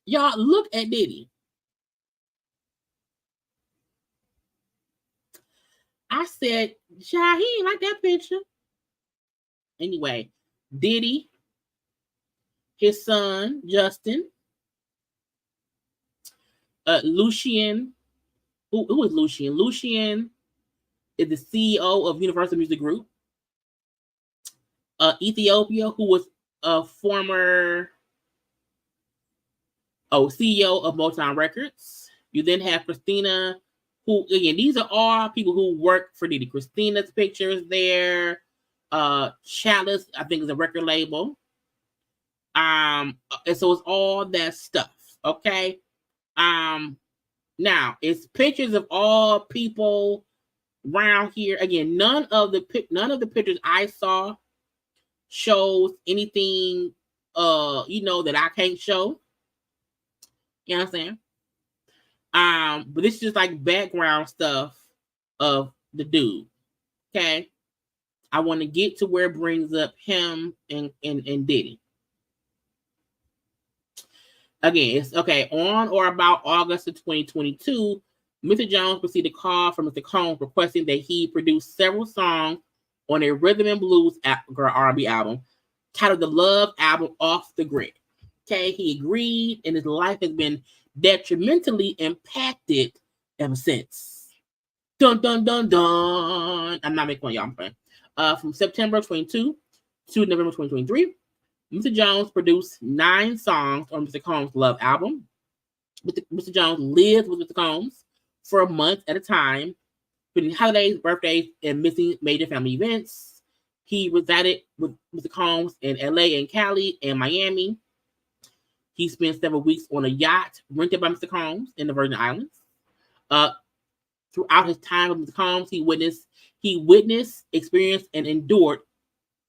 Y'all, look at Diddy. I said, child, he ain't like that picture. Anyway, Diddy, his son, Justin, Lucian. Who is Lucian? Lucian is the CEO of Universal Music Group. Ethiopia, who was a former CEO of Motown Records. You then have Christina, who, again, these are all people who work for Diddy. Christina's pictures there. Chalice, I think, is a record label. And so it's all that stuff. Okay. Now it's pictures of all people around here. Again, none of the pictures I saw shows anything that I can't show. You know what I'm saying? But this is just like background stuff of the dude. Okay. I want to get to where it brings up him and Diddy. Again, it's okay. On or about August of 2022, Mr. Jones received a call from Mr. Combs requesting that he produce several songs on a rhythm and blues R&B album titled The Love Album Off the Grid. Okay, he agreed, and his life has been detrimentally impacted ever since. Dun dun dun dun. I'm not making one, y'all. I'm playing. From September 22 to November 2023, Mr. Jones produced 9 songs on Mr. Combs' Love album. Mr. Jones lived with Mr. Combs for a month at a time, between holidays, birthdays, and missing major family events. He resided with Mr. Combs in LA and Cali and Miami. He spent several weeks on a yacht rented by Mr. Combs in the Virgin Islands. Throughout his time with Mr. Combs, he witnessed, experienced, and endured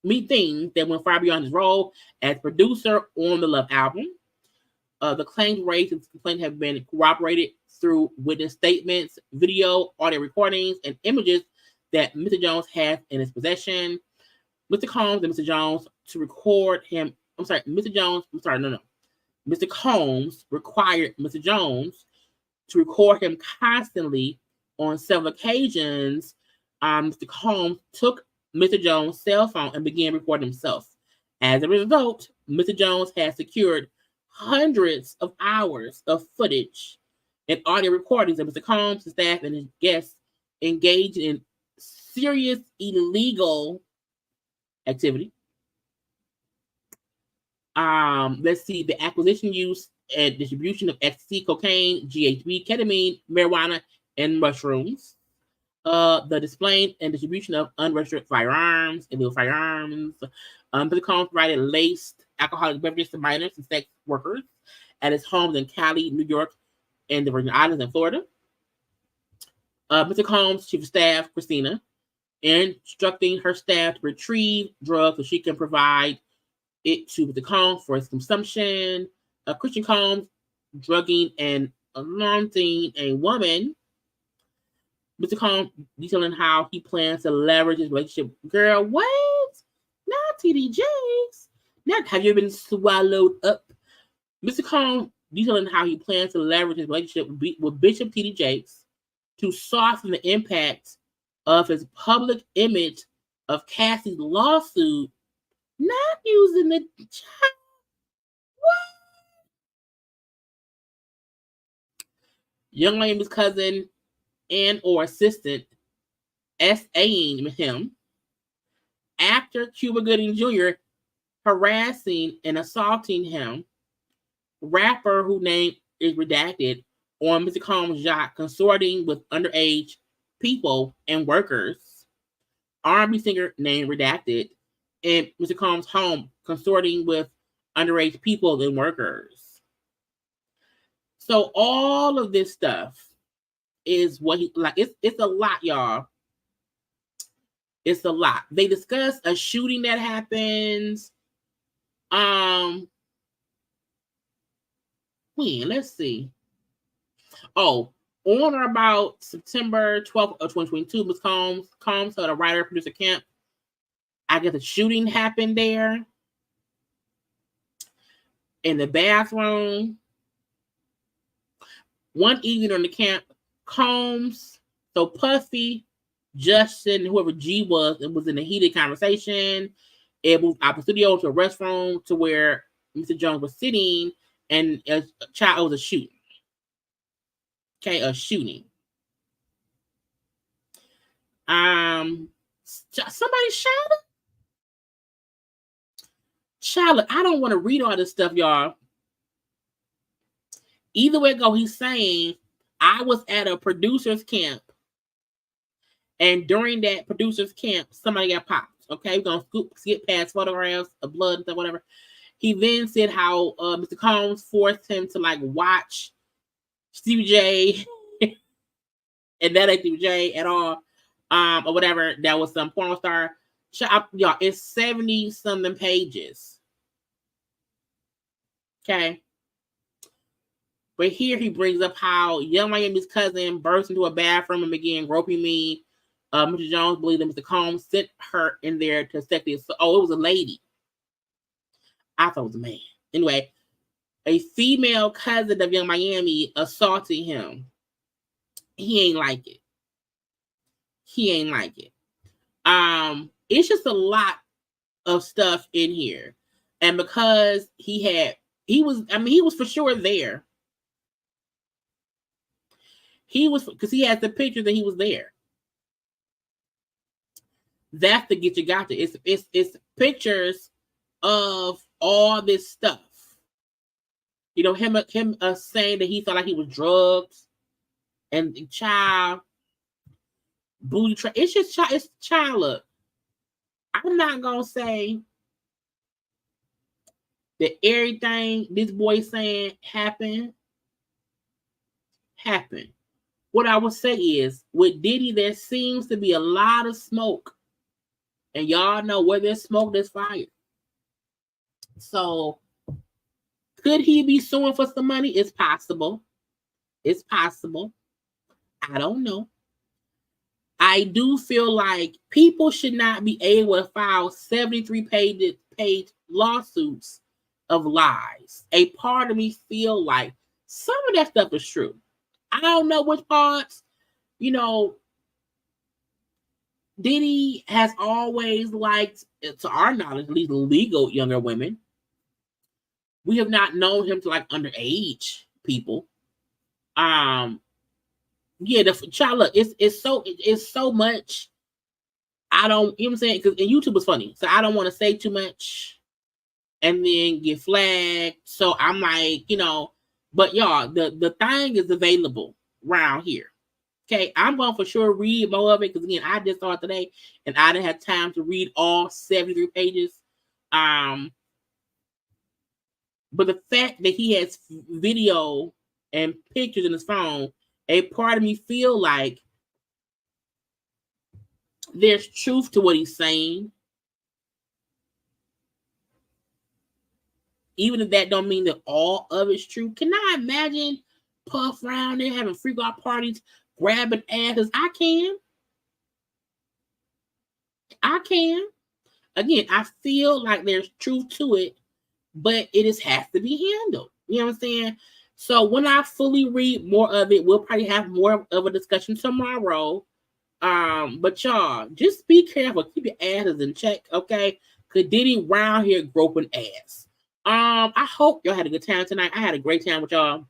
many things that went far beyond his role as producer on the Love album. The claims raised and complaints have been corroborated through witness statements, video, audio recordings, and images that Mr. Jones has in his possession. Mr. Combs and Mr. Jones to record him. Mr. Combs required Mr. Jones to record him constantly on several occasions. Mr. Combs took Mr. Jones' cell phone and began recording himself. As a result, Mr. Jones has secured hundreds of hours of footage and audio recordings of Mr. Combs, his staff, and his guests engaged in serious illegal activity. Let's see, the acquisition, use, and distribution of ecstasy, cocaine, GHB, ketamine, marijuana, and mushrooms. The display and distribution of unregistered firearms, illegal firearms. Mr. Combs provided laced alcoholic beverages to minors and sex workers at his homes in Cali, New York, and the Virgin Islands and Florida. Mr. Combs' chief of staff, Christina, instructing her staff to retrieve drugs so she can provide it to Mr. Combs for his consumption. Christian Combs drugging and anointing a woman. Mr. Combs detailing how he plans to leverage his relationship. Girl, what? Not TD Jakes. Now, have you been swallowed up? Mr. Combs detailing how he plans to leverage his relationship with Bishop TD Jakes to soften the impact of his public image of Cassie's lawsuit, not using the child. What? Young Lady's cousin and or assistant SAing him after Cuba Gooding Jr. harassing and assaulting him. Rapper whose name is redacted on Mr. Combs' yacht, consorting with underage people and workers. R&B singer name redacted in Mr. Combs' home, consorting with underage people and workers. So all of this stuff is what he like. It's a lot, y'all. It's a lot. They discuss a shooting that happens. When? Let's see. Oh, on or about September 12th of 2022, Ms. Combs held a writer-producer camp. I guess a shooting happened there in the bathroom. One evening on the camp, Combs, so Puffy, Justin, whoever G was, it was in a heated conversation. It moved out the studio to a restroom to where Mr. Jones was sitting, and a child was a shooting. Okay, a shooting. Somebody shouted. Child, I don't want to read all this stuff, y'all. Either way it go, he's saying, I was at a producer's camp, and during that producer's camp, somebody got popped. Okay, we're going to skip past photographs of blood and stuff, whatever. He then said how Mr. Combs forced him to like watch Stevie J, and that ain't Stevie J at all, or whatever. That was some porno star. Y'all, it's 70-something pages. Okay. But here he brings up how Young Miami's cousin burst into a bathroom and began groping me. Mr. Jones believed that Mr. Combs sent her in there to sexually assault. Oh, it was a lady. I thought it was a man. Anyway, a female cousin of Young Miami assaulted him. He ain't like it. He ain't like it. It's just a lot of stuff in here. And because he was for sure there. Because he has the picture that he was there. That's the get you got to. It's pictures of all this stuff. You know, him saying that he felt like he was drugged and child booty trap. It's just it's child look. I'm not gonna say that everything this boy saying happened. What I would say is, with Diddy, there seems to be a lot of smoke. And y'all know where there's smoke, there's fire. So, could he be suing for some money? It's possible. It's possible. I don't know. I do feel like people should not be able to file 73-page lawsuits of lies. A part of me feel like some of that stuff is true. I don't know which parts. You know, Diddy has always liked, to our knowledge, at least legal younger women. We have not known him to like underage people. Yeah, the child look, it's so much. I don't, you know what I'm saying? Because YouTube is funny, so I don't want to say too much and then get flagged. So I'm like, you know, but y'all, the thing is available around here. Okay, I'm going to for sure read more of it because again, I just saw it today and I didn't have time to read all 73 pages. But the fact that he has video and pictures in his phone, a part of me feel like there's truth to what he's saying. Even if that don't mean that all of it's true. Can I imagine Puff around there having freak out parties, grabbing asses? I can. Again, I feel like there's truth to it, but it just has to be handled. You know what I'm saying? So when I fully read more of it, we'll probably have more of a discussion tomorrow. But y'all, just be careful. Keep your asses in check, okay? Cause Diddy round here groping ass. I hope y'all had a good time tonight. I had a great time with y'all.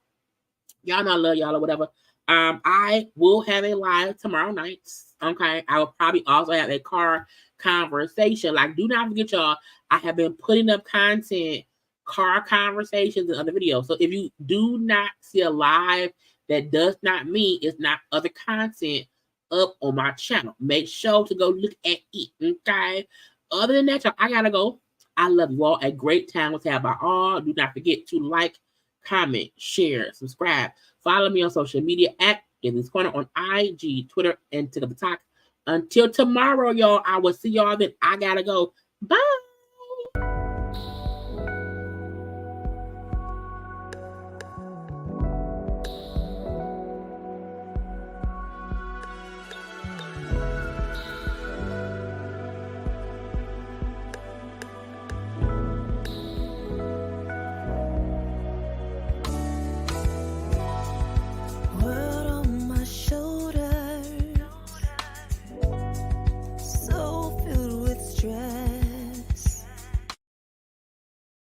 Y'all know I love y'all or whatever. I will have a live tomorrow night. Okay, I will probably also have a car conversation. Like, do not forget, y'all, I have been putting up content, car conversations, and other videos. So if you do not see a live, that does not mean it's not other content up on my channel. Make sure to go look at it. Okay. Other than that, y'all, I gotta go. I love you all. A great time was had by all. Do not forget to like, comment, share, subscribe. Follow me on social media at JayLeesCorner on IG, Twitter, and TikTok. Until tomorrow, y'all, I will see y'all then. I gotta go. Bye.